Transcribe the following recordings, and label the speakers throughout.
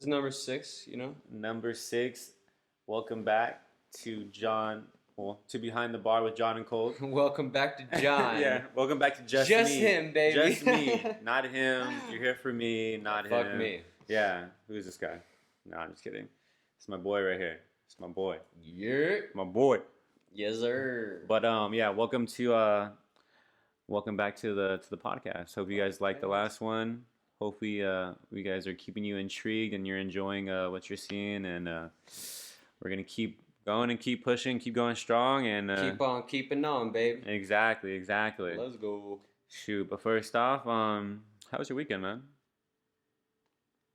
Speaker 1: This is number six, you know?
Speaker 2: Number 6. Welcome back to John. Well, to Behind the Bar with John and Colt.
Speaker 1: Welcome back to John.
Speaker 2: Yeah, welcome back to just
Speaker 1: Just
Speaker 2: me.
Speaker 1: him, baby.
Speaker 2: Just me, not him. You're here for me, not him.
Speaker 1: Fuck me.
Speaker 2: Yeah, who's this guy? No, I'm just kidding. It's my boy right here. It's my boy.
Speaker 1: Yeah.
Speaker 2: My boy.
Speaker 1: Yes, sir.
Speaker 2: But yeah, welcome back to the podcast. Hope you guys liked the last one. Hopefully, you guys are keeping you intrigued and you're enjoying what you're seeing. And we're gonna keep going and keep pushing, keep going strong, and
Speaker 1: Keep on keeping on, baby.
Speaker 2: Exactly.
Speaker 1: Let's go.
Speaker 2: Shoot, but first off, how was your weekend, man?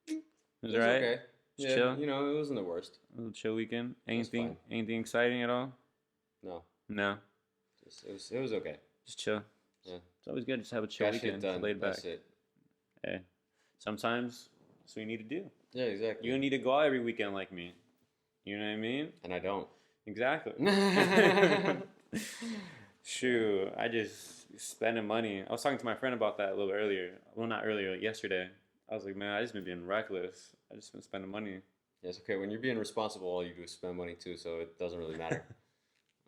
Speaker 2: It was
Speaker 1: It was
Speaker 2: alright.
Speaker 1: okay.
Speaker 2: Just
Speaker 1: Yeah,
Speaker 2: chill.
Speaker 1: you know, it wasn't the worst.
Speaker 2: A little chill weekend.
Speaker 1: was fine.
Speaker 2: Anything exciting at all?
Speaker 1: No,
Speaker 2: No,
Speaker 1: it was okay.
Speaker 2: just chill.
Speaker 1: Yeah.
Speaker 2: It's always good just to have a chill
Speaker 1: Got shit
Speaker 2: weekend,
Speaker 1: done.
Speaker 2: laid back.
Speaker 1: That's it.
Speaker 2: Hey, sometimes that's what you need to do.
Speaker 1: Yeah, exactly.
Speaker 2: You don't need to go out every weekend like me. You know what I mean?
Speaker 1: And I don't.
Speaker 2: Exactly. Shoot, I just spending money. I was talking to my friend about that a little earlier. Well, not earlier, like yesterday. I was like, man, I just been being reckless. I just been spending money.
Speaker 1: Yeah, it's okay. When you're being responsible, all you do is spend money too, so it doesn't really matter.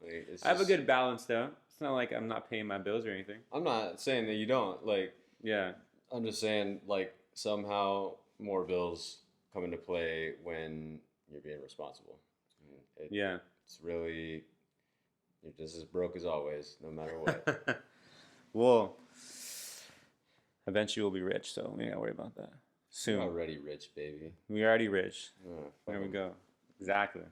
Speaker 1: Like,
Speaker 2: I have a good balance though. It's not like I'm not paying my bills or anything.
Speaker 1: I'm not saying that you don't. Like,
Speaker 2: Yeah.
Speaker 1: I'm just saying, like, somehow more bills come into play when you're being responsible.
Speaker 2: Yeah.
Speaker 1: It's really, you're just as broke as always, no matter what.
Speaker 2: Well, eventually we'll be rich, so we ain't gotta worry about that. Soon.
Speaker 1: You're already rich, baby.
Speaker 2: We're already rich.
Speaker 1: Oh,
Speaker 2: There we go. Exactly.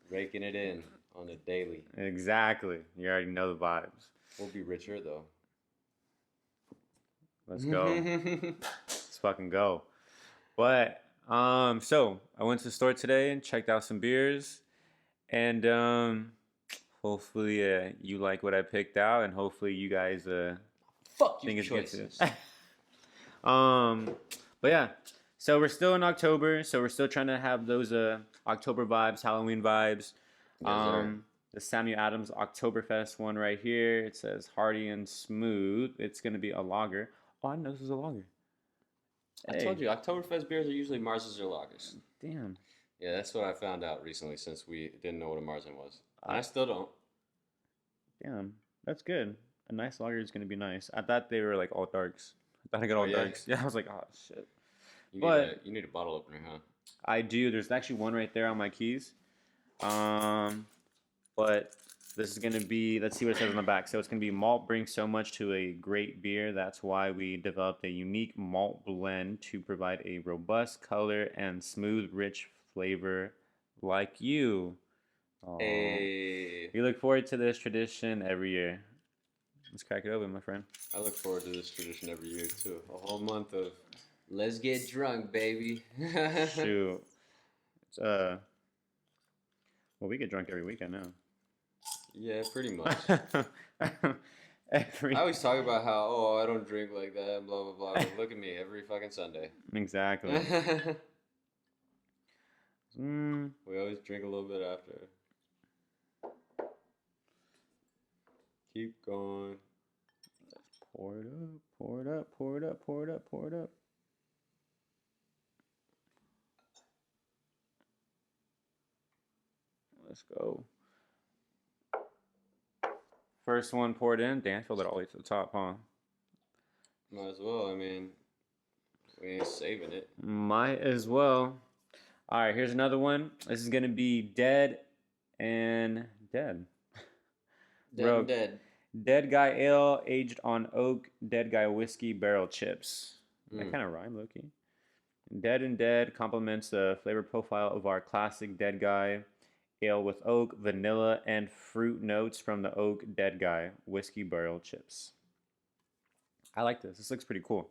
Speaker 1: raking it in on a daily.
Speaker 2: Exactly. You already know the vibes.
Speaker 1: We'll be richer, though.
Speaker 2: Let's go. Let's fucking go. But so I went to the store today and checked out some beers, and hopefully you like what I picked out, and hopefully you guys
Speaker 1: Fuck
Speaker 2: think
Speaker 1: your
Speaker 2: it's good
Speaker 1: choices.
Speaker 2: too. But yeah, so we're still in October, so we're still trying to have those October vibes, Halloween vibes.
Speaker 1: Yes, sir.
Speaker 2: The Samuel Adams Oktoberfest one right here. It says hearty and smooth. It's gonna be a lager. Oh, I know this is a lager.
Speaker 1: I told you, Oktoberfest beers are usually Mars's or lagers.
Speaker 2: Damn.
Speaker 1: Yeah, that's what I found out recently since we didn't know what a Marzen was. And I still don't.
Speaker 2: Damn, that's good. A nice lager is gonna be nice. I thought they were like all darks. I thought I got all
Speaker 1: yeah?
Speaker 2: darks. Yeah, I was like, oh shit.
Speaker 1: You need a bottle opener, huh?
Speaker 2: I do. There's actually one right there on my keys. But this is gonna be. Let's see what it says on the back. So it's gonna be malt brings so much to a great beer. That's why we developed a unique malt blend to provide a robust color and smooth, rich flavor like you. Aw.
Speaker 1: Hey,
Speaker 2: We look forward to this tradition every year. Let's crack it open, my friend.
Speaker 1: I look forward to this tradition every year too. A whole month of let's get drunk, baby.
Speaker 2: Shoot. It's, well, we get drunk every weekend now.
Speaker 1: Yeah, pretty much.
Speaker 2: Every
Speaker 1: I always talk about how I don't drink like that, blah blah blah. But look at me every fucking Sunday.
Speaker 2: Exactly.
Speaker 1: We always drink a little bit after. Keep going.
Speaker 2: Pour it up, pour it up, pour it up, pour it up, pour it up. Let's go. First one poured in. Damn, I filled it all the way to the top, huh?
Speaker 1: Might as well. I mean, we ain't saving it.
Speaker 2: Might as well. All right, here's another one. This is gonna be dead and dead.
Speaker 1: Dead
Speaker 2: Bro,
Speaker 1: and dead.
Speaker 2: Dead Guy Ale aged on oak. Dead Guy whiskey barrel chips. That kind of rhyme, Loki. Dead and Dead complements the flavor profile of our classic Dead Guy Ale with oak, vanilla, and fruit notes from the oak Dead Guy whiskey barrel chips. I like this. This looks pretty cool.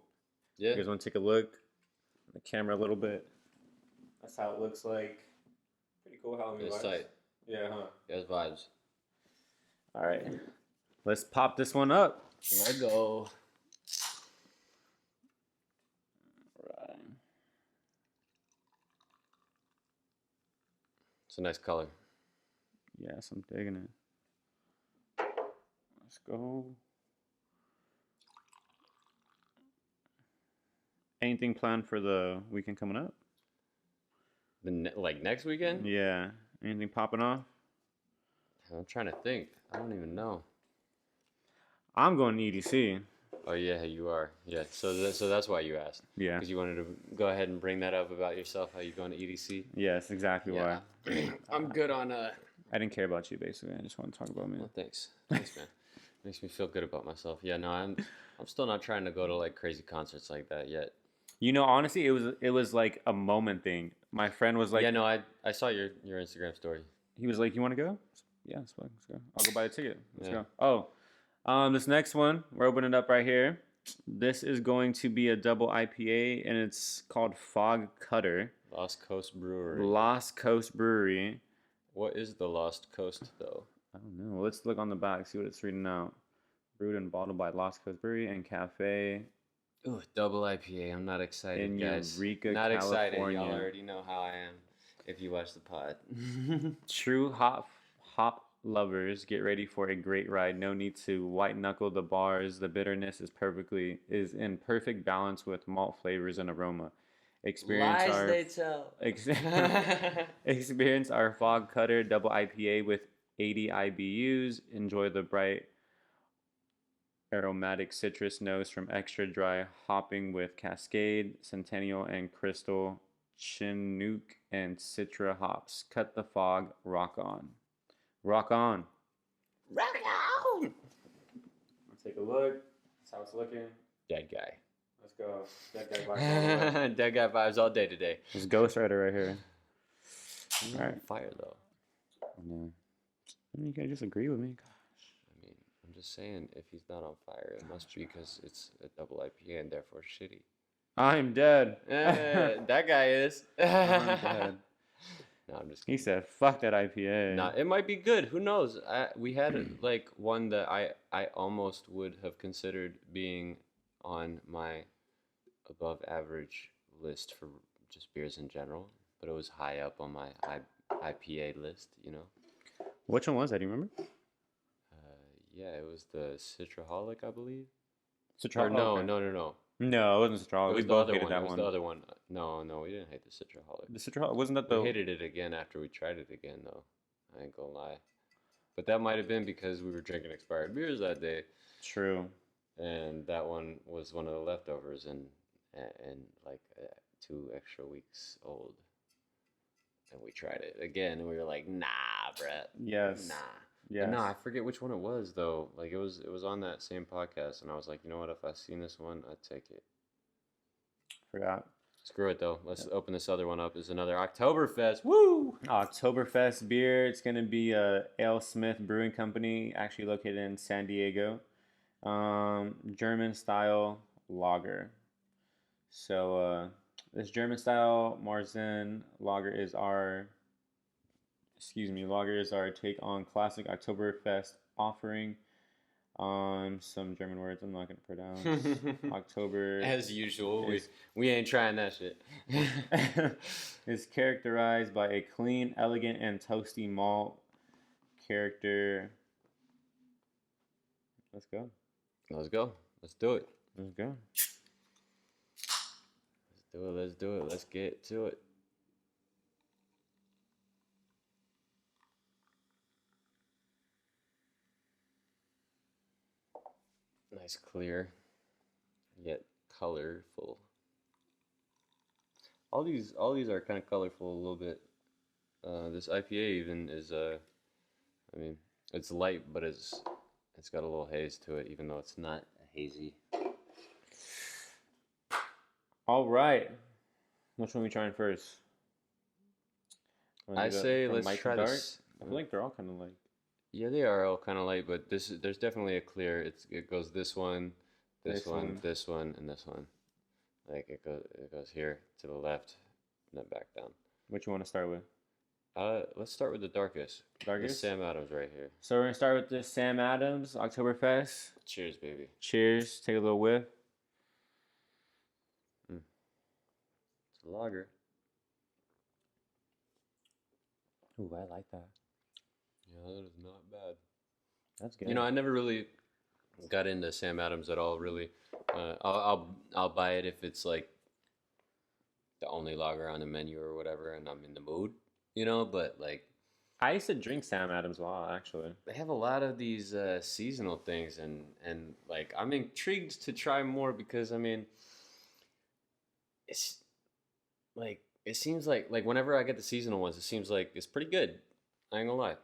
Speaker 1: Yeah.
Speaker 2: You guys want to take a look at the camera a little bit? That's how it looks like. Pretty cool Halloween
Speaker 1: It's
Speaker 2: vibes.
Speaker 1: tight.
Speaker 2: Yeah, huh?
Speaker 1: There's vibes.
Speaker 2: All right. Let's pop this one up.
Speaker 1: Let go.
Speaker 2: Right.
Speaker 1: It's a nice color.
Speaker 2: Yes, I'm digging it. Let's go. Anything planned for the weekend coming up?
Speaker 1: Like next weekend?
Speaker 2: Yeah. Anything popping off?
Speaker 1: I'm trying to think. I don't even know.
Speaker 2: I'm going to EDC.
Speaker 1: Oh yeah, you are. Yeah. So that's why you asked.
Speaker 2: Yeah.
Speaker 1: Because you wanted to go ahead and bring that up about yourself. How you going to EDC?
Speaker 2: Yes, exactly why.
Speaker 1: I'm good on
Speaker 2: I didn't care about you, basically. I just want to talk about me.
Speaker 1: Well, thanks, man. Makes me feel good about myself. Yeah, no, I'm still not trying to go to like crazy concerts like that yet.
Speaker 2: You know, honestly, it was like a moment thing. My friend was like,
Speaker 1: yeah, no, I saw your Instagram story.
Speaker 2: he was like, "You want to go?" Yeah, let's go. I'll go buy a ticket. Let's
Speaker 1: Yeah.
Speaker 2: go. Oh, this next one we're opening it up right here. This is going to be a double IPA, and it's called Fog Cutter.
Speaker 1: Lost Coast Brewery.
Speaker 2: Lost Coast Brewery.
Speaker 1: What is the Lost Coast though?
Speaker 2: I don't know. Let's look on the back, see what it's reading out. Brewed and bottled by Lost Coast Brewery and Cafe.
Speaker 1: Ooh, double IPA. I'm not excited,
Speaker 2: In
Speaker 1: guys.
Speaker 2: Eureka,
Speaker 1: not excited.
Speaker 2: California.
Speaker 1: Y'all already know how I am. If you watch the pod.
Speaker 2: True hop lovers, get ready for a great ride. No need to white knuckle the bars. The bitterness is in perfect balance with malt flavors and aroma. Experience our Fog Cutter double IPA with 80 IBUs. Enjoy the bright aromatic citrus notes from extra dry hopping with Cascade, Centennial, and Crystal, Chinook, and Citra hops. Cut the fog, rock on. Rock on.
Speaker 1: Rock on!
Speaker 2: Let's take a look. That's how it's looking.
Speaker 1: Dead guy.
Speaker 2: Let's go. Dead guy vibes.
Speaker 1: Dead guy vibes all day today.
Speaker 2: There's Ghost Rider right here.
Speaker 1: All right. Fire though.
Speaker 2: No. I mean, you guys just agree with me.
Speaker 1: I mean, I'm just saying, if he's not on fire, it must be because it's a double IPA and therefore shitty.
Speaker 2: I'm dead.
Speaker 1: That guy is.
Speaker 2: I'm dead.
Speaker 1: No, I'm just kidding.
Speaker 2: He said, "Fuck that IPA."
Speaker 1: Nah, it might be good. Who knows? We had like one that I almost would have considered being on my above average list for just beers in general, but it was high up on my IPA list. You know.
Speaker 2: Which one was that? Do you remember?
Speaker 1: Yeah, it was the Citraholic, I believe.
Speaker 2: Citraholic.
Speaker 1: No.
Speaker 2: No, it wasn't Citraholic.
Speaker 1: It was
Speaker 2: We
Speaker 1: the
Speaker 2: both
Speaker 1: other
Speaker 2: hated
Speaker 1: one.
Speaker 2: that
Speaker 1: It was
Speaker 2: one.
Speaker 1: the other one. No, we didn't hate the Citraholic.
Speaker 2: The Citraholic wasn't that the?
Speaker 1: We hated it again after we tried it again, though. I ain't gonna lie. But that might have been because we were drinking expired beers that day.
Speaker 2: True.
Speaker 1: And that one was one of the leftovers and like 2 extra weeks old. And we tried it again, and we were like, "Nah, Brett.
Speaker 2: Yes.
Speaker 1: Nah."
Speaker 2: Yeah.
Speaker 1: No, I forget which one it was though. Like it was on that same podcast, and I was like, you know what? If I seen this one, I'd take it.
Speaker 2: Forgot.
Speaker 1: Screw it though. Let's open this other one up. It's another Oktoberfest. Woo!
Speaker 2: Oktoberfest beer. It's gonna be Ale Smith Brewing Company, actually located in San Diego. German style lager. So this German style Marzen lager is our take on classic Oktoberfest offering. Some German words I'm not gonna pronounce. October,
Speaker 1: as usual, we ain't trying that shit.
Speaker 2: is characterized by a clean, elegant, and toasty malt character. Let's go.
Speaker 1: Let's go. Let's do it.
Speaker 2: Let's go.
Speaker 1: Let's do it. Let's get to it. Nice, clear, yet colorful. All these are kind of colorful a little bit. This IPA even is I mean, it's light, but it's got a little haze to it, even though it's not hazy.
Speaker 2: All right. Which one are we trying first?
Speaker 1: I say let's try
Speaker 2: dark?
Speaker 1: this.
Speaker 2: I feel like they're all kind of light.
Speaker 1: Yeah, they are all kind of light, but there's definitely a clear. It goes this one, this one, this one, and this one. Like it goes here to the left, and then back down.
Speaker 2: Which you want to start with?
Speaker 1: Let's start with the darkest.
Speaker 2: Darkest?
Speaker 1: The Sam Adams right here.
Speaker 2: So we're gonna start with the Sam Adams Oktoberfest.
Speaker 1: Cheers, baby.
Speaker 2: Cheers. Take a little whiff.
Speaker 1: It's a lager.
Speaker 2: Ooh, I like that.
Speaker 1: Yeah, that is not bad.
Speaker 2: That's good.
Speaker 1: You know, I never really got into Sam Adams at all. Really, I'll buy it if it's like the only lager on the menu or whatever, and I'm in the mood, you know. But like,
Speaker 2: I used to drink Sam Adams a lot, actually.
Speaker 1: they have a lot of these seasonal things, and like I'm intrigued to try more because I mean, it's like it seems like whenever I get the seasonal ones, it seems like it's pretty good. I ain't gonna lie.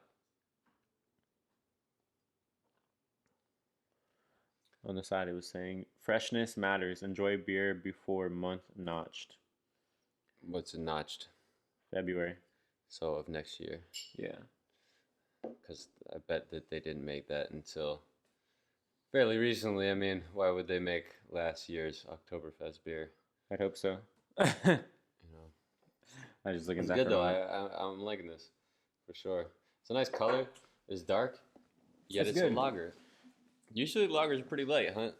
Speaker 2: On the side, it was saying freshness matters. Enjoy beer before month notched.
Speaker 1: What's it notched?
Speaker 2: February.
Speaker 1: So of next year.
Speaker 2: Yeah.
Speaker 1: Because I bet that they didn't make that until fairly recently. I mean, why would they make last year's Oktoberfest beer?
Speaker 2: I'd hope so.
Speaker 1: You know,
Speaker 2: I was just looking
Speaker 1: it's
Speaker 2: back.
Speaker 1: good though. I'm liking this for sure. It's a nice color. It's dark, yet it's a lager. Usually lagers are pretty light, huh?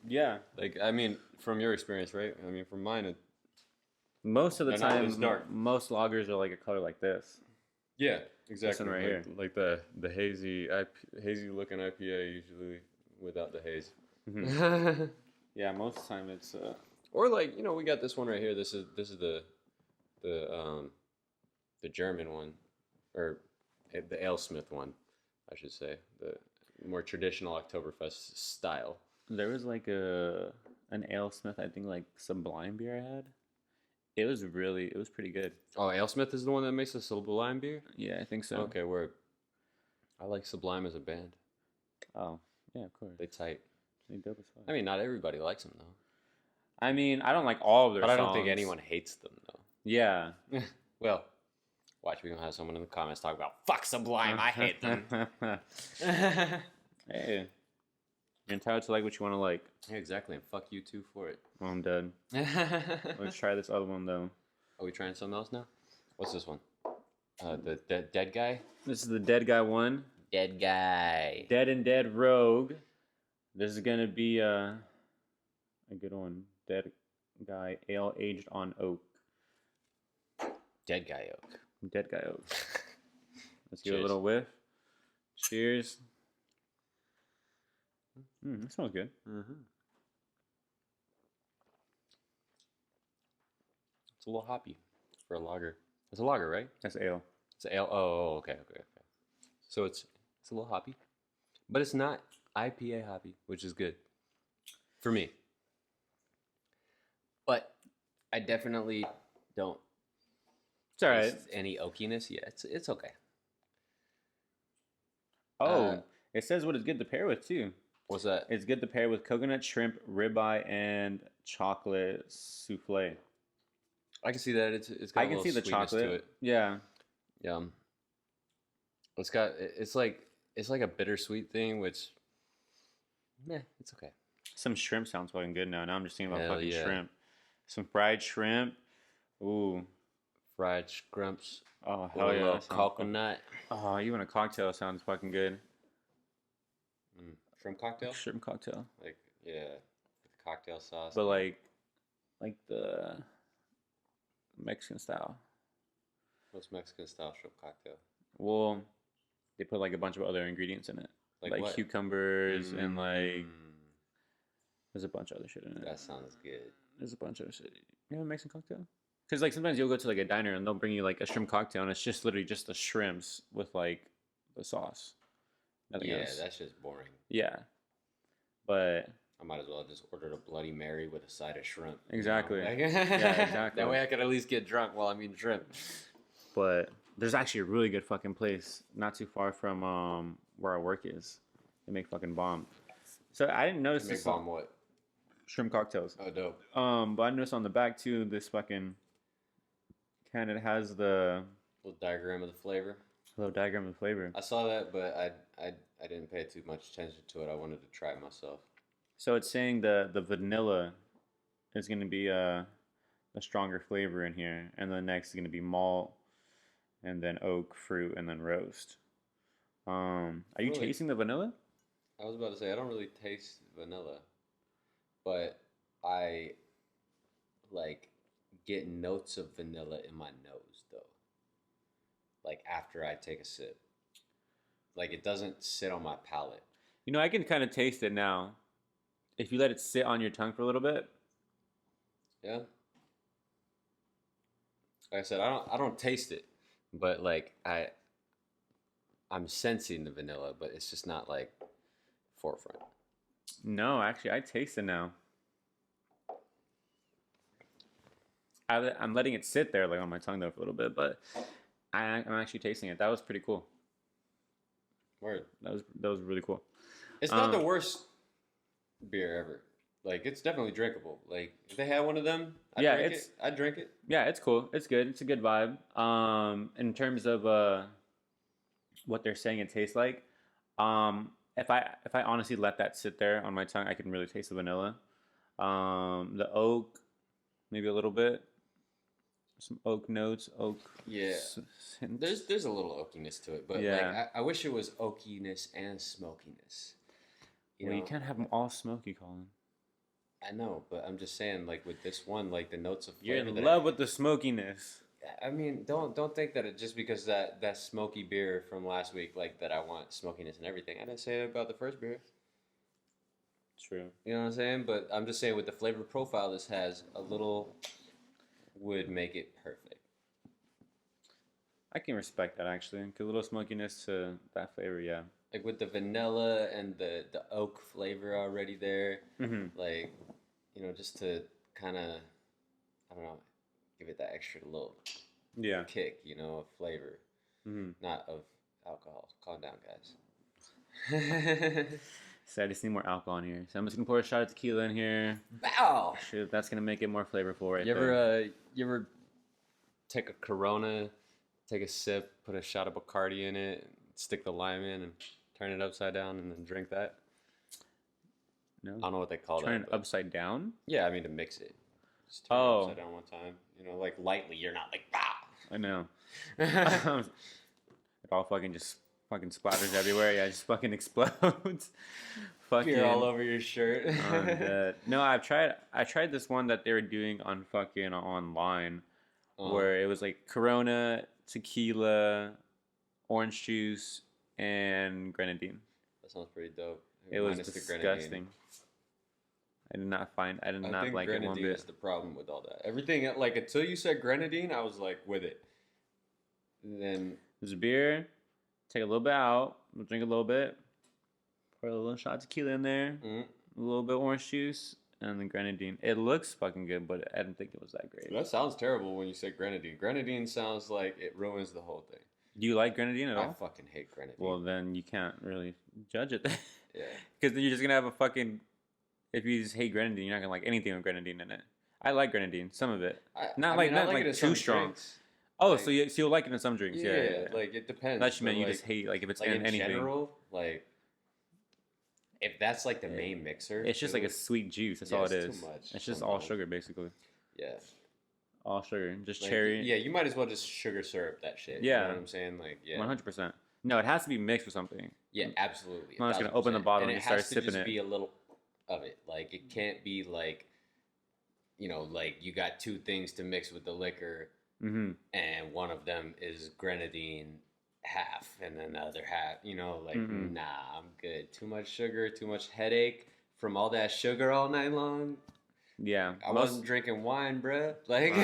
Speaker 2: Yeah.
Speaker 1: Like I mean, from your experience, right? I mean, from mine,
Speaker 2: Most of the
Speaker 1: they're not
Speaker 2: time,
Speaker 1: as dark.
Speaker 2: most lagers are like a color like this.
Speaker 1: Yeah, exactly.
Speaker 2: one right here.
Speaker 1: Like the hazy looking IPA usually without the haze.
Speaker 2: Mm-hmm. Yeah, most of the time it's.
Speaker 1: Or like we got this one right here. This is the German one, or the Ale Smith one, I should say, the more traditional Oktoberfest style.
Speaker 2: There was like an Ale Smith, I think like Sublime beer I had. It was pretty good.
Speaker 1: Oh, Ale Smith is the one that makes the Sublime beer?
Speaker 2: Yeah, I think so.
Speaker 1: Okay, I like Sublime as a band.
Speaker 2: Oh, yeah, of course.
Speaker 1: They tight.
Speaker 2: They dope as fuck.
Speaker 1: I mean, not everybody likes them though.
Speaker 2: I mean, I don't like all of their
Speaker 1: songs. But I
Speaker 2: songs.
Speaker 1: don't think anyone hates them though.
Speaker 2: Yeah.
Speaker 1: Well, watch, we're gonna have someone in the comments talk about fuck Sublime, I hate them.
Speaker 2: Hey. You're entitled to like what you want to like.
Speaker 1: Yeah, exactly, and fuck you too for it.
Speaker 2: Oh, I'm dead. Let's try this other one though.
Speaker 1: Are we trying something else now? What's this one? The dead guy?
Speaker 2: This is the dead guy one.
Speaker 1: Dead guy.
Speaker 2: Dead and Dead Rogue. This is gonna be a good one. Dead guy ale aged on oak.
Speaker 1: Dead guy oak.
Speaker 2: Dead guy oak. Let's give it a
Speaker 1: Cheers.
Speaker 2: little whiff. Cheers. That smells good.
Speaker 1: Mm-hmm. It's a little hoppy for a lager. It's a lager, right?
Speaker 2: That's ale.
Speaker 1: It's an ale. Oh, okay. So it's a little hoppy, but it's not IPA hoppy, which is good for me. But I definitely don't.
Speaker 2: It's all right.
Speaker 1: taste any oakiness. Yeah, it's okay.
Speaker 2: Oh, it says what it's good to pair with too.
Speaker 1: What's that?
Speaker 2: It's good to pair with coconut, shrimp, ribeye, and chocolate souffle.
Speaker 1: I can see that. It's got
Speaker 2: I
Speaker 1: a
Speaker 2: can
Speaker 1: little
Speaker 2: see the
Speaker 1: sweetness
Speaker 2: chocolate.
Speaker 1: to it.
Speaker 2: Yeah.
Speaker 1: Yum. It's like a bittersweet thing, which, it's okay.
Speaker 2: Some shrimp sounds fucking good now. Now I'm just thinking about
Speaker 1: Hell
Speaker 2: fucking
Speaker 1: yeah.
Speaker 2: shrimp. Some fried shrimp. Ooh.
Speaker 1: Fried scrumps.
Speaker 2: Oh,
Speaker 1: With
Speaker 2: hell
Speaker 1: a
Speaker 2: yeah.
Speaker 1: little
Speaker 2: that sounds
Speaker 1: coconut.
Speaker 2: fucking- Oh, even a cocktail sounds fucking good.
Speaker 1: Shrimp cocktail?
Speaker 2: Shrimp cocktail.
Speaker 1: Like, yeah, with cocktail sauce.
Speaker 2: But like the Mexican style.
Speaker 1: What's Mexican style shrimp cocktail?
Speaker 2: Well, they put like a bunch of other ingredients in it. Like
Speaker 1: what?
Speaker 2: cucumbers and like
Speaker 1: Mm,
Speaker 2: there's a bunch of other shit in it.
Speaker 1: that sounds good.
Speaker 2: There's a bunch of shit. You have a Mexican cocktail? Because like sometimes you'll go to like a diner and they'll bring you like a shrimp cocktail and it's just literally just the shrimps with like the sauce. Nothing
Speaker 1: Yeah,
Speaker 2: else.
Speaker 1: that's just boring.
Speaker 2: Yeah. But
Speaker 1: I might as well just order a Bloody Mary with a side of shrimp.
Speaker 2: Exactly.
Speaker 1: Like,
Speaker 2: Yeah, exactly.
Speaker 1: That way I could at least get drunk while I'm eating shrimp.
Speaker 2: there's actually a really good fucking place not too far from where our work is. They make fucking bomb. So I didn't notice
Speaker 1: Make
Speaker 2: this
Speaker 1: bomb what?
Speaker 2: shrimp cocktails.
Speaker 1: Oh, dope.
Speaker 2: But I noticed on the back too, this fucking can, it has the
Speaker 1: Little diagram of the flavor.
Speaker 2: little diagram of flavor.
Speaker 1: I saw that, but I didn't pay too much attention to it. I wanted to try it myself.
Speaker 2: So it's saying the vanilla is going to be a stronger flavor in here, and the next is going to be malt, and then oak, fruit, and then roast. Are you
Speaker 1: Really?
Speaker 2: tasting the vanilla?
Speaker 1: I was about to say I don't really taste vanilla, but I like get notes of vanilla in my nose though. Like after I take a sip. Like it doesn't sit on my palate.
Speaker 2: You know, I can kind of taste it now. If you let it sit on your tongue for a little bit,
Speaker 1: Yeah? Like I said, I don't taste it, but like I'm sensing the vanilla, but it's just not like forefront.
Speaker 2: No, actually, I taste it now. I'm letting it sit there like on my tongue though for a little bit, but I'm actually tasting it. That was pretty cool.
Speaker 1: Word.
Speaker 2: That was really cool.
Speaker 1: It's not the worst beer ever. Like it's definitely drinkable. Like if they had one of them, I'd drink it.
Speaker 2: Yeah, it's cool. It's good. It's a good vibe. In terms of what they're saying it tastes like, if I honestly let that sit there on my tongue, I can really taste the vanilla. The oak, maybe a little bit. Some oak notes, oak.
Speaker 1: Yeah, there's a little oakiness to it, but like I wish it was oakiness and smokiness.
Speaker 2: You can't have them all smoky, Colin.
Speaker 1: I know, but I'm just saying, like with this one, like the notes of
Speaker 2: flavor.
Speaker 1: You're
Speaker 2: in love with the smokiness.
Speaker 1: I mean, don't think that it just because that smoky beer from last week, like that I want smokiness and everything. I didn't say that about the first beer.
Speaker 2: True.
Speaker 1: You know what I'm saying? But I'm just saying with the flavor profile this has, a little would make it perfect.
Speaker 2: I can respect that actually. A little smokiness to that flavor, yeah.
Speaker 1: Like with the vanilla and the oak flavor already there, like, just to kind of, I don't know, give it that extra little kick, of flavor, not of alcohol. Calm down, guys.
Speaker 2: So I just need more alcohol in here. So I'm just gonna pour a shot of tequila in here.
Speaker 1: Bow!
Speaker 2: Shoot, that's gonna make it more flavorful, right?
Speaker 1: You ever take a Corona, take a sip, put a shot of Bacardi in it, stick the lime in, and turn it upside down, and then drink that?
Speaker 2: No.
Speaker 1: I don't know what they call that.
Speaker 2: Turn it upside down?
Speaker 1: Yeah, I mean to mix it. Just turn it upside down one time. Like lightly. You're not like, bah!
Speaker 2: I know. It all fucking splatters everywhere. Yeah, it just fucking explodes.
Speaker 1: Beer all over your shirt.
Speaker 2: No, I tried this one that they were doing on fucking online, where it was like Corona, tequila, orange juice, and grenadine.
Speaker 1: That sounds pretty dope.
Speaker 2: It was disgusting. I did not like it one bit. I think grenadine is
Speaker 1: the problem with all that. Everything, like, until you said grenadine, I was like, with it. And then
Speaker 2: there's beer. Take a little bit out. We'll drink a little bit. Pour a little shot of tequila in there. A little bit of orange juice. And then grenadine. It looks fucking good, but I didn't think it was that great.
Speaker 1: That sounds terrible when you say grenadine. Grenadine sounds like it ruins the whole thing.
Speaker 2: Do you like grenadine at all?
Speaker 1: I fucking hate grenadine.
Speaker 2: Well, then you can't really judge it.
Speaker 1: Yeah.
Speaker 2: Because then you're just going to have a fucking... If you just hate grenadine, you're not going to like anything with grenadine in it. I like grenadine. Some of it. Not like too strong. Drinks. Oh, like, so you'll like it in some drinks. Yeah.
Speaker 1: Like it depends.
Speaker 2: That meant you just hate like if it's in anything. In
Speaker 1: general, like if that's like the main mixer,
Speaker 2: it's just like a sweet juice. That's all it is.
Speaker 1: Too much.
Speaker 2: It's just all sugar basically.
Speaker 1: Yeah.
Speaker 2: All sugar, just cherry.
Speaker 1: Yeah, you might as well just sugar syrup that shit.
Speaker 2: Yeah.
Speaker 1: You know what I'm saying? Like, yeah.
Speaker 2: 100%. No, it has to be mixed with something.
Speaker 1: Yeah, absolutely.
Speaker 2: I'm not just gonna open the bottle and
Speaker 1: just
Speaker 2: start sipping it.
Speaker 1: It has to just be a little of it. Like it can't be like, like you got two things to mix with the liquor. And one of them is grenadine half, and then the other half, nah, I'm good. Too much sugar, too much headache from all that sugar all night long.
Speaker 2: Yeah.
Speaker 1: I wasn't drinking wine, bruh. Like,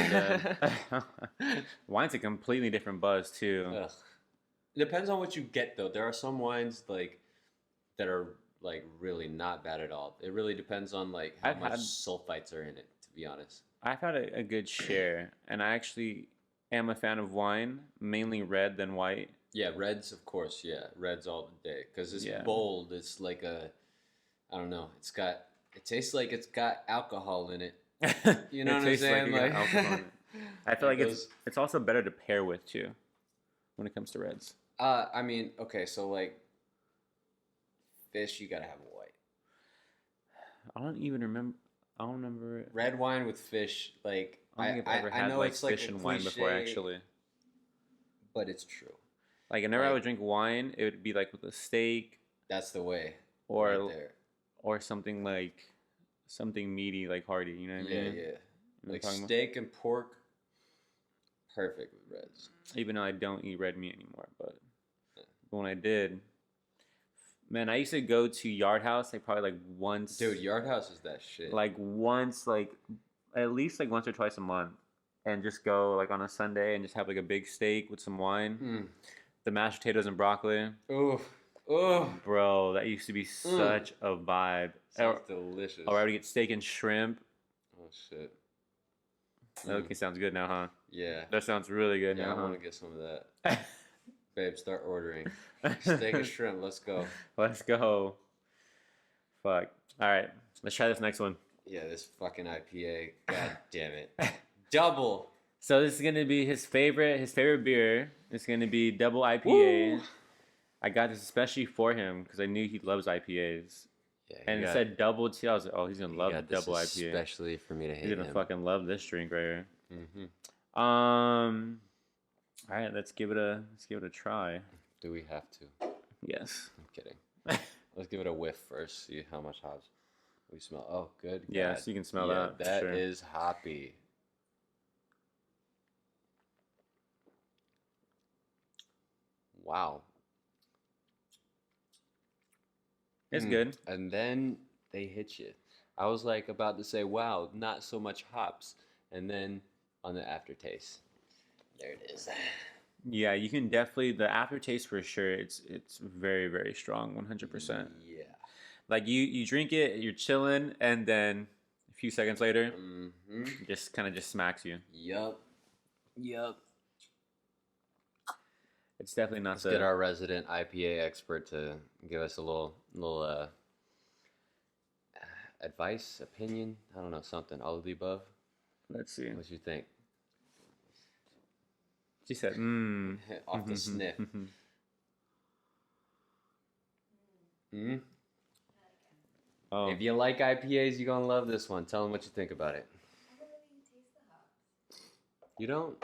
Speaker 2: wine's a completely different buzz, too.
Speaker 1: Ugh. It depends on what you get, though. There are some wines, like, that are, like, really not bad at all. It really depends on, like, how much sulfites are in it, to be honest.
Speaker 2: I've had a good share, and I actually am a fan of wine, mainly red than white.
Speaker 1: Yeah, reds, of course, yeah. Reds all the day. Because it's bold. It's like I don't know. It tastes like it's got alcohol in it. You know what I'm saying?
Speaker 2: Like alcohol in it. I feel like it's also better to pair with, too, when it comes to reds.
Speaker 1: I mean, okay, so, like, fish, you gotta have a white.
Speaker 2: I don't remember it.
Speaker 1: Red wine with fish, like,
Speaker 2: I don't think I've ever had
Speaker 1: know
Speaker 2: like
Speaker 1: it's
Speaker 2: fish
Speaker 1: like
Speaker 2: and wine before, actually.
Speaker 1: But it's true.
Speaker 2: Like, whenever I would drink wine, it would be like with a steak.
Speaker 1: That's the way.
Speaker 2: Or
Speaker 1: right there.
Speaker 2: Or something meaty, like hearty. You know what I mean?
Speaker 1: Yeah. Like steak and pork, perfect with reds.
Speaker 2: Even though I don't eat red meat anymore, but when I did, man, I used to go to Yard House like probably like once.
Speaker 1: Dude, Yard House is that shit.
Speaker 2: Like once, like at least like once or twice a month. and just go like on a Sunday and just have like a big steak with some wine, the mashed potatoes and broccoli.
Speaker 1: Ooh. Oh,
Speaker 2: bro, that used to be such a vibe.
Speaker 1: Sounds delicious.
Speaker 2: Or I would get steak and shrimp.
Speaker 1: Oh shit.
Speaker 2: That okay, sounds good now, huh?
Speaker 1: Yeah.
Speaker 2: That sounds really good now.
Speaker 1: I want to get some of that. Babe, start ordering. Steak and shrimp, let's go.
Speaker 2: Let's go. Fuck. All right, let's try this next one.
Speaker 1: Yeah, this fucking IPA. God damn it. Double.
Speaker 2: So this is gonna be his favorite beer. It's gonna be double IPA. Woo! I got this especially for him because I knew he loves IPAs. Yeah, and it said double too. I was like, oh, he's gonna love the double IPA.
Speaker 1: Especially for me to hate him.
Speaker 2: He's gonna fucking love this drink right here.
Speaker 1: Mm-hmm.
Speaker 2: All right, let's give it a try.
Speaker 1: Do we have to?
Speaker 2: Yes.
Speaker 1: I'm kidding. Let's give it a whiff first. See how much hops we smell. Oh, good.
Speaker 2: Yeah, so you can smell that.
Speaker 1: That is hoppy. Wow.
Speaker 2: It's good.
Speaker 1: And then they hit you. I was like about to say, wow, not so much hops. And then on the aftertaste, there it is.
Speaker 2: Yeah, you can definitely, the aftertaste for sure, it's very, very strong, 100%.
Speaker 1: Yeah.
Speaker 2: Like you drink it, you're chilling, and then a few seconds later, just kind of just smacks you.
Speaker 1: Yup.
Speaker 2: It's definitely not.
Speaker 1: Let's get our resident IPA expert to give us a little advice, opinion. I don't know, something. All of the above.
Speaker 2: Let's see.
Speaker 1: What you think?
Speaker 2: She said,
Speaker 1: Off the sniff. Oh. If you like IPAs, you're gonna love this one. Tell them what you think about it.
Speaker 3: I don't really taste the hops.
Speaker 1: You don't?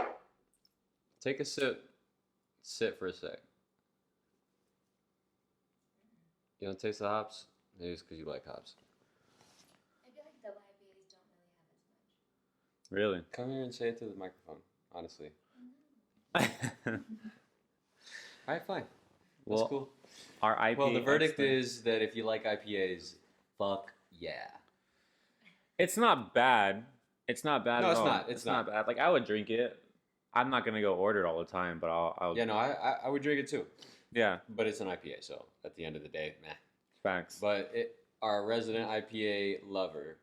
Speaker 1: Take a sip. Sit for a sec. You don't taste the hops? Maybe it's because you like hops.
Speaker 3: I feel like double IPAs don't really have as much.
Speaker 2: Really?
Speaker 1: Come here and say it to the microphone, honestly. Alright, fine. That's cool.
Speaker 2: Our IPA
Speaker 1: Well, the verdict is that if you like IPAs, fuck yeah.
Speaker 2: It's not bad. It's not bad at all.
Speaker 1: No, it's not.
Speaker 2: It's not bad. Like, I would drink it. I'm not going to go order it all the time, but I'll...
Speaker 1: Yeah, no, I would drink it too.
Speaker 2: Yeah.
Speaker 1: But it's an IPA, so at the end of the day, meh.
Speaker 2: Facts.
Speaker 1: But our resident IPA lover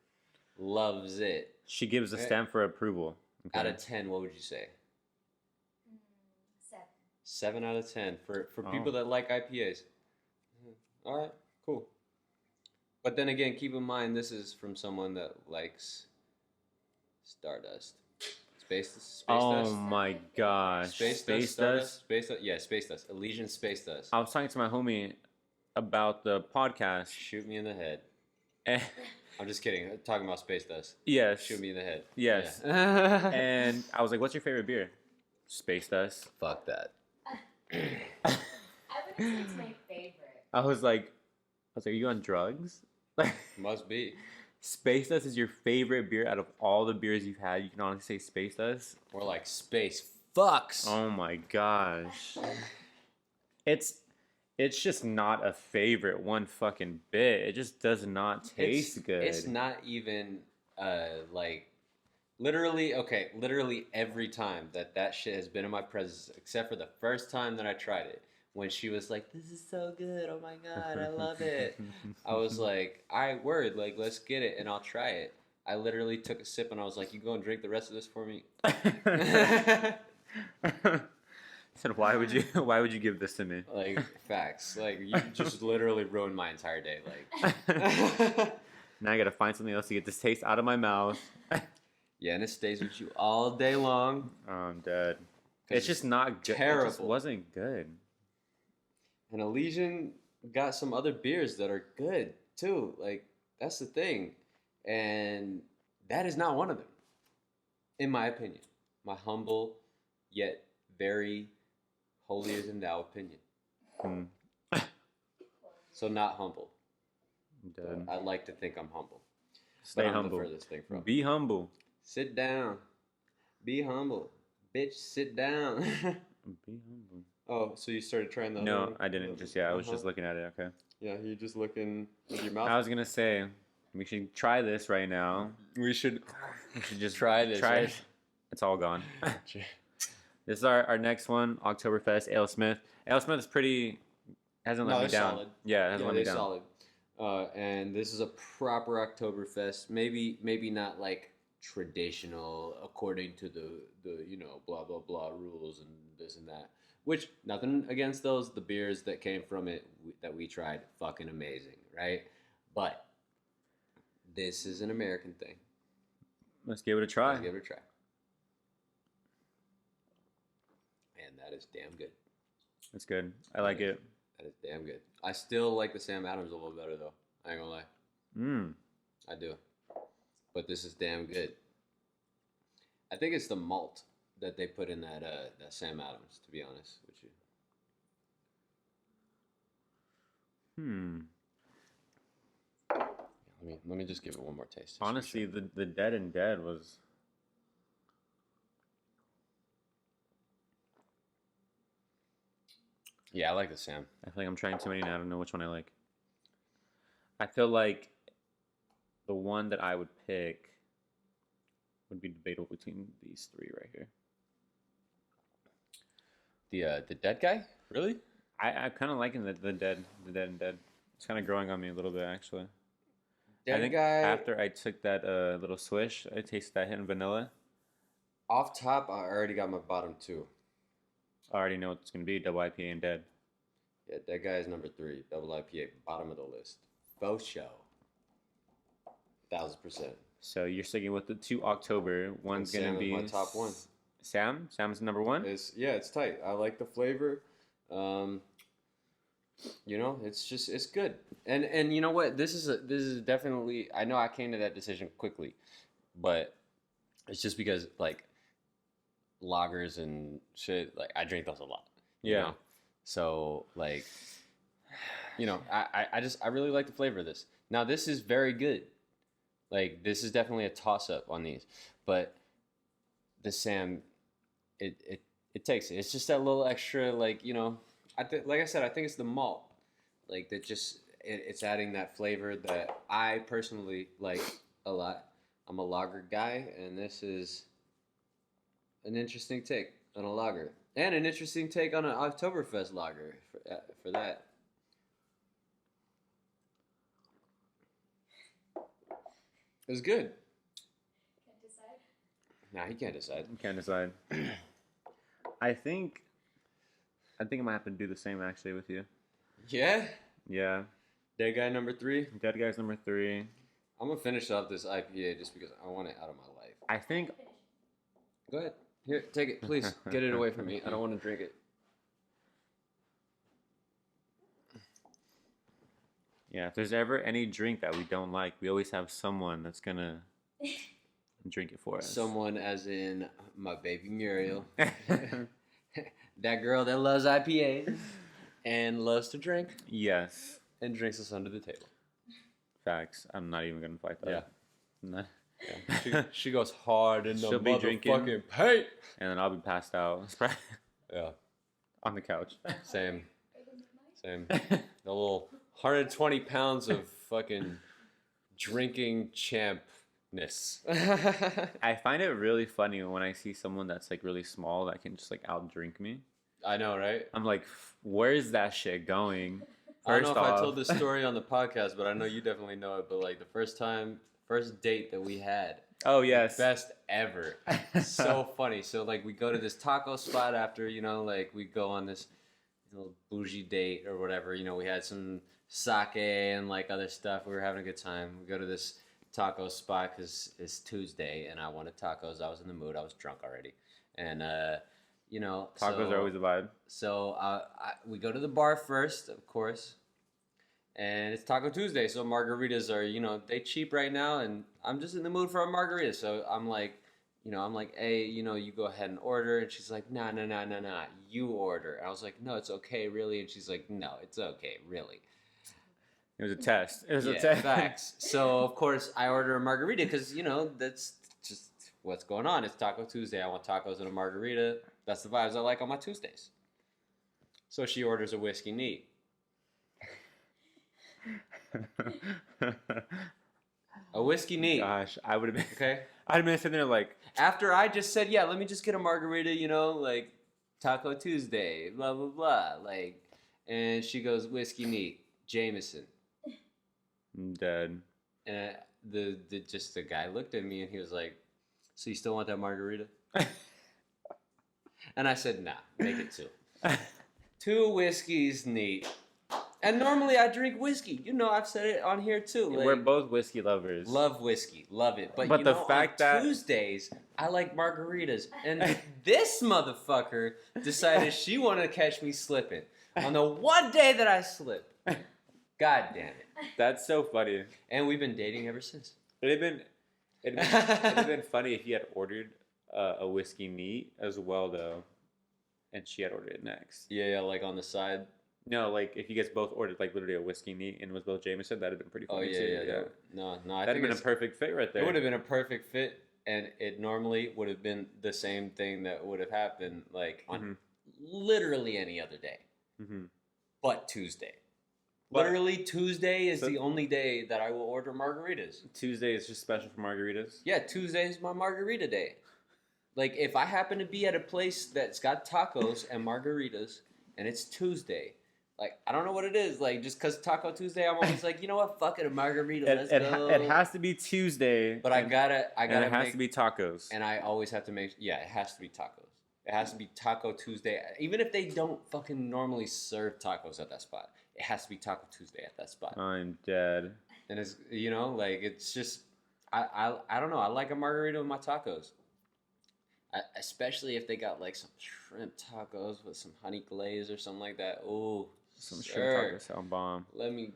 Speaker 1: loves it.
Speaker 2: She gives a stamp for approval. Okay.
Speaker 1: Out of 10, what would you say?
Speaker 3: 7.
Speaker 1: 7 out of 10 for people that like IPAs. All right, cool. But then again, keep in mind this is from someone that likes Stardust. Space Dust.
Speaker 2: Oh my gosh.
Speaker 1: Space Dust. Yeah, Space Dust. Elysian Space Dust.
Speaker 2: I was talking to my homie about the podcast.
Speaker 1: Shoot me in the head.
Speaker 2: Eh.
Speaker 1: I'm just kidding. I'm talking about Space Dust.
Speaker 2: Yes.
Speaker 1: Shoot me in the head.
Speaker 2: Yes.
Speaker 1: Yeah.
Speaker 2: And I was like, what's your favorite beer? Space Dust.
Speaker 1: Fuck that.
Speaker 3: I wouldn't say it's my favorite.
Speaker 2: I was like, are you on drugs?
Speaker 1: Must be.
Speaker 2: Space Dust is your favorite beer out of all the beers you've had. You can honestly say Space Dust.
Speaker 1: Or like Space Fucks.
Speaker 2: Oh my gosh. It's just not a favorite one fucking bit. It just does not taste good.
Speaker 1: It's not even like literally every time that shit has been in my presence, except for the first time that I tried it. When she was like, "This is so good! Oh my god, I love it!" I was like, let's get it, and I'll try it." I literally took a sip, and I was like, "You go and drink the rest of this for me."
Speaker 2: Said, why would you give this to me?
Speaker 1: Like, facts. Like, you just literally ruined my entire day. Like,
Speaker 2: now I gotta find something else to get this taste out of my mouth.
Speaker 1: Yeah, and it stays with you all day long.
Speaker 2: Oh, I'm dead. It's just not good.
Speaker 1: Terrible.
Speaker 2: It just wasn't good.
Speaker 1: And Elysian got some other beers that are good too. Like, that's the thing. And that is not one of them, in my opinion. My humble, yet very holier than thou opinion. So not humble. I like to think I'm humble.
Speaker 2: Stay humble.
Speaker 1: Where this thing from.
Speaker 2: Be humble.
Speaker 1: Sit down. Be humble. Bitch, sit down.
Speaker 2: Be humble.
Speaker 1: Oh, so you started trying the
Speaker 2: No, I didn't. I was just looking at it, okay?
Speaker 1: Yeah, you're just looking with your mouth.
Speaker 2: I was going to say, we should try this right now.
Speaker 1: We should
Speaker 2: just
Speaker 1: try this.
Speaker 2: Try
Speaker 1: right?
Speaker 2: it. It's all gone. This is our next one, Oktoberfest Ale Smith. Ale Smith is pretty. Hasn't let me down.
Speaker 1: Solid.
Speaker 2: Yeah, it hasn't let me
Speaker 1: they're
Speaker 2: down.
Speaker 1: solid. And this is a proper Oktoberfest. Maybe not like traditional according to the blah blah blah rules and this and that. Which nothing against those. The beers that came from it that we tried, fucking amazing, right? But this is an American thing.
Speaker 2: Let's give it a try.
Speaker 1: Let's give it a try. And that is damn good.
Speaker 2: It's good. I like it.
Speaker 1: That is damn good. I still like the Sam Adams a little better though. I ain't gonna lie. I do. But this is damn good. I think it's the malt that they put in that Sam Adams, to be honest with you. Let me just give it one more taste.
Speaker 2: Honestly, the Dead and Dead was.
Speaker 1: Yeah, I like the Sam.
Speaker 2: I feel like I'm trying too many now. I don't know which one I like. I feel like the one that I would pick would be debatable between these three right here.
Speaker 1: The Dead guy? Really?
Speaker 2: I kind of liking the Dead and Dead. It's kind of growing on me a little bit actually.
Speaker 1: Dead
Speaker 2: I think
Speaker 1: guy.
Speaker 2: after I took that little swish, I tasted that hint of vanilla.
Speaker 1: Off top, I already got my bottom two.
Speaker 2: I already know what it's gonna be: double IPA and Dead.
Speaker 1: Yeah, Dead guy is number 3. Double IPA, bottom of the list. Faux show. 1000%.
Speaker 2: So you're sticking with the 2 October. One's
Speaker 1: And
Speaker 2: gonna
Speaker 1: Sam
Speaker 2: be
Speaker 1: is my top one.
Speaker 2: Sam's number 1.
Speaker 1: It's tight. I like the flavor. It's good. And you know what? This is definitely. I know I came to that decision quickly, but it's just because like lagers and shit. Like I drink those a lot. You know? So like, I really like the flavor of this. Now this is very good. Like this is definitely a toss up on these, but the Sam, it takes it. It's just that little extra, like like I said, I think it's the malt, like that just it's adding that flavor that I personally like a lot. I'm a lager guy, and this is an interesting take on a lager, and an interesting take on an Oktoberfest lager for that. It was good.
Speaker 3: Can't decide.
Speaker 1: Nah, he can't decide.
Speaker 2: Can't decide. I think I might have to do the same actually with you.
Speaker 1: Yeah?
Speaker 2: Yeah.
Speaker 1: Dead guy number 3.
Speaker 2: Dead Guy's number 3.
Speaker 1: I'm gonna finish off this IPA just because I want it out of my life.
Speaker 2: I think.
Speaker 1: Go ahead. Here, take it, please. Get it away from me. I don't want to drink it.
Speaker 2: Yeah, if there's ever any drink that we don't like, we always have someone that's gonna drink it for us.
Speaker 1: Someone as in my baby Muriel. That girl that loves IPAs and loves to drink
Speaker 2: Yes.
Speaker 1: and drinks us under the table.
Speaker 2: Facts. I'm not even gonna fight that.
Speaker 1: Yeah.
Speaker 2: Nah.
Speaker 1: Yeah. She goes hard in the
Speaker 2: She'll be drinking.
Speaker 1: motherfucking paint.
Speaker 2: And then I'll be passed out
Speaker 1: Yeah,
Speaker 2: on the couch.
Speaker 1: same. The little 120 pounds of fucking drinking champness.
Speaker 2: I find it really funny when I see someone that's like really small that can just like outdrink me.
Speaker 1: I know, right?
Speaker 2: I'm like, where's that shit going?
Speaker 1: I don't know if I told this story on the podcast, but I know you definitely know it. But like the first date that we had.
Speaker 2: Oh yes.
Speaker 1: Best ever. So funny. So like we go to this taco spot after, like we go on this little bougie date or whatever. We had some sake and like other stuff. We were having a good time. We go to this taco spot because it's Tuesday and I wanted tacos. I was in the mood. I was drunk already. And,
Speaker 2: Tacos are always a vibe.
Speaker 1: So we go to the bar first, of course. And it's Taco Tuesday, so margaritas are, they cheap right now, and I'm just in the mood for a margarita. So I'm like, hey, you go ahead and order. And she's like, nah, you order. And I was like, no, it's okay, really. And she's like, no, it's okay, really.
Speaker 2: It was a test. It was a
Speaker 1: Yeah,
Speaker 2: test.
Speaker 1: facts. So, of course, I order a margarita because, that's just what's going on. It's Taco Tuesday. I want tacos and a margarita. That's the vibes I like on my Tuesdays. So she orders a whiskey neat.
Speaker 2: A
Speaker 1: whiskey neat.
Speaker 2: Gosh, I would have been
Speaker 1: Okay.
Speaker 2: I'd been sitting there like,
Speaker 1: After I just said, yeah, let me just get a margarita, like Taco Tuesday, blah blah blah, like, and she goes whiskey neat, Jameson,
Speaker 2: I'm dead.
Speaker 1: and the guy looked at me and he was like, so you still want that margarita? And I said, nah, make it 2. 2 whiskeys neat. And normally I drink whiskey. I've said it on here too. Like,
Speaker 2: We're both whiskey lovers.
Speaker 1: love whiskey, love it. But
Speaker 2: the fact
Speaker 1: on
Speaker 2: that
Speaker 1: Tuesdays I like margaritas, and this motherfucker decided she wanted to catch me slipping on the one day that I slip. God damn it!
Speaker 2: That's so funny.
Speaker 1: And we've been dating ever since.
Speaker 2: It'd have been funny if you had ordered a whiskey neat as well though, and she had ordered it next.
Speaker 1: Yeah, like on the side.
Speaker 2: No, like if you guys both ordered like literally a whiskey neat and it was both Jameson, that'd have been pretty funny too.
Speaker 1: Yeah. No, I
Speaker 2: that'd
Speaker 1: think
Speaker 2: have been a perfect fit right there.
Speaker 1: It would have been a perfect fit, and it normally would have been the same thing that would have happened like on literally any other day, but Tuesday. Literally Tuesday is the only day that I will order margaritas.
Speaker 2: Tuesday is just special for margaritas?
Speaker 1: Yeah, Tuesday is my margarita day. Like if I happen to be at a place that's got tacos and margaritas and it's Tuesday, like I don't know what it is, like just because Taco Tuesday, I'm always like, you know what, fuck it, a margarita, let's go.
Speaker 2: It has to be Tuesday.
Speaker 1: But I gotta
Speaker 2: and it has to be tacos.
Speaker 1: And I always have to make, it has to be tacos. It has to be Taco Tuesday. Even if they don't fucking normally serve tacos at that spot, it has to be Taco Tuesday at that spot.
Speaker 2: I'm dead.
Speaker 1: And it's, like it's just, I don't know. I like a margarita with my tacos. Especially if they got like some shrimp tacos with some honey glaze or something like that. Oh,
Speaker 2: some shrimp tacos sound bomb.
Speaker 1: Let me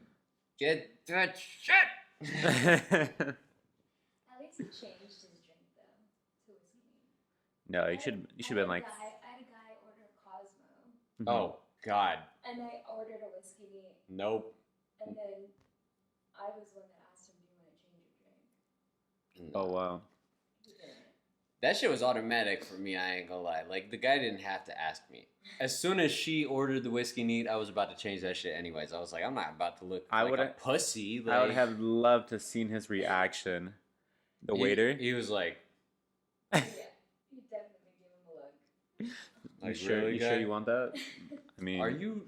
Speaker 1: get that shit.
Speaker 3: At least he changed his drink though to whiskey.
Speaker 2: No, you should have been like.
Speaker 3: I had a guy order Cosmo.
Speaker 1: Oh God.
Speaker 3: And I ordered a whiskey neat.
Speaker 1: Nope.
Speaker 3: And then I was the one that asked him, "Do you want to change your drink?"
Speaker 2: Oh wow.
Speaker 3: He didn't.
Speaker 1: That shit was automatic for me, I ain't gonna lie. Like, the guy didn't have to ask me. As soon as she ordered the whiskey neat, I was about to change that shit anyways. I was like, I'm not about to look like a pussy. Like,
Speaker 2: I would have loved to seen his reaction. The waiter?
Speaker 1: He was like...
Speaker 3: Yeah, you definitely give him a look.
Speaker 1: Like,
Speaker 2: you sure,
Speaker 1: really,
Speaker 2: you
Speaker 1: guy?
Speaker 2: sure you want that? I mean...
Speaker 1: Are you,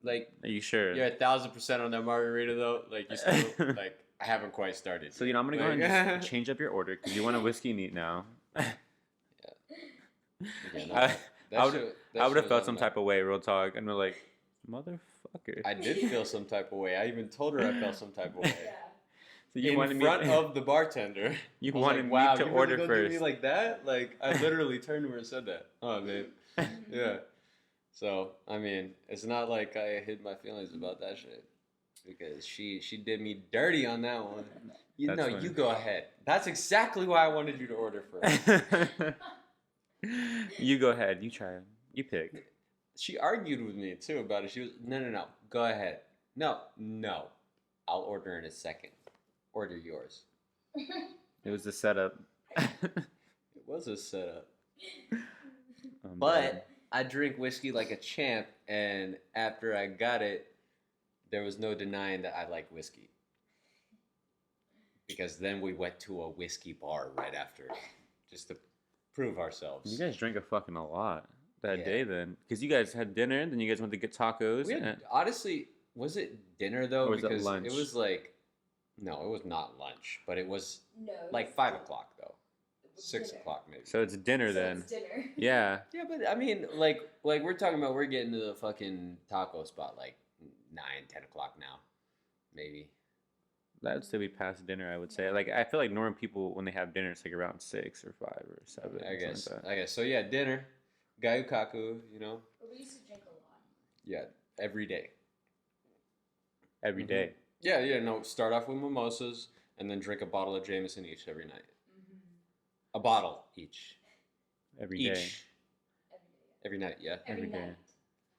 Speaker 1: like...
Speaker 2: Are you sure?
Speaker 1: You're 1,000% on that margarita, though? Like, you still... like, I haven't quite started.
Speaker 2: So, I'm going to go ahead and just change up your order, because you want a whiskey neat now.
Speaker 1: Yeah, no,
Speaker 2: I would have felt some type of way, real talk, and we're like, motherfucker.
Speaker 1: I did feel some type of way. I even told her I felt some type of way.
Speaker 3: Yeah.
Speaker 2: So you
Speaker 1: in
Speaker 2: wanted
Speaker 1: front
Speaker 2: me
Speaker 1: of the bartender.
Speaker 2: You
Speaker 1: I was
Speaker 2: wanted
Speaker 1: like, wow,
Speaker 2: me to
Speaker 1: you
Speaker 2: order
Speaker 1: really gonna do
Speaker 2: first.
Speaker 1: me like that? Like, I literally turned to her and said that. Oh, babe. Yeah. So, I mean, it's not like I hid my feelings about that shit. Because she did me dirty on that one. You know, you go ahead. That's exactly why I wanted you to order first.
Speaker 2: You go ahead. You try it. You pick.
Speaker 1: She argued with me, too, about it. She was, no. Go ahead. No. I'll order in a second. Order yours.
Speaker 2: It was the setup.
Speaker 1: It was a setup. But I drink whiskey like a champ, and after I got it, there was no denying that I like whiskey. Because then we went to a whiskey bar right after, just to prove ourselves.
Speaker 2: You guys drank a fucking a lot that day then. Because you guys had dinner, then you guys went to get tacos.
Speaker 1: Honestly, was it dinner though?
Speaker 2: Or was
Speaker 1: because
Speaker 2: it lunch?
Speaker 1: It was like, no, it was not lunch, but it was like 5 o'clock though. 6 o'clock maybe.
Speaker 2: So it's dinner then.
Speaker 3: It's dinner.
Speaker 2: Yeah.
Speaker 1: Yeah, but I mean, like we're talking about, we're getting to the fucking taco spot like 9, 10 o'clock now, maybe.
Speaker 2: That would still be past dinner, I would say. Like, I feel like normal people, when they have dinner, it's like around 6 or 5 or 7.
Speaker 1: I guess.
Speaker 2: Like that.
Speaker 1: I guess. So yeah, dinner, gayukaku, you know.
Speaker 3: But we used to drink a lot.
Speaker 1: Yeah, every day.
Speaker 2: Every day.
Speaker 1: Yeah. No, start off with mimosas and then drink a bottle of Jameson each every night. A bottle each.
Speaker 2: Every day.
Speaker 1: Every night, yeah.
Speaker 2: Every day.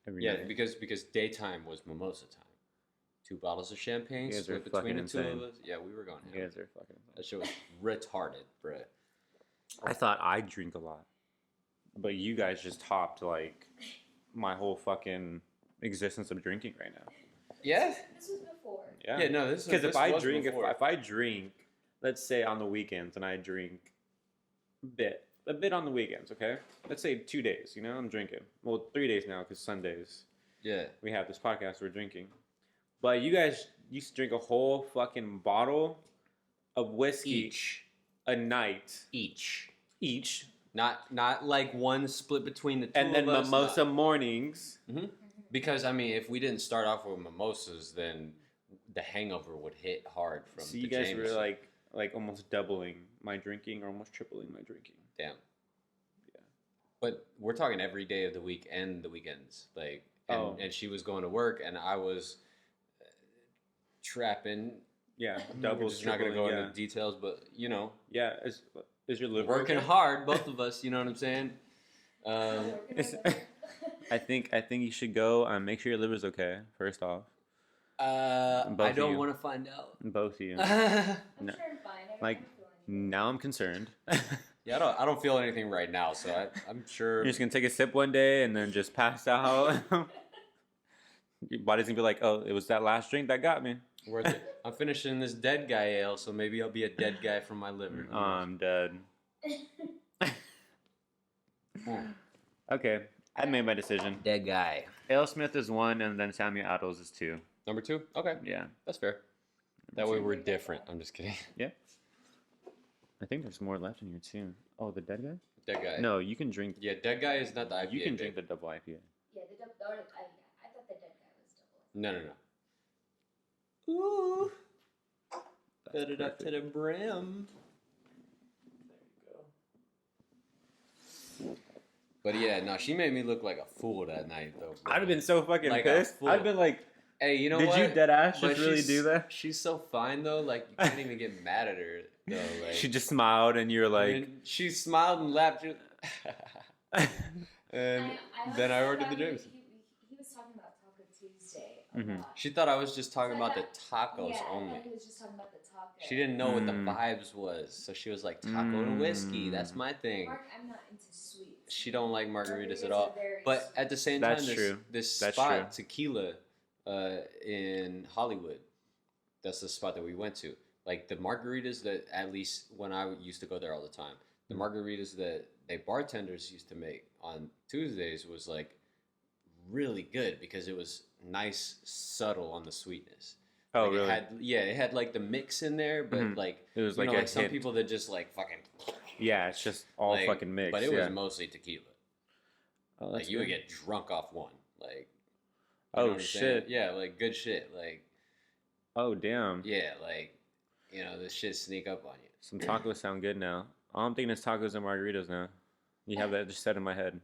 Speaker 2: Every
Speaker 1: Yeah,
Speaker 2: night.
Speaker 1: because daytime was mimosa time. 2 bottles of champagne
Speaker 2: You guys are
Speaker 1: split between the
Speaker 2: fucking
Speaker 1: two of
Speaker 2: insane.
Speaker 1: us. Yeah, we were going.
Speaker 2: You guys are fucking insane.
Speaker 1: That shit was retarded, bruh.
Speaker 2: I thought I'd drink a lot. But you guys just topped, like, my whole fucking existence of drinking right now.
Speaker 1: Yeah?
Speaker 3: This was before.
Speaker 1: Yeah, no, this is...
Speaker 2: Because if I drink, let's say on the weekends and I drink a bit on the weekends. Okay, let's say 2 days. You know, I'm drinking. Well, 3 days now because Sundays
Speaker 1: Yeah.
Speaker 2: we have this podcast. We're drinking, but you guys used to drink a whole fucking bottle of whiskey
Speaker 1: Each.
Speaker 2: a night
Speaker 1: Each.
Speaker 2: each,
Speaker 1: Not like one split between the two
Speaker 2: and then
Speaker 1: of us.
Speaker 2: mimosa mornings.
Speaker 1: Because I mean, if we didn't start off with mimosas, then the hangover would hit hard from
Speaker 2: So
Speaker 1: the
Speaker 2: you guys
Speaker 1: Jameson.
Speaker 2: were like almost doubling my drinking or almost tripling my drinking.
Speaker 1: Damn.
Speaker 2: Yeah.
Speaker 1: But we're talking every day of the week and the weekends. Like, and she was going to work, and I was trapping.
Speaker 2: Yeah,
Speaker 1: We're
Speaker 2: doubles.
Speaker 1: just not going to go
Speaker 2: tripling,
Speaker 1: into details, but you know,
Speaker 2: Yeah, is your liver
Speaker 1: working
Speaker 2: okay?
Speaker 1: hard, both of us. You know what I'm saying?
Speaker 2: I think you should go. Make sure your liver's okay. First off, Both
Speaker 1: I
Speaker 2: of
Speaker 1: don't
Speaker 2: you.
Speaker 1: want to find out.
Speaker 2: both of you.
Speaker 3: I'm
Speaker 2: No.
Speaker 3: sure I'm fine. I don't
Speaker 2: Like,
Speaker 3: feel anything.
Speaker 2: Now I'm concerned.
Speaker 1: Yeah, I don't feel anything right now, so I'm sure.
Speaker 2: You're just gonna take a sip one day and then just pass out. Your body's gonna be like, "Oh, it was that last drink that got me."
Speaker 1: Worth it. I'm finishing this dead guy ale, so maybe I'll be a dead guy from my liver.
Speaker 2: I'm dead.
Speaker 1: Hmm.
Speaker 2: Okay, I made my decision.
Speaker 1: Dead guy.
Speaker 2: Ale Smith is 1, and then Samuel Adams is 2.
Speaker 1: Number 2? Okay,
Speaker 2: Yeah,
Speaker 1: that's fair. That way we're different. I'm just kidding.
Speaker 2: I think there's more left in here too. Oh, the dead guy?
Speaker 1: Dead guy.
Speaker 2: No, you can drink.
Speaker 1: Yeah, dead guy is not the IPA.
Speaker 2: You can
Speaker 1: babe.
Speaker 2: drink the double IPA.
Speaker 3: Yeah, the double. I thought the dead guy was double.
Speaker 1: No. Ooh.
Speaker 2: That's
Speaker 1: Put it up to the brim. But yeah, no, she made me look like a fool that night, though. Bro.
Speaker 2: I'd have been so fucking
Speaker 1: Like a
Speaker 2: pissed.
Speaker 1: fool.
Speaker 2: I'd have been like,
Speaker 1: Hey, you know
Speaker 2: "Did
Speaker 1: what?
Speaker 2: you dead ass
Speaker 1: But
Speaker 2: just really
Speaker 1: she's-
Speaker 2: do that?"
Speaker 1: She's so fine though. Like you can't even get mad at her though. Like
Speaker 2: She just smiled, and you were like,
Speaker 1: and she smiled and laughed. And then I ordered the drinks.
Speaker 3: He was talking about Taco Tuesday a
Speaker 2: Mhm.
Speaker 3: lot.
Speaker 1: She thought I was just talking
Speaker 3: So I
Speaker 1: about the
Speaker 3: thought-
Speaker 1: tacos
Speaker 3: yeah,
Speaker 1: only.
Speaker 3: I thought he was just talking about the taco.
Speaker 1: She didn't know what the
Speaker 2: Mm.
Speaker 1: vibes was, so she was like taco and whiskey. That's my thing.
Speaker 3: Mark, I'm not into sweets.
Speaker 1: She don't like margaritas at
Speaker 3: are
Speaker 1: all.
Speaker 3: very
Speaker 1: But
Speaker 3: sweet.
Speaker 1: at the same
Speaker 2: That's
Speaker 1: time,
Speaker 2: true.
Speaker 1: this
Speaker 2: That's
Speaker 1: spot, Tequila, in Hollywood, that's the spot that we went to. Like the margaritas that, at least when I used to go there all the time, the margaritas that they bartenders used to make on Tuesdays was like really good because it was nice, subtle on the sweetness.
Speaker 2: "Oh,
Speaker 1: Like,
Speaker 2: really?"
Speaker 1: it had like the mix in there, but
Speaker 2: Mhm.
Speaker 1: like
Speaker 2: It was
Speaker 1: you
Speaker 2: like
Speaker 1: know,
Speaker 2: a
Speaker 1: like some
Speaker 2: hint.
Speaker 1: people that just like fucking
Speaker 2: Yeah, it's just all
Speaker 1: like,
Speaker 2: fucking mixed.
Speaker 1: But it
Speaker 2: yeah.
Speaker 1: was mostly tequila.
Speaker 2: Oh,
Speaker 1: Like
Speaker 2: that's
Speaker 1: you would
Speaker 2: good.
Speaker 1: get drunk off one. Like
Speaker 2: Oh,
Speaker 1: what I'm saying?
Speaker 2: shit.
Speaker 1: Yeah, like good shit. Like
Speaker 2: Oh, damn.
Speaker 1: yeah, like you know, this shit sneak up on you.
Speaker 2: Some tacos sound good now. All I'm thinking is tacos and margaritas now. You have that just set in my head.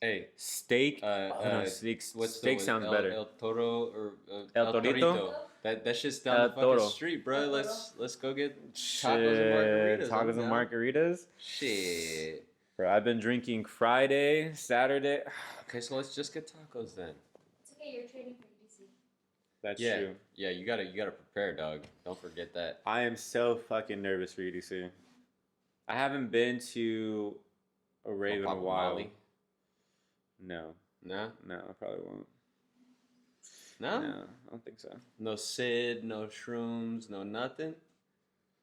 Speaker 1: Hey,
Speaker 2: Steak.
Speaker 1: uh,
Speaker 2: Oh, no, steak
Speaker 1: what's
Speaker 2: steak
Speaker 1: the
Speaker 2: sounds
Speaker 1: El,
Speaker 2: better.
Speaker 1: El Toro or
Speaker 2: El Torito?
Speaker 1: That shit's down
Speaker 2: El
Speaker 1: the fucking
Speaker 2: Toro.
Speaker 1: street, bro.
Speaker 3: El
Speaker 1: Let's go get
Speaker 2: Shit,
Speaker 1: tacos and margaritas. I'm
Speaker 2: Tacos and
Speaker 1: down.
Speaker 2: margaritas.
Speaker 1: Shit.
Speaker 2: Bro, I've been drinking Friday, Saturday.
Speaker 1: Okay, so let's just get tacos then.
Speaker 3: It's okay, you're trading for EDC.
Speaker 2: That's
Speaker 1: Yeah.
Speaker 2: true.
Speaker 1: Yeah, you gotta prepare, dog. Don't forget that.
Speaker 2: I am so fucking nervous for EDC. I haven't been to a rave in a
Speaker 1: Papa
Speaker 2: while.
Speaker 1: Molly?
Speaker 2: No,
Speaker 1: No,
Speaker 2: I probably won't.
Speaker 1: no,
Speaker 2: No, I don't think so.
Speaker 1: no Sid, no shrooms, no nothing.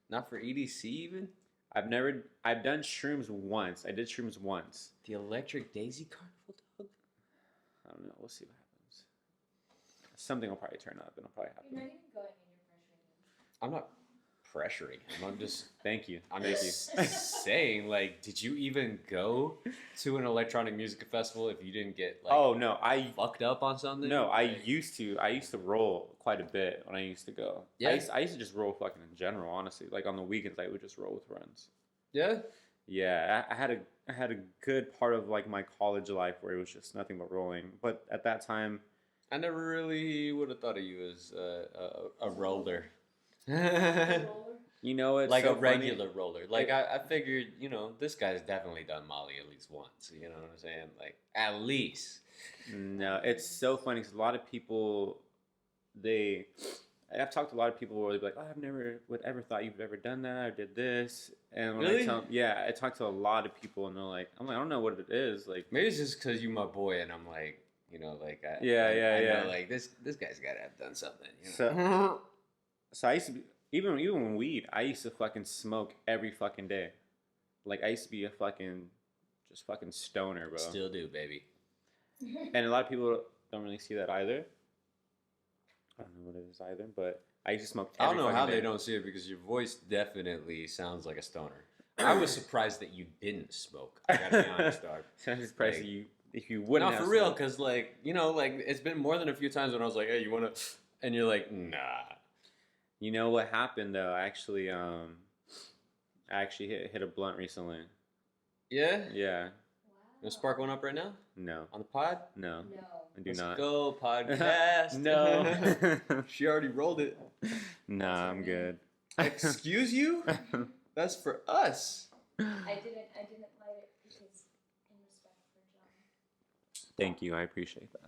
Speaker 1: Not for EDC even.
Speaker 2: I've done shrooms once. I did shrooms once.
Speaker 1: The Electric Daisy Carnival, dog.
Speaker 2: I don't know. We'll see what happens. Something will probably turn up and it'll probably
Speaker 3: You're
Speaker 2: happen.
Speaker 3: not even going and you're pressuring him.
Speaker 1: I'm not pressuring him. I'm just
Speaker 2: Thank you.
Speaker 1: I'm
Speaker 2: Thank
Speaker 1: just saying, like, did you even go to an electronic music festival if you didn't get like
Speaker 2: Oh no, I
Speaker 1: fucked up on something?
Speaker 2: no, I
Speaker 1: Like,
Speaker 2: used to. I used to roll quite a bit when I used to go.
Speaker 1: Yeah?
Speaker 2: I used to just roll fucking in general. Honestly, like on the weekends, I would just roll with friends.
Speaker 1: yeah.
Speaker 2: Yeah, I had a good part of like my college life where it was just nothing but rolling. But at that time,
Speaker 1: I never really would have thought of you as a roller.
Speaker 3: Roller.
Speaker 2: you know, it's
Speaker 1: Like
Speaker 2: so
Speaker 1: a
Speaker 2: funny.
Speaker 1: regular roller. Like I figured, you know, this guy's definitely done Molly at least once. You know what I'm saying? Like at least.
Speaker 2: No, it's so funny because a lot of people, I've talked to a lot of people where they'd be like, "Oh, I've never would ever thought you've ever done that or did this." And when
Speaker 1: Really?
Speaker 2: I tell, yeah, I talk to a lot of people and they're like, "I'm like, I don't know what it is." Like,
Speaker 1: Maybe it's just because you my boy, and I'm like, you know, like I
Speaker 2: Yeah.
Speaker 1: know, like this guy's got to have done something. You know?
Speaker 2: so I used to be, even when weed, I used to fucking smoke every fucking day. Like I used to be a fucking stoner, bro.
Speaker 1: Still do, baby.
Speaker 2: And a lot of people don't really see that either. I don't know what it is either, but I used to smoke.
Speaker 1: I don't
Speaker 2: every
Speaker 1: know how
Speaker 2: fucking
Speaker 1: they
Speaker 2: day.
Speaker 1: don't see it because your voice definitely sounds like a stoner. I was surprised that you didn't smoke. I gotta be honest, dog.
Speaker 2: So I'm just surprised
Speaker 1: Like,
Speaker 2: if you wouldn't.
Speaker 1: No,
Speaker 2: have
Speaker 1: for real,
Speaker 2: smoked.
Speaker 1: because like it's been more than a few times when I was like, "Hey, you wanna?" And you're like, "Nah."
Speaker 2: You know what happened though? I actually hit a blunt recently.
Speaker 1: Yeah.
Speaker 2: Yeah.
Speaker 1: You wanna spark one up right now
Speaker 2: No.
Speaker 1: on the pod?
Speaker 2: No.
Speaker 3: No.
Speaker 2: I do
Speaker 1: Let's
Speaker 2: not.
Speaker 1: go podcast.
Speaker 2: No.
Speaker 1: She already rolled it.
Speaker 2: Nah, I'm good.
Speaker 1: Excuse you? That's for us.
Speaker 3: I didn't light it because in respect for John.
Speaker 2: Thank you. I appreciate that.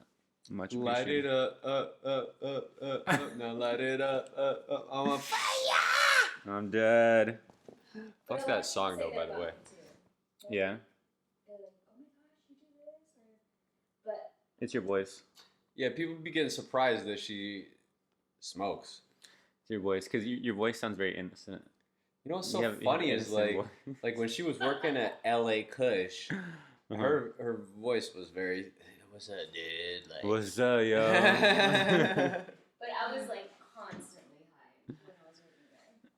Speaker 2: Much
Speaker 1: Light
Speaker 2: appreciated.
Speaker 1: it up. Now light it up. I'm on fire.
Speaker 2: I'm dead.
Speaker 3: But
Speaker 1: Fuck
Speaker 3: a lot
Speaker 1: that
Speaker 3: of
Speaker 1: song
Speaker 3: people
Speaker 1: though,
Speaker 3: say
Speaker 1: by
Speaker 3: that
Speaker 1: the way.
Speaker 3: about me, too. Like,
Speaker 2: Yeah.
Speaker 3: They're like, oh my gosh, you do this, but
Speaker 2: It's your voice.
Speaker 1: Yeah, people be getting surprised that she smokes.
Speaker 2: It's your voice, because your voice sounds very innocent.
Speaker 1: You know what's
Speaker 2: You
Speaker 1: so
Speaker 2: have
Speaker 1: funny is
Speaker 2: innocent
Speaker 1: like
Speaker 2: voice.
Speaker 1: like when she was working at LA Kush, her voice was very what's up, dude? Like
Speaker 2: What's up, yo?
Speaker 3: but I was like constantly high when I was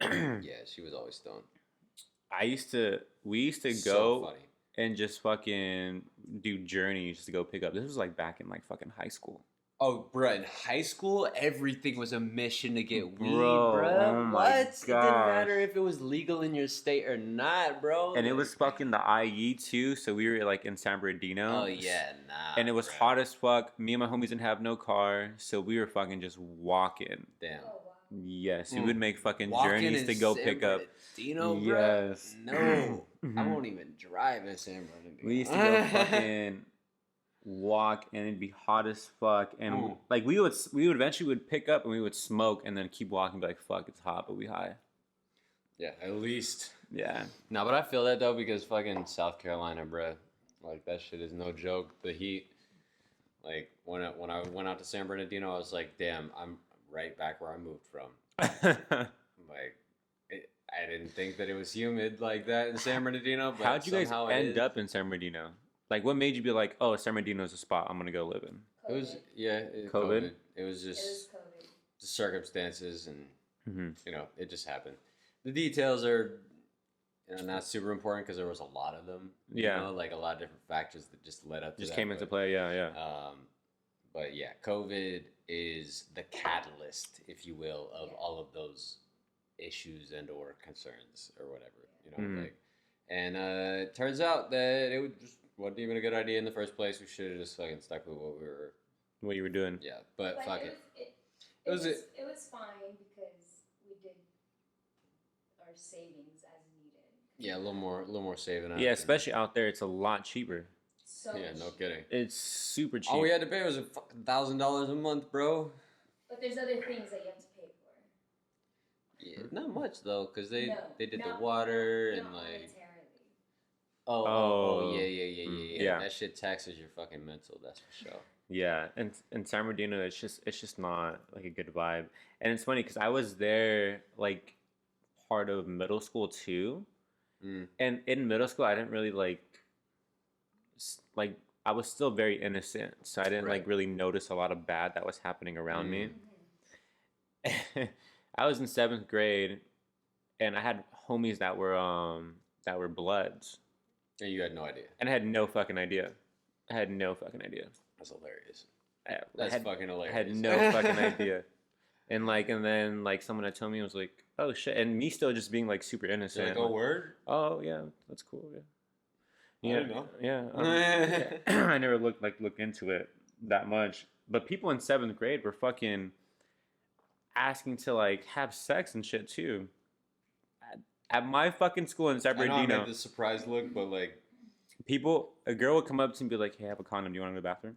Speaker 3: working there.
Speaker 1: yeah, she was always stoned.
Speaker 2: We used to
Speaker 1: So
Speaker 2: go
Speaker 1: funny.
Speaker 2: and just fucking do journeys to go pick up. This was like back in like fucking high school.
Speaker 1: Oh, bruh, in high school, everything was a mission to get weed,
Speaker 2: Bro,
Speaker 1: bruh.
Speaker 2: oh my
Speaker 1: What? It didn't
Speaker 2: gosh.
Speaker 1: matter if it was legal in your state or not, bro.
Speaker 2: And it was fucking the IE too, so we were like in San Bernardino.
Speaker 1: Oh yeah, nah.
Speaker 2: And it was
Speaker 1: bruh.
Speaker 2: hot as fuck. Me and my homies didn't have no car, so we were fucking just walking.
Speaker 1: Damn.
Speaker 3: Oh wow.
Speaker 2: Yes, we would make fucking
Speaker 1: Walking
Speaker 2: journeys
Speaker 1: in
Speaker 2: to go
Speaker 1: San
Speaker 2: pick up.
Speaker 1: Bernardino, bruh?
Speaker 2: Yes.
Speaker 1: No, I
Speaker 2: Mhm.
Speaker 1: won't even drive in San Bernardino.
Speaker 2: We used to go fucking walk, and it'd be hot as fuck. And like we would eventually would pick up and we would smoke and then keep walking. Be like, fuck, it's hot, but we high.
Speaker 1: Yeah, at least.
Speaker 2: Yeah.
Speaker 1: No, but I feel that though because fucking South Carolina, bruh. Like that shit is no joke. The heat. Like when I went out to San Bernardino, I was like, damn, I'm right back where I moved from. Like, I didn't think that it was humid like that in San Bernardino. But
Speaker 2: How'd you guys
Speaker 1: somehow it
Speaker 2: end
Speaker 1: is.
Speaker 2: up in San Bernardino? Like, what made you be like, oh, San Bernardino is a spot I'm gonna go live in?
Speaker 1: It was
Speaker 3: COVID.
Speaker 2: COVID?
Speaker 1: It was
Speaker 3: It
Speaker 1: just
Speaker 3: was COVID.
Speaker 1: the circumstances, and
Speaker 2: Mm-hmm.
Speaker 1: it just happened. The details are not super important because there was a lot of them.
Speaker 2: Yeah.
Speaker 1: like a lot of different factors that just led up to
Speaker 2: Just
Speaker 1: that,
Speaker 2: came into
Speaker 1: but,
Speaker 2: play. Yeah.
Speaker 1: But yeah, COVID is the catalyst, if you will, of all of those issues and or concerns or whatever,
Speaker 2: Mhm.
Speaker 1: like. And it turns out that it wasn't even a good idea in the first place. We should have just fucking stuck with what we were.
Speaker 2: What you were doing?
Speaker 1: Yeah, but fuck it.
Speaker 3: It
Speaker 1: was
Speaker 3: was fine because we did our savings as needed.
Speaker 1: Yeah, a little more saving up.
Speaker 2: Yeah,
Speaker 1: and-
Speaker 2: especially out there, it's a lot cheaper.
Speaker 3: So
Speaker 1: Yeah,
Speaker 3: much
Speaker 1: no
Speaker 3: cheaper.
Speaker 1: kidding.
Speaker 2: It's super cheap.
Speaker 1: All we had to pay was $1,000 a month, bro.
Speaker 3: But there's other things that you have to pay for.
Speaker 1: Yeah, not much though, cause they
Speaker 3: No,
Speaker 1: did the
Speaker 3: not-
Speaker 1: water
Speaker 3: not
Speaker 1: and like.
Speaker 3: monetarily.
Speaker 1: Oh,
Speaker 2: Oh.
Speaker 1: yeah.
Speaker 2: Yeah.
Speaker 1: That shit taxes your fucking mental. That's for sure.
Speaker 2: Yeah, and in San Bernardino, it's just not like a good vibe. And it's funny because I was there like part of middle school too,
Speaker 1: Mm.
Speaker 2: and in middle school, I didn't really like I was still very innocent, so I didn't like
Speaker 1: Right.
Speaker 2: really notice a lot of bad that was happening around me.
Speaker 3: Mm-hmm.
Speaker 2: I was in 7th grade, and I had homies that were Bloods,
Speaker 1: And you had no idea.
Speaker 2: and I had no fucking idea.
Speaker 1: That's hilarious.
Speaker 2: I
Speaker 1: That's
Speaker 2: had,
Speaker 1: fucking
Speaker 2: I
Speaker 1: hilarious.
Speaker 2: had no fucking idea. And then someone had told me, I was like, oh shit, and me still just being like super
Speaker 1: You're
Speaker 2: innocent.
Speaker 1: like, oh, word?
Speaker 2: Oh yeah, that's cool. Yeah.
Speaker 1: I didn't know.
Speaker 2: Yeah. Yeah. I never looked into it that much. But people in 7th grade were fucking asking to like have sex and shit too. At my fucking school in San
Speaker 1: I know I
Speaker 2: Bernardino,
Speaker 1: made the surprise look, but like,
Speaker 2: a girl would come up to me and be like, hey, I have a condom. Do you want to go to the bathroom?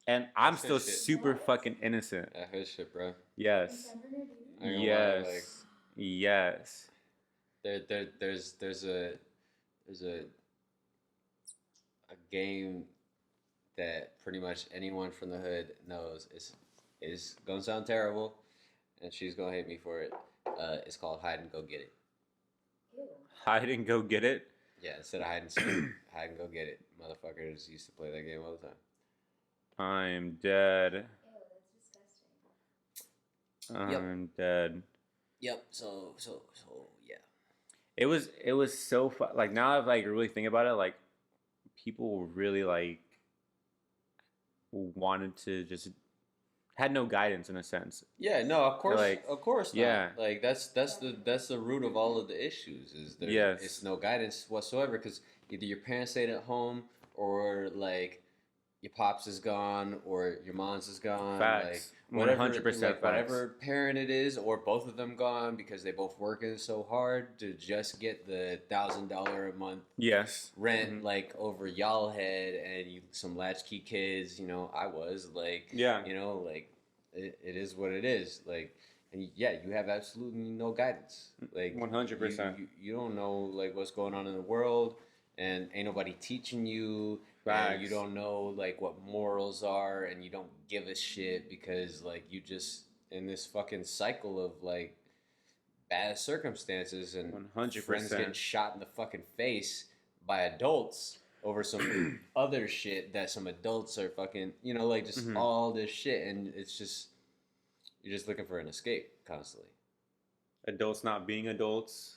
Speaker 2: And I'm
Speaker 1: That's
Speaker 2: still
Speaker 1: good shit.
Speaker 2: super fucking innocent.
Speaker 1: that hood shit, bro.
Speaker 2: Yes.
Speaker 3: In San Bernardino?
Speaker 1: I ain't gonna
Speaker 2: Yes.
Speaker 1: lie, like,
Speaker 2: Yes.
Speaker 1: There's a game that pretty much anyone from the hood knows is gonna sound terrible, and she's gonna hate me for it. It's called Hide and Go Get It.
Speaker 3: Ew.
Speaker 2: Hide and go get it.
Speaker 1: Yeah, instead of hide and seek, hide and go get it. Motherfuckers used to play that game all the time.
Speaker 2: I'm dead.
Speaker 3: Ew, that's disgusting.
Speaker 1: Yep.
Speaker 2: I'm dead.
Speaker 1: Yep. So yeah.
Speaker 2: It was so fun. Like now, I've like really think about it. Like people really like wanted to just had no guidance in a sense.
Speaker 1: Yeah, no,
Speaker 2: Like,
Speaker 1: of course not.
Speaker 2: yeah.
Speaker 1: Like that's the root of all of the issues is there.
Speaker 2: Yes.
Speaker 1: It's no guidance whatsoever because either your parents stayed at home or like your pops is gone or your mom's is gone.
Speaker 2: Facts.
Speaker 1: Like whatever,
Speaker 2: 100%
Speaker 1: like whatever parent it is, or both of them gone because they both working so hard to just get the $1,000 a month
Speaker 2: Yes.
Speaker 1: rent like over y'all head, and you some latchkey kids. You know, I was like,
Speaker 2: Yeah.
Speaker 1: you know, like it is what it is. Like, and yeah, you have absolutely no guidance. Like
Speaker 2: 100%.
Speaker 1: You don't know like what's going on in the world, and ain't nobody teaching you. And you
Speaker 2: Facts.
Speaker 1: don't know like what morals are, and you don't give a shit because like you just in this fucking cycle of like bad circumstances and
Speaker 2: 100%.
Speaker 1: friends getting shot in the fucking face by adults over some other shit that some adults are fucking, you know, like just all this shit, and it's just you're just looking for an escape constantly.
Speaker 2: Adults not being adults.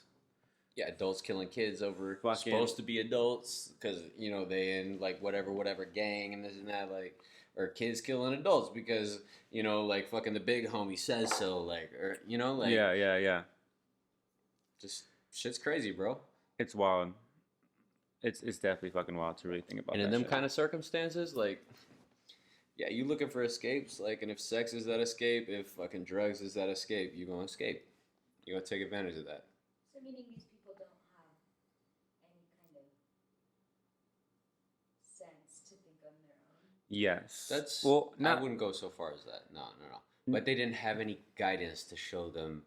Speaker 1: Yeah, adults killing kids over
Speaker 2: Fucking-
Speaker 1: supposed to be adults because you know they in like whatever gang and this and that, like, or kids killing adults because you know like fucking the big homie says so, like, or you know like
Speaker 2: Yeah.
Speaker 1: just shit's crazy, bro.
Speaker 2: It's wild. It's definitely fucking wild to really think about.
Speaker 1: And in
Speaker 2: that
Speaker 1: them
Speaker 2: shit.
Speaker 1: kind of circumstances, like, yeah, you looking for escapes, like, and if sex is that escape, if fucking drugs is that escape, you gonna escape. You gonna take advantage of that.
Speaker 3: So meaning these people don't have any kind of sense to think on their own.
Speaker 2: Yes.
Speaker 1: That's
Speaker 2: well.
Speaker 1: I
Speaker 2: Not
Speaker 1: wouldn't go so far as that. No. But they didn't have any guidance to show them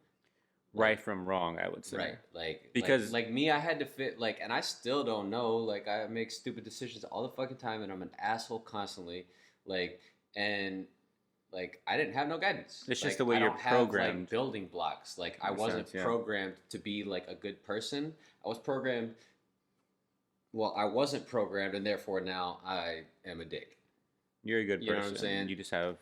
Speaker 2: right from wrong. I would say.
Speaker 1: right. Like
Speaker 2: Because-
Speaker 1: like me, I had to fit like, and I still don't know. Like I make stupid decisions all the fucking time, and I'm an asshole constantly. Like and. Like I didn't have no guidance.
Speaker 2: It's just
Speaker 1: Like,
Speaker 2: the way
Speaker 1: I
Speaker 2: you're
Speaker 1: don't have,
Speaker 2: programmed.
Speaker 1: like, building blocks. Like I
Speaker 2: Makes
Speaker 1: wasn't
Speaker 2: sense, yeah.
Speaker 1: programmed to be like a good person. I was programmed. Well, I wasn't programmed, and therefore now I am a dick.
Speaker 2: You're a good person.
Speaker 1: You know what I'm saying?
Speaker 2: You just have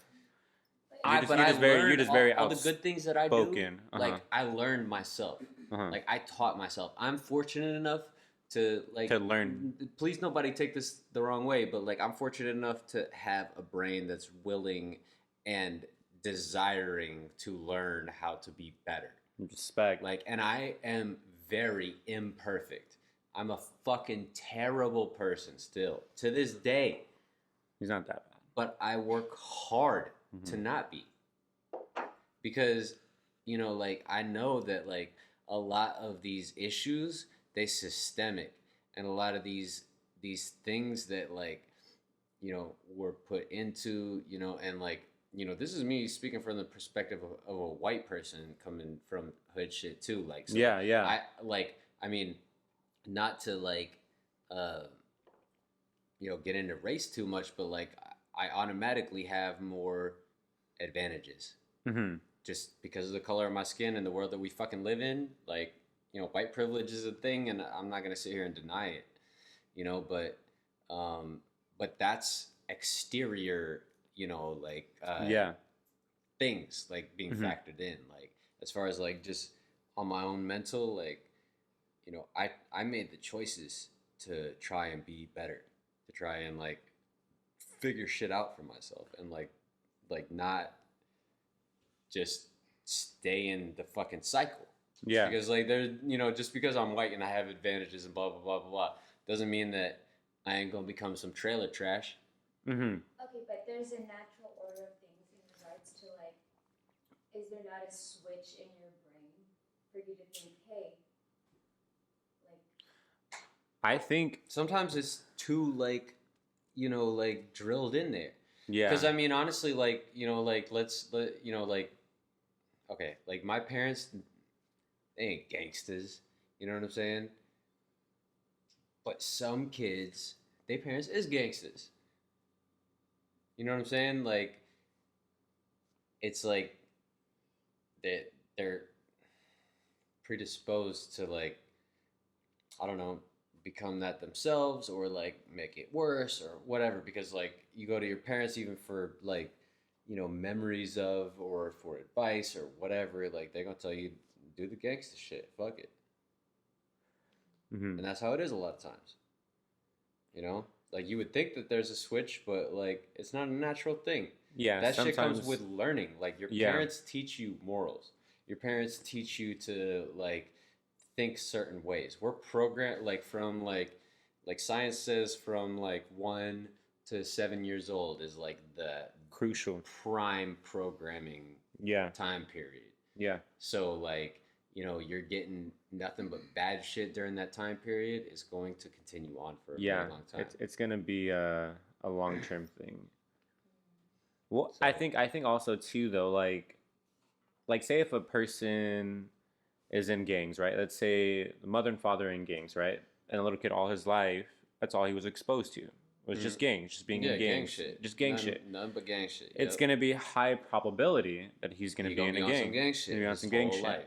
Speaker 3: But
Speaker 2: You're just very
Speaker 1: all the good things that I do.
Speaker 2: outspoken.
Speaker 1: Like I learned myself. Like I taught myself. I'm fortunate enough to like
Speaker 2: To learn.
Speaker 1: Please, nobody take this the wrong way, but like I'm fortunate enough to have a brain that's willing and desiring to learn how to be better.
Speaker 2: respect.
Speaker 1: Like, and I am very imperfect. I'm a fucking terrible person still to this day,
Speaker 2: He's not that bad.
Speaker 1: but I work hard to not be. Because, you know, like I know that like a lot of these issues, they systemic, and a lot of these things that like, you know, were put into, you know, and like, you know, this is me speaking from the perspective of a white person coming from hood shit too. Like, so
Speaker 2: Yeah.
Speaker 1: I mean, not to like, you know, get into race too much, but like, I automatically have more advantages just because of the color of my skin and the world that we fucking live in. Like, you know, white privilege is a thing, and I'm not gonna sit here and deny it, you know, but that's exterior, you know, like things like being factored in, like as far as like just on my own mental, like, you know, I made the choices to try and be better, to try and like figure shit out for myself, and like not just stay in the fucking cycle.
Speaker 2: Yeah.
Speaker 1: Because like there's, you know, just because I'm white and I have advantages and blah blah blah blah blah doesn't mean that I ain't gonna become some trailer trash.
Speaker 2: Mm-hmm.
Speaker 3: Okay, but there's a natural order of things in regards to like, is there not a switch in your brain for you to think, hey, like,
Speaker 2: I think
Speaker 1: Sometimes it's too like, you know, like drilled in there.
Speaker 2: yeah.
Speaker 1: Because I mean, honestly, like, you know, like you know, like, okay, like my parents, they ain't gangsters. You know what I'm saying? But some kids, their parents is gangsters. You know what I'm saying? Like, it's like they're predisposed to like I don't know, become that themselves or like make it worse or whatever. Because like you go to your parents even for like, memories of or for advice or whatever, like they're gonna tell you do the gangster shit, fuck it.
Speaker 2: Mm-hmm.
Speaker 1: And that's how it is a lot of times. Like you would think that there's a switch, but like it's not a natural thing.
Speaker 2: Yeah,
Speaker 1: That shit comes
Speaker 2: sometimes.
Speaker 1: with learning. Like your
Speaker 2: Yeah,
Speaker 1: parents teach you morals. Your parents teach you to like think certain ways. We're programmed like from like science says from like 1 to 7 years old is like the
Speaker 2: crucial.
Speaker 1: prime programming
Speaker 2: Yeah,
Speaker 1: time period.
Speaker 2: yeah,
Speaker 1: So like, you're getting nothing but bad shit during that time period is going to continue on for a
Speaker 2: yeah.
Speaker 1: very long time.
Speaker 2: It's gonna be a long term thing. Well, I
Speaker 1: So
Speaker 2: think I think also too though, like say if a person is in gangs, right? Let's say the mother and father are in gangs, right? And a little kid all his life, that's all he was exposed to. Was just gangs, just being
Speaker 1: yeah,
Speaker 2: in
Speaker 1: gang
Speaker 2: gangs,
Speaker 1: shit.
Speaker 2: just gang
Speaker 1: None,
Speaker 2: shit.
Speaker 1: none but gang shit.
Speaker 2: It's
Speaker 1: Yep.
Speaker 2: gonna be high probability that he's gonna
Speaker 1: He
Speaker 2: be
Speaker 1: gonna
Speaker 2: in
Speaker 1: be
Speaker 2: a
Speaker 1: on
Speaker 2: gang.
Speaker 1: some gang
Speaker 2: He's
Speaker 1: shit
Speaker 2: gonna be on
Speaker 1: his
Speaker 2: some gang
Speaker 1: whole
Speaker 2: shit.
Speaker 1: life.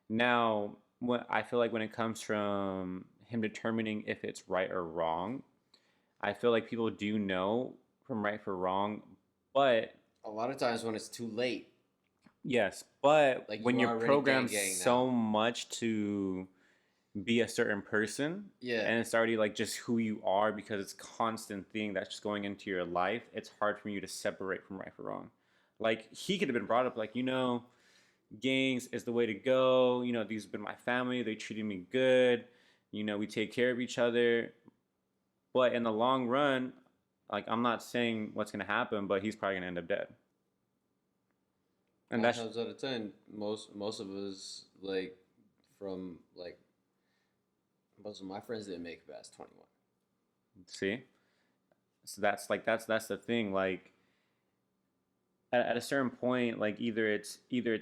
Speaker 2: Now, what I feel like when it comes from him determining if it's right or wrong, I feel like people do know from right for wrong, but
Speaker 1: A lot of times when it's too late,
Speaker 2: yes, but
Speaker 1: like
Speaker 2: when
Speaker 1: you
Speaker 2: you're
Speaker 1: already
Speaker 2: programmed
Speaker 1: gang
Speaker 2: so
Speaker 1: now.
Speaker 2: much to be a certain person,
Speaker 1: Yeah.
Speaker 2: and it's already like just who you are because it's a constant thing that's just going into your life, it's hard for you to separate from right for wrong. Like he could have been brought up like, gangs is the way to go. These have been my family. They treated me good. We take care of each other. But in the long run, like I'm not saying what's gonna happen, but he's probably gonna end up dead. And
Speaker 1: Nine
Speaker 2: that's
Speaker 1: times out of 10, most of us like from like most of my friends didn't make it past 21.
Speaker 2: see. So that's the thing. Like at a certain point, like either it's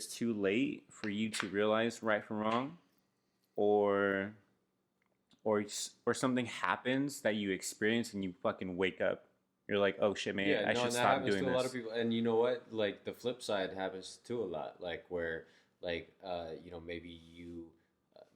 Speaker 2: too late for you to realize right from wrong, or or something happens that you experience and you fucking wake up. You're like, oh shit, man,
Speaker 1: Yeah,
Speaker 2: I
Speaker 1: no,
Speaker 2: should
Speaker 1: and that
Speaker 2: stop
Speaker 1: happens
Speaker 2: doing
Speaker 1: to a lot of
Speaker 2: this.
Speaker 1: people. And you know what? Like the flip side happens too a lot. Like where, like, maybe you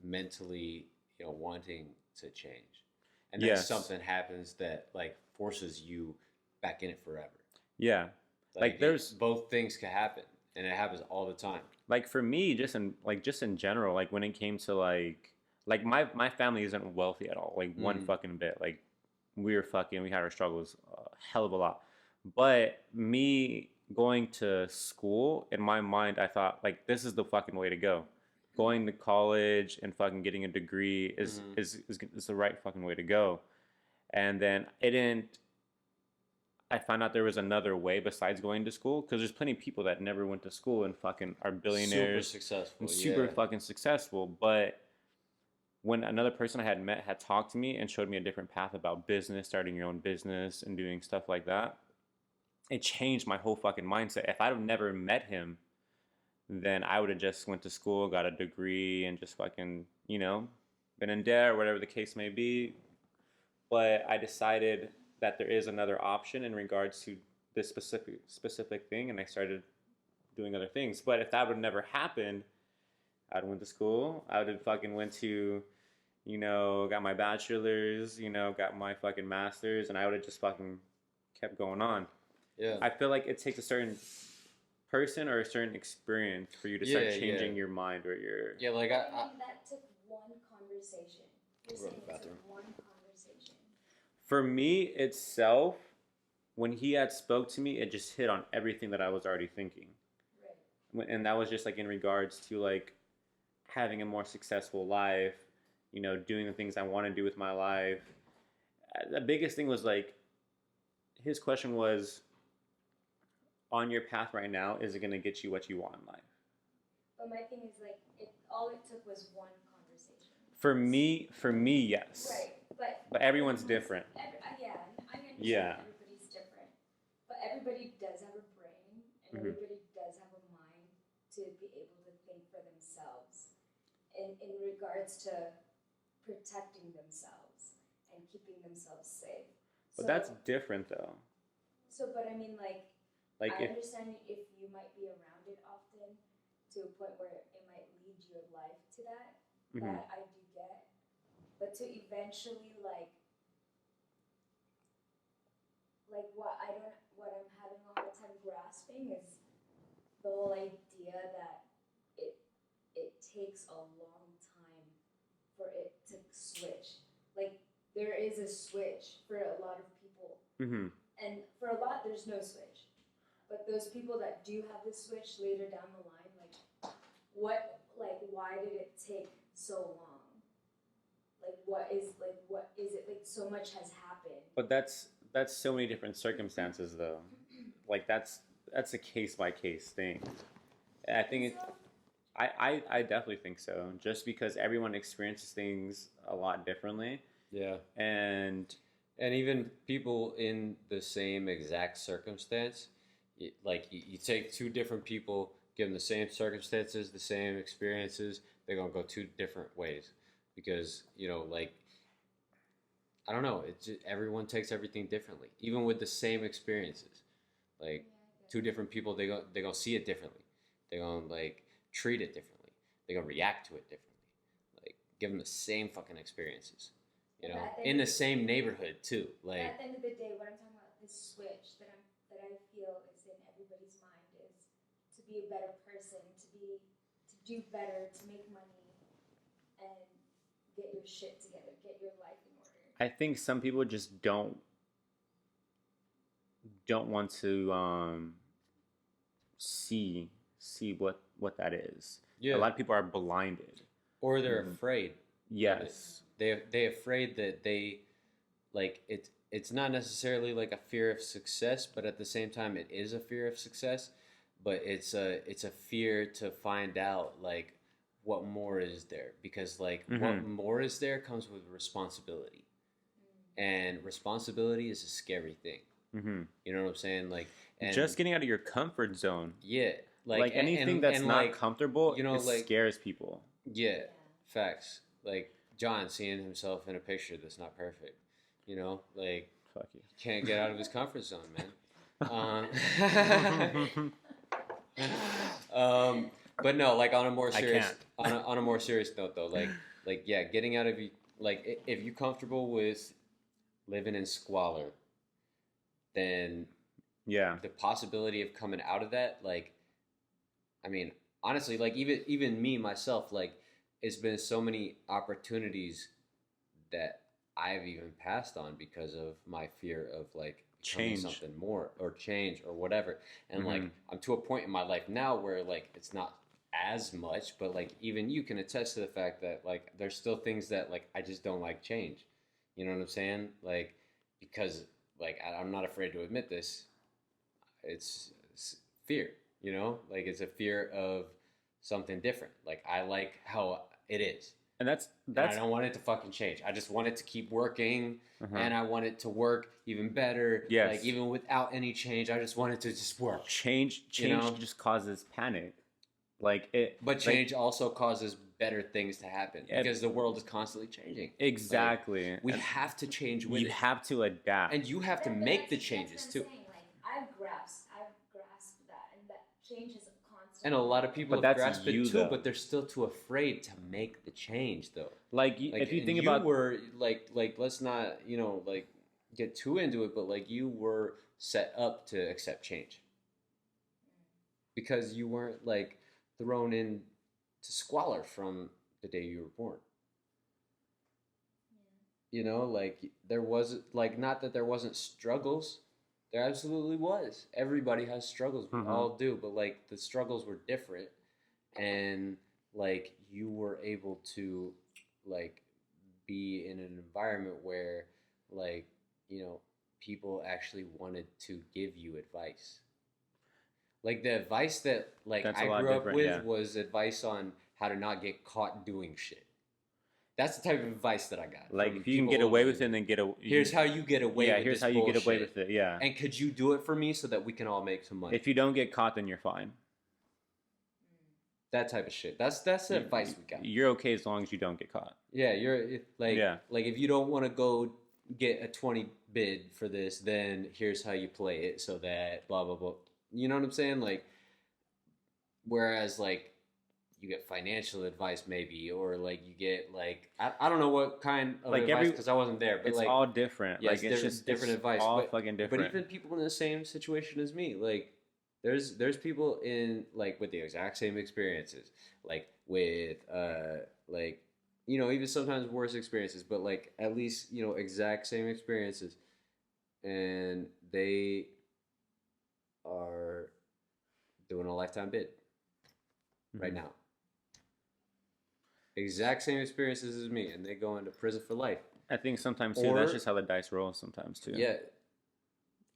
Speaker 1: mentally, wanting to change, and then
Speaker 2: Yes.
Speaker 1: something happens that like forces you back in it forever.
Speaker 2: Yeah. Like there's
Speaker 1: Both things can happen, and it happens all the time.
Speaker 2: like for me, just in general, like when it came to like my family isn't wealthy at all, like one
Speaker 1: Mm.
Speaker 2: fucking bit. Like we had our struggles a hell of a lot. But me going to school, in my mind, I thought like this is the fucking way to go. Going to college and fucking getting a degree is
Speaker 1: Mhm.
Speaker 2: is the right fucking way to go. And then it didn't. I found out there was another way besides going to school because there's plenty of people that never went to school and fucking are
Speaker 1: Super
Speaker 2: billionaires
Speaker 1: successful.
Speaker 2: and super
Speaker 1: Yeah.
Speaker 2: fucking successful. But when another person I had met had talked to me and showed me a different path about business, starting your own business and doing stuff like that, it changed my whole fucking mindset. If I'd have never met him, then I would have just went to school, got a degree, and just fucking, been in debt or whatever the case may be. But I decided that there is another option in regards to this specific thing, and I started doing other things. But if that would never happen, I'd went to school. I would have fucking went to, got my bachelor's, got my fucking master's, and I would have just fucking kept going on.
Speaker 1: Yeah.
Speaker 2: I feel like it takes a certain person or a certain experience for you to start
Speaker 1: Yeah,
Speaker 2: changing
Speaker 1: yeah.
Speaker 2: your mind or your.
Speaker 1: Yeah, like
Speaker 3: I mean, that took one conversation. You're
Speaker 1: Go to
Speaker 3: saying
Speaker 1: the
Speaker 3: it
Speaker 1: bathroom.
Speaker 3: took one conversation.
Speaker 2: For me itself, when he had spoke to me, it just hit on everything that I was already thinking.
Speaker 3: Right.
Speaker 2: And that was just like in regards to like having a more successful life, doing the things I want to do with my life. The biggest thing was like his question was, on your path right now, is it going to get you what you want in life?
Speaker 3: But my thing is like, all it took was one conversation.
Speaker 2: For me, yes.
Speaker 3: Right,
Speaker 2: but everyone's different.
Speaker 3: Yeah, I understand
Speaker 2: Yeah.
Speaker 3: everybody's different. But everybody does have a brain, and
Speaker 2: Mhm.
Speaker 3: everybody does have a mind to be able to think for themselves in regards to protecting themselves and keeping themselves safe.
Speaker 2: But that's different though.
Speaker 3: But I mean, like
Speaker 2: Like
Speaker 3: I
Speaker 2: if
Speaker 3: understand if you might be around it often to a point where it might lead your life to that.
Speaker 2: Mhm.
Speaker 3: That I do get. but to eventually what I'm having a hard time grasping is the whole idea that it takes a long time for it to switch. Like, there is a switch for a lot of people, and for a lot there's no switch. But those people that do have the switch later down the line, why did it take so long? What is it? Like, so much has happened.
Speaker 2: But that's so many different circumstances, though. Like, that's a case by case thing. I think I definitely think so. Just because everyone experiences things a lot differently.
Speaker 1: Yeah.
Speaker 2: And
Speaker 1: even people in the same exact circumstance, you take two different people, give them the same circumstances, the same experiences, they're gonna go two different ways, because I don't know, it's just, everyone takes everything differently, even with the same experiences. Like, two different people, they're gonna see it differently. They're gonna treat it differently. They're gonna react to it differently. Like, give them the same fucking experiences. In the same neighborhood too. Like,
Speaker 3: at the end of the day, what I'm talking about, this switch that I feel is in everybody's mind, is to be a better person, to do better, to make money, and get your shit together, get your life in order.
Speaker 2: I think some people just don't want to see what that is.
Speaker 1: Yeah.
Speaker 2: A lot of people are blinded,
Speaker 1: or they're afraid.
Speaker 2: Yes.
Speaker 1: They're afraid that it's not necessarily like a fear of success, but at the same time it is a fear of success, but it's a fear to find out what more is there, because what more is there comes with responsibility, and responsibility is a scary thing. You know what I'm saying? And
Speaker 2: just getting out of your comfort zone.
Speaker 1: Yeah,
Speaker 2: anything that's not comfortable, it scares people.
Speaker 1: Yeah, facts. John seeing himself in a picture that's not perfect,
Speaker 2: Fuck you.
Speaker 1: He can't get out of his comfort zone, man. But no, on a more serious, on a more serious note though, getting out of if you're comfortable with living in squalor, then the possibility of coming out of that, I mean, honestly, even me myself, it's been so many opportunities that I've even passed on because of my fear of becoming
Speaker 2: change,
Speaker 1: something more, or change, or whatever. And I'm to a point in my life now where it's not as much, but even you can attest to the fact that there's still things that I just don't like change. You know what I'm saying? Because I'm not afraid to admit this. It's fear, it's a fear of something different. I like how it is. And that's I don't want it to fucking change. I just want it to keep working, and I want it to work even better.
Speaker 2: Yes.
Speaker 1: Even without any change, I just want it to just work.
Speaker 2: Change just causes panic.
Speaker 1: But change also causes better things to happen, because the world is constantly changing.
Speaker 2: Exactly.
Speaker 1: We have to change with it.
Speaker 2: You have to adapt.
Speaker 1: And you have to make the changes too.
Speaker 3: I've grasped that, and that change is constant.
Speaker 1: And a lot of people have grasped it too, but they're still too afraid to make the change, though.
Speaker 2: If you think about,
Speaker 1: you were let's not get too into it, but you were set up to accept change, because you weren't thrown in to squalor from the day you were born. There was not that there wasn't struggles. There absolutely was. Everybody has struggles. We all do. But the struggles were different. And you were able to be in an environment where people actually wanted to give you advice. The advice that I grew up with was advice on how to not get caught doing shit. That's the type of advice that I got.
Speaker 2: If you can get away with it, then
Speaker 1: here's how you get away with it.
Speaker 2: Here's how you get away with it, yeah.
Speaker 1: And could you do it for me so that we can all make some money?
Speaker 2: If you don't get caught, then you're fine.
Speaker 1: That type of shit. That's the advice we got.
Speaker 2: You're okay as long as you don't get caught.
Speaker 1: Yeah, if you don't want to go get a 20 bid for this, then here's how you play it so that blah, blah, blah. You know what I'm saying? Whereas, you get financial advice maybe, or like you get like I don't know what kind of
Speaker 2: Like
Speaker 1: advice because I wasn't there, but
Speaker 2: it's
Speaker 1: like
Speaker 2: all different.
Speaker 1: yeah,
Speaker 2: Like it's just
Speaker 1: different advice,
Speaker 2: all
Speaker 1: but
Speaker 2: fucking
Speaker 1: but
Speaker 2: different.
Speaker 1: even people in the same situation as me, like there's people in like with the exact same experiences, like with like you know even sometimes worse experiences, but like at least you know exact same experiences, and they are doing a lifetime bid right now. Exact same experiences as me, and they go into prison for life.
Speaker 2: I think sometimes too. That's just how the dice roll. Sometimes too.
Speaker 1: Yeah,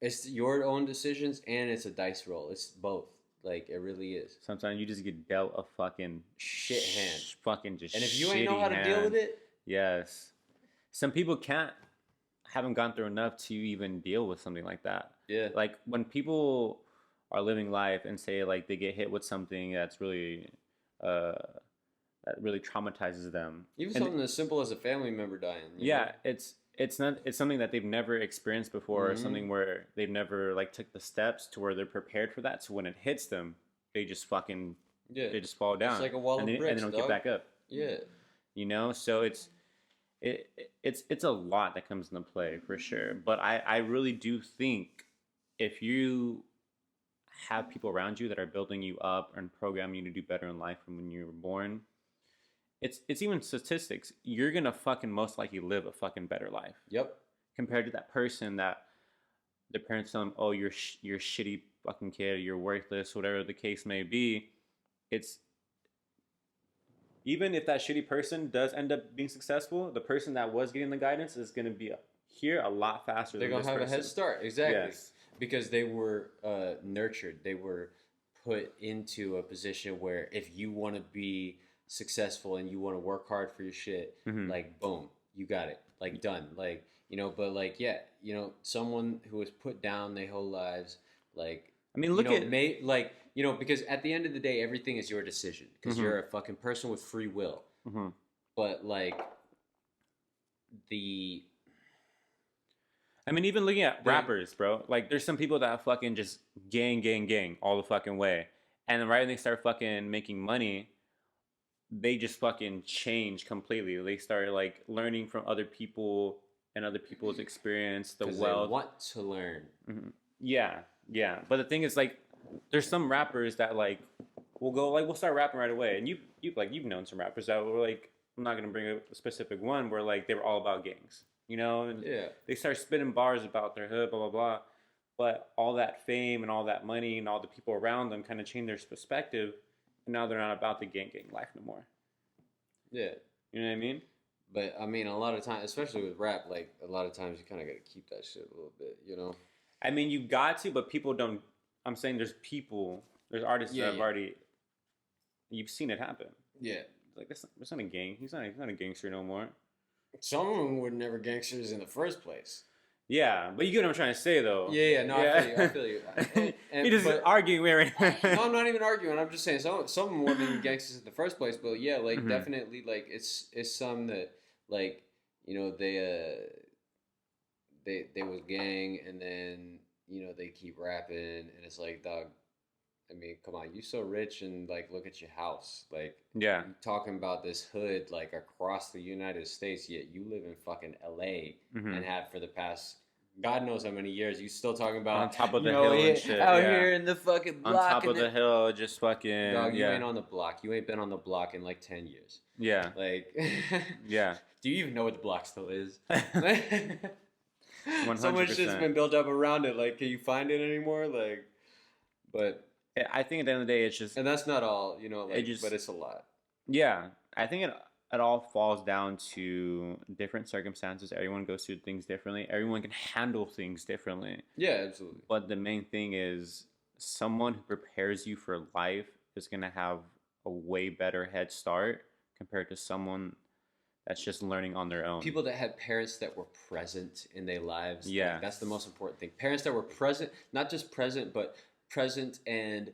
Speaker 1: it's your own decisions, and it's a dice roll. It's both. Like it really is.
Speaker 2: Sometimes you just get dealt a fucking
Speaker 1: Shit hand.
Speaker 2: Fucking just.
Speaker 1: And if you ain't know how to deal with it,
Speaker 2: yes. Some people haven't gone through enough to even deal with something like that.
Speaker 1: Yeah.
Speaker 2: Like when people are living life and say like they get hit with something that's really that really traumatizes them.
Speaker 1: Even something as simple as a family member dying.
Speaker 2: Yeah, know? It's something that they've never experienced before, or something where they've never like took the steps to where they're prepared for that. So when it hits them, they just fucking they just fall down.
Speaker 1: It's like a wall of bricks,
Speaker 2: and they don't get back up.
Speaker 1: Yeah.
Speaker 2: You know, so it's a lot that comes into play for sure. But I really do think if you have people around you that are building you up and programming you to do better in life from when you were born, it's even statistics. You're gonna fucking most likely live a fucking better life.
Speaker 1: Yep.
Speaker 2: Compared to that person that their parents tell them, "Oh, you're a shitty fucking kid. You're worthless," whatever the case may be. It's even if that shitty person does end up being successful, the person that was getting the guidance is gonna be here a lot faster.
Speaker 1: They're
Speaker 2: gonna
Speaker 1: have a head start, exactly.
Speaker 2: Yes.
Speaker 1: Because they were nurtured. They were put into a position where if you want to be successful and you want to work hard for your shit, like boom, you got it, like done, like you know. But like yeah, you know, someone who was put down their whole lives, like
Speaker 2: I mean, look at
Speaker 1: like you know, because at the end of the day, everything is your decision because you're a fucking person with free will. But like
Speaker 2: I mean, even looking at rappers, bro. Like, there's some people that fucking just gang all the fucking way, and then right when they start fucking making money, they just fucking change completely. They start like learning from other people and other people's experience, the wealth.
Speaker 1: They want to learn.
Speaker 2: Yeah. But the thing is, like, there's some rappers that like we'll start rapping right away, and you've known some rappers that were like, I'm not gonna bring up a specific one where like they were all about gangs. You know, and they start spitting bars about their hood, blah, blah, blah. But all that fame and all that money and all the people around them kind of change their perspective. And now they're not about the gang life no more.
Speaker 1: Yeah.
Speaker 2: You know what I mean?
Speaker 1: But, I mean, a lot of times, especially with rap, like, a lot of times you kind of got to keep that shit a little bit, you know?
Speaker 2: I mean, you got to, but people don't. I'm saying there's artists that have already, you've seen it happen.
Speaker 1: Yeah.
Speaker 2: Like, that's not a gang. He's not a gangster no more.
Speaker 1: Some of them were never gangsters in the first place.
Speaker 2: Yeah, but you get what I'm trying to say, though.
Speaker 1: Yeah, no, yeah. I feel you.
Speaker 2: You're just arguing right now.
Speaker 1: No, I'm not even arguing. I'm just saying some of them weren't even gangsters in the first place. But yeah, like definitely, like it's some that like you know they was gang, and then you know they keep rapping, and it's like, dog. I mean, come on, you so rich, and like, look at your house. Like,
Speaker 2: yeah,
Speaker 1: you talking about this hood like across the United States, yet you live in fucking LA and have for the past God knows how many years. You still talking about
Speaker 2: on top of the hill and shit,
Speaker 1: out here in the fucking block,
Speaker 2: on top of the hill, just fucking.
Speaker 1: Dog, you ain't on the block. You ain't been on the block in like 10 years.
Speaker 2: Yeah,
Speaker 1: like,
Speaker 2: yeah.
Speaker 1: Do you even know what the block still is?
Speaker 2: 100%.
Speaker 1: So much shit's been built up around it. Like, can you find it anymore? Like, but.
Speaker 2: I think at the end of the day, it's just...
Speaker 1: And that's not all, you know, like, but it's a lot.
Speaker 2: Yeah. I think it all falls down to different circumstances. Everyone goes through things differently. Everyone can handle things differently.
Speaker 1: Yeah, absolutely.
Speaker 2: But the main thing is someone who prepares you for life is going to have a way better head start compared to someone that's just learning on their own.
Speaker 1: People that had parents that were present in their lives.
Speaker 2: Yeah.
Speaker 1: Like, that's the most important thing. Parents that were present, not just present, but... present and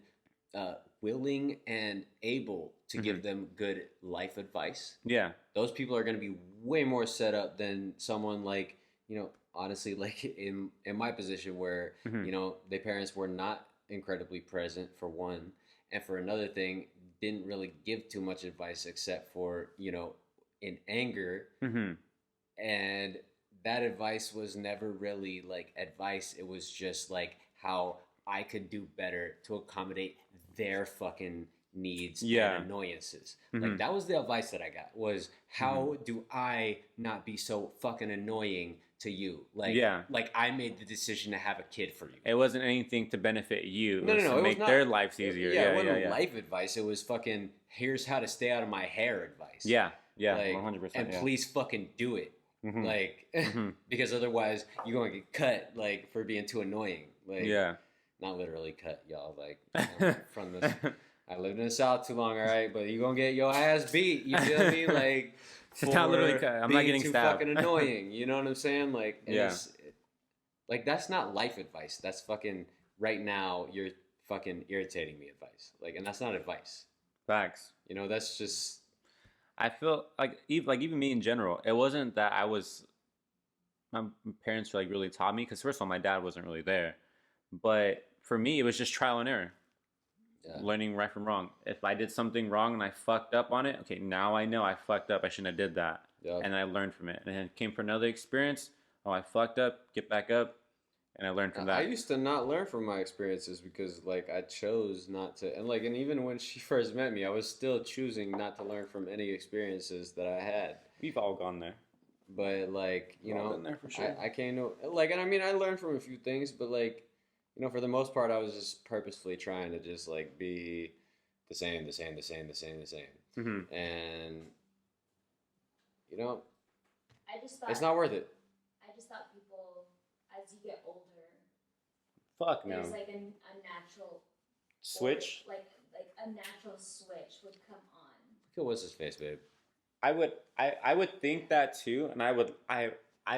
Speaker 1: willing and able to give them good life advice.
Speaker 2: Yeah.
Speaker 1: Those people are going to be way more set up than someone like, you know, honestly, like in my position where, you know, their parents were not incredibly present for one. and for another thing, didn't really give too much advice except for, in anger.
Speaker 2: Mm-hmm.
Speaker 1: And that advice was never really like advice. It was just like how I could do better to accommodate their fucking needs and annoyances.
Speaker 2: Mm-hmm.
Speaker 1: Like that was the advice that I got, was how do I not be so fucking annoying to you? Like I made the decision to have a kid for you.
Speaker 2: It wasn't anything to benefit you.
Speaker 1: No,
Speaker 2: to make their lives easier.
Speaker 1: It wasn't life advice. It was fucking, here's how to stay out of my hair advice.
Speaker 2: Yeah,
Speaker 1: like,
Speaker 2: 100%.
Speaker 1: And please fucking do it.
Speaker 2: Mm-hmm.
Speaker 1: Like, because otherwise you're going to get cut, like, for being too annoying. Like, not literally cut, y'all. Like, from this, I lived in the South too long, all right? But you're going to get your ass beat, you feel me? Like,
Speaker 2: it's not literally cut. I'm not getting
Speaker 1: too
Speaker 2: stabbed.
Speaker 1: fucking annoying, you know what I'm saying? Like, like, that's not life advice. That's fucking, right now, you're fucking irritating me advice. Like, and that's not advice.
Speaker 2: Facts.
Speaker 1: You know, that's just...
Speaker 2: I feel like even me in general, it wasn't that my parents like really taught me, because first of all, my dad wasn't really there, but for me, it was just trial and error, learning right from wrong. If I did something wrong and I fucked up on it, okay, now I know I fucked up. I shouldn't have did that, and I learned from it. And then came for another experience. Oh, I fucked up. Get back up. And I learned from that.
Speaker 1: I used to not learn from my experiences because, like, I chose not to. And, like, and even when she first met me, I was still choosing not to learn from any experiences that I had.
Speaker 2: We've all gone there.
Speaker 1: But, like, you know,
Speaker 2: been there for sure.
Speaker 1: I came to, like, and I mean, I learned from a few things, but, like, you know, for the most part, I was just purposefully trying to just, like, be the same.
Speaker 2: Mm-hmm.
Speaker 1: And, you know,
Speaker 3: I just thought
Speaker 1: it's not worth it.
Speaker 3: I just thought people, as you get older,
Speaker 2: fuck no.
Speaker 3: there's like a natural
Speaker 2: switch.
Speaker 3: Like a natural switch would come on.
Speaker 1: Look at what's his face, babe.
Speaker 2: I would think that too, and I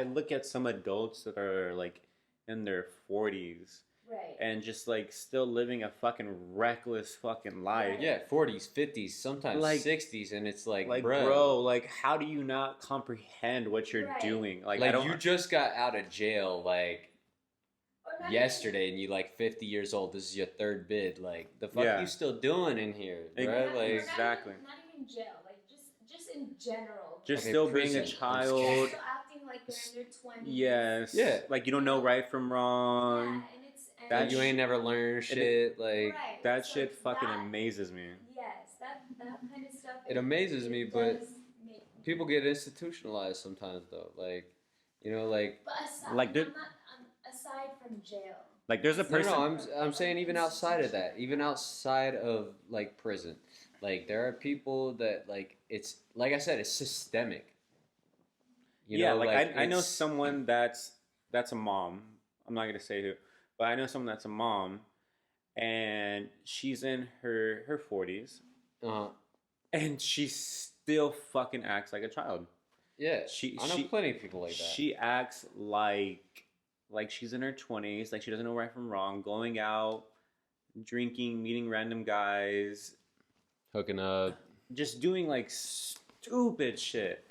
Speaker 2: look at some adults that are like in their 40s.
Speaker 3: Right.
Speaker 2: And just like still living a fucking reckless fucking life.
Speaker 1: Yeah, 40s, 50s, sometimes
Speaker 2: like,
Speaker 1: 60s, and it's like
Speaker 2: bro, like how do you not comprehend what you're doing? Like I don't,
Speaker 1: you just got out of jail like yesterday, and you like 50 years old. This is your third bid. Like the fuck are you still doing in here, right? Like
Speaker 2: exactly.
Speaker 3: Not even jail. Like just in general.
Speaker 2: Just still being a child.
Speaker 3: Still acting like you're in your 20s.
Speaker 2: Yes.
Speaker 1: Yeah.
Speaker 2: Like you don't know right from wrong.
Speaker 3: Yeah, and
Speaker 1: that you ain't never learned shit, like
Speaker 2: that shit fucking amazes me.
Speaker 3: Yes, that kind of stuff.
Speaker 1: It amazes me, but people get institutionalized sometimes, though. Like, you know, like.
Speaker 3: But aside from jail.
Speaker 2: Like, there's a person.
Speaker 1: No, I'm saying even outside of that, even outside of like prison, like there are people that like it's like I said, it's systemic. You know,
Speaker 2: like I know someone that's a mom. I'm not gonna say who. But I know someone that's a mom, and she's in her 40s, and she still fucking acts like a child.
Speaker 1: Yeah, I know plenty of people like that.
Speaker 2: She acts like she's in her 20s, like she doesn't know right from wrong, going out, drinking, meeting random guys,
Speaker 1: hooking up,
Speaker 2: just doing like stupid shit.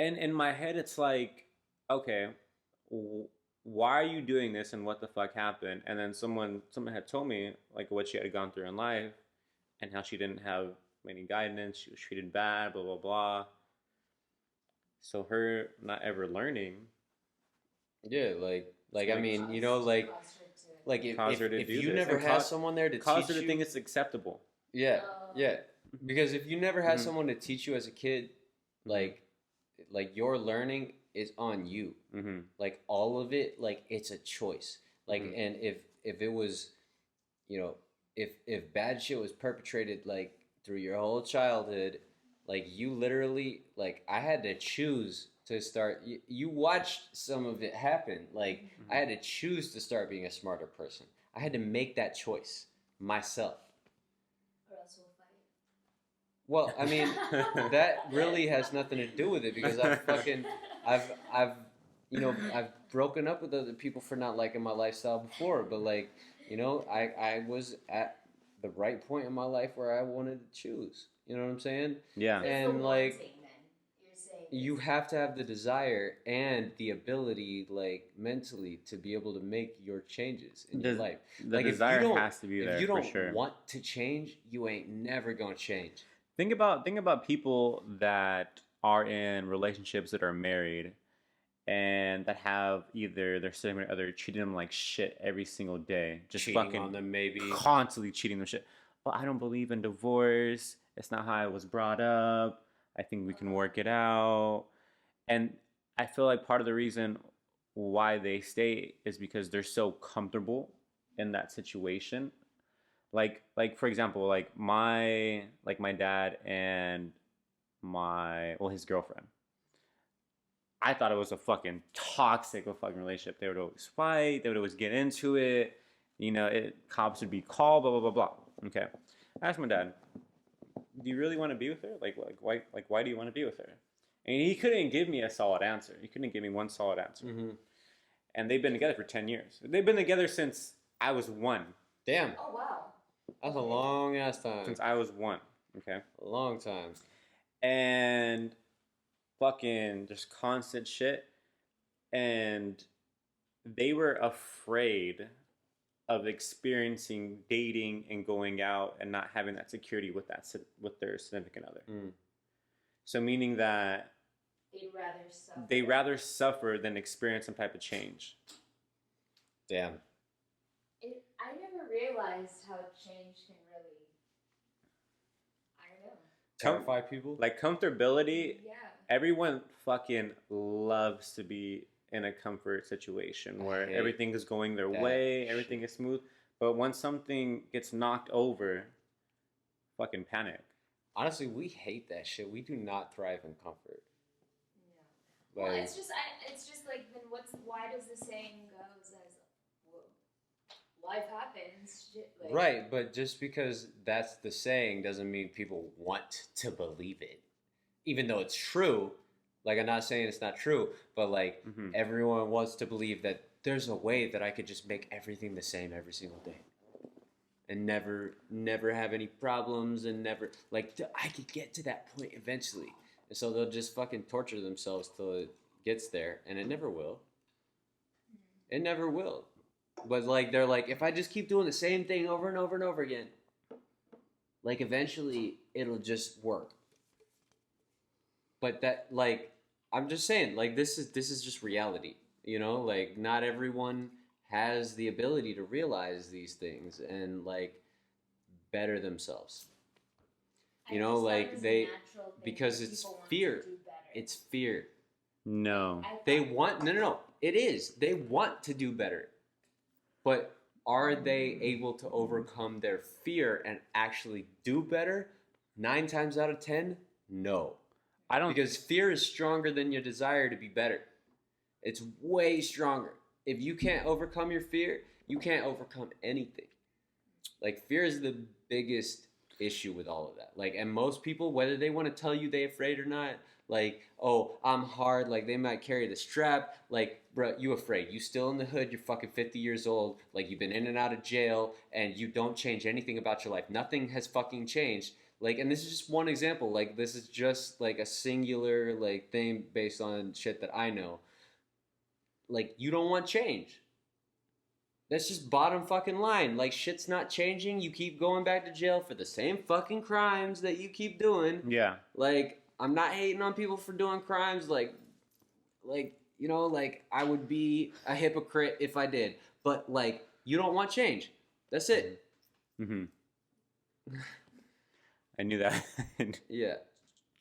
Speaker 2: And in my head, it's like, okay. Why are you doing this and what the fuck happened? And then someone had told me like what she had gone through in life and how she didn't have any guidance, she was treated bad, blah blah blah. So her not ever learning.
Speaker 1: Yeah, like I mean, you know, like if you never had someone there to teach
Speaker 2: her to think it's acceptable.
Speaker 1: Yeah, yeah. Because if you never had someone to teach you as a kid, like your learning is on you.
Speaker 2: Mm-hmm.
Speaker 1: Like all of it, like it's a choice. Like and if it was, you know, if bad shit was perpetrated like through your whole childhood, like you literally, like I had to choose to start. You watched some of it happen. Like I had to choose to start being a smarter person. I had to make that choice myself.
Speaker 3: Or else we'll fight.
Speaker 1: Well, I mean, that really has nothing to do with it because I've broken up with other people for not liking my lifestyle before, but like, you know, I was at the right point in my life where I wanted to choose. You know what I'm saying?
Speaker 2: Yeah.
Speaker 3: So
Speaker 1: and
Speaker 3: it's
Speaker 1: like,
Speaker 3: then. You're saying
Speaker 1: You have to have the desire and the ability, like mentally, to be able to make your changes in your life.
Speaker 2: The
Speaker 1: Like
Speaker 2: desire
Speaker 1: if you don't,
Speaker 2: has to be there
Speaker 1: if you
Speaker 2: for
Speaker 1: don't
Speaker 2: sure.
Speaker 1: want to change, you ain't never gonna change.
Speaker 2: Think about people that are in relationships that are married and that have either their significant other treating them like shit every single day, just
Speaker 1: Cheating
Speaker 2: fucking
Speaker 1: on them, maybe.
Speaker 2: constantly cheating them shit. Well, I don't believe in divorce. It's not how I was brought up. I think we can work it out. And I feel like part of the reason why they stay is because they're so comfortable in that situation. Like for example, like my dad and his girlfriend. I thought it was a fucking toxic fucking relationship. They would always fight. They would always get into it. You know, cops would be called. Blah blah blah blah. Okay, I asked my dad, "Do you really want to be with her? Why do you want to be with her?" And he couldn't give me a solid answer. He couldn't give me one solid answer.
Speaker 1: Mm-hmm.
Speaker 2: And they've been together for 10 years. They've been together since I was 1.
Speaker 1: Damn,
Speaker 3: Oh wow.
Speaker 1: that's a long ass time.
Speaker 2: Since I was 1. Okay.
Speaker 1: A long time.
Speaker 2: And fucking just constant shit. And they were afraid of experiencing dating and going out and not having that security with their significant other.
Speaker 1: Mm.
Speaker 2: So meaning that
Speaker 3: They'd
Speaker 2: rather suffer than experience some type of change.
Speaker 1: Damn.
Speaker 3: I never realized how change can really. I don't know.
Speaker 1: Terrify people?
Speaker 2: Like comfortability,
Speaker 3: Yeah.
Speaker 2: everyone fucking loves to be in a comfort situation where everything is going their way, everything is smooth. But once something gets knocked over, fucking panic.
Speaker 1: Honestly, we hate that shit. We do not thrive in comfort.
Speaker 3: No. Well,
Speaker 1: Like,
Speaker 3: it's just like then why does the saying goes as well, life happens, shit, like,
Speaker 1: right, but just because that's the saying doesn't mean people want to believe it. Even though it's true, like I'm not saying it's not true, but like everyone wants to believe that there's a way that I could just make everything the same every single day. And never have any problems and never, like, I could get to that point eventually. And so they'll just fucking torture themselves till it gets there, and it never will. It never will. But like they're like, if I just keep doing the same thing over and over and over again, like eventually it'll just work. But that, like, I'm just saying, like, this is just reality, you know? Like, not everyone has the ability to realize these things and like better themselves. You know, like because it's fear. It's fear.
Speaker 2: No.
Speaker 1: They want no. It is. They want to do better. But are they able to overcome their fear and actually do better? 9 times out of 10, no.
Speaker 2: I don't,
Speaker 1: because fear is stronger than your desire to be better. It's way stronger. If you can't overcome your fear, you can't overcome anything. Like, fear is the biggest issue with all of that. Like, and most people, whether they want to tell you they're afraid or not, like, oh, I'm hard, like, they might carry the strap, like, bro, you afraid. You still in the hood, you're fucking 50 years old, like, you've been in and out of jail, and you don't change anything about your life. Nothing has fucking changed. Like, and this is just one example. Like, this is just, like, a singular, like, thing based on shit that I know. Like, you don't want change. That's just bottom fucking line. Like, shit's not changing. You keep going back to jail for the same fucking crimes that you keep doing.
Speaker 2: Yeah.
Speaker 1: Like, I'm not hating on people for doing crimes. Like, you know, like, I would be a hypocrite if I did. But, like, you don't want change. That's it.
Speaker 2: Mm-hmm. I knew that.
Speaker 1: Yeah.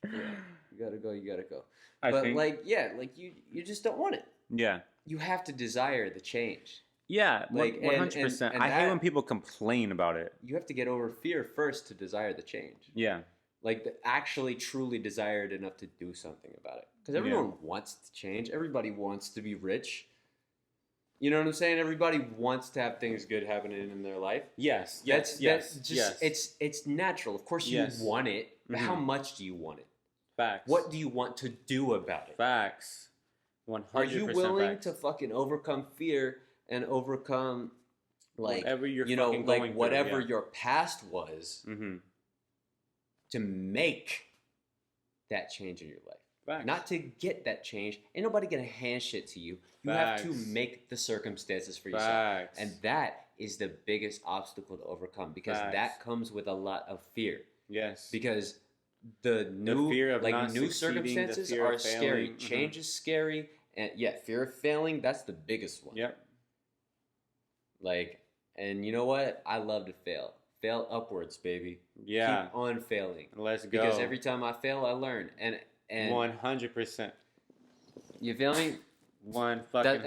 Speaker 1: You gotta go.
Speaker 2: I
Speaker 1: But,
Speaker 2: think,
Speaker 1: like, yeah, like, you just don't want it.
Speaker 2: yeah.
Speaker 1: You have to desire the change.
Speaker 2: Yeah,
Speaker 1: Like,
Speaker 2: 100%.
Speaker 1: and
Speaker 2: I hate
Speaker 1: that-
Speaker 2: when people complain about it.
Speaker 1: You have to get over fear first to desire the change.
Speaker 2: Yeah.
Speaker 1: Like, actually truly desire it enough to do something about it. Because everyone wants to change. Everybody wants to be rich. You know what I'm saying? Everybody wants to have things good happening in their life.
Speaker 2: Yes.
Speaker 1: That's just it's natural. Of course you want it, but how much do you want it?
Speaker 2: Facts.
Speaker 1: What do you want to do about it?
Speaker 2: Facts. 100%
Speaker 1: Are you willing
Speaker 2: facts.
Speaker 1: to fucking overcome fear and overcome, like,
Speaker 2: whatever you're
Speaker 1: you know,
Speaker 2: fucking
Speaker 1: like
Speaker 2: going
Speaker 1: whatever
Speaker 2: through,
Speaker 1: your past was,
Speaker 2: Mm-hmm.
Speaker 1: to make that change in your life?
Speaker 2: Facts.
Speaker 1: not to get that change. Ain't nobody gonna hand shit to you. You have to
Speaker 2: Facts.
Speaker 1: make the circumstances for yourself.
Speaker 2: Facts.
Speaker 1: And that is the biggest obstacle to overcome, because
Speaker 2: Facts.
Speaker 1: that comes with a lot of fear.
Speaker 2: Yes.
Speaker 1: Because the new
Speaker 2: fear of
Speaker 1: like
Speaker 2: not
Speaker 1: new
Speaker 2: succeeding, the
Speaker 1: circumstances
Speaker 2: fear
Speaker 1: are
Speaker 2: of
Speaker 1: scary.
Speaker 2: failing.
Speaker 1: Change is scary, and fear of failing, that's the biggest one.
Speaker 2: Yep.
Speaker 1: Like, and you know what? I love to fail. Fail upwards, baby.
Speaker 2: Yeah.
Speaker 1: Keep on failing.
Speaker 2: Let's go.
Speaker 1: Because every time I fail, I learn. And
Speaker 2: 100%.
Speaker 1: you feel me? And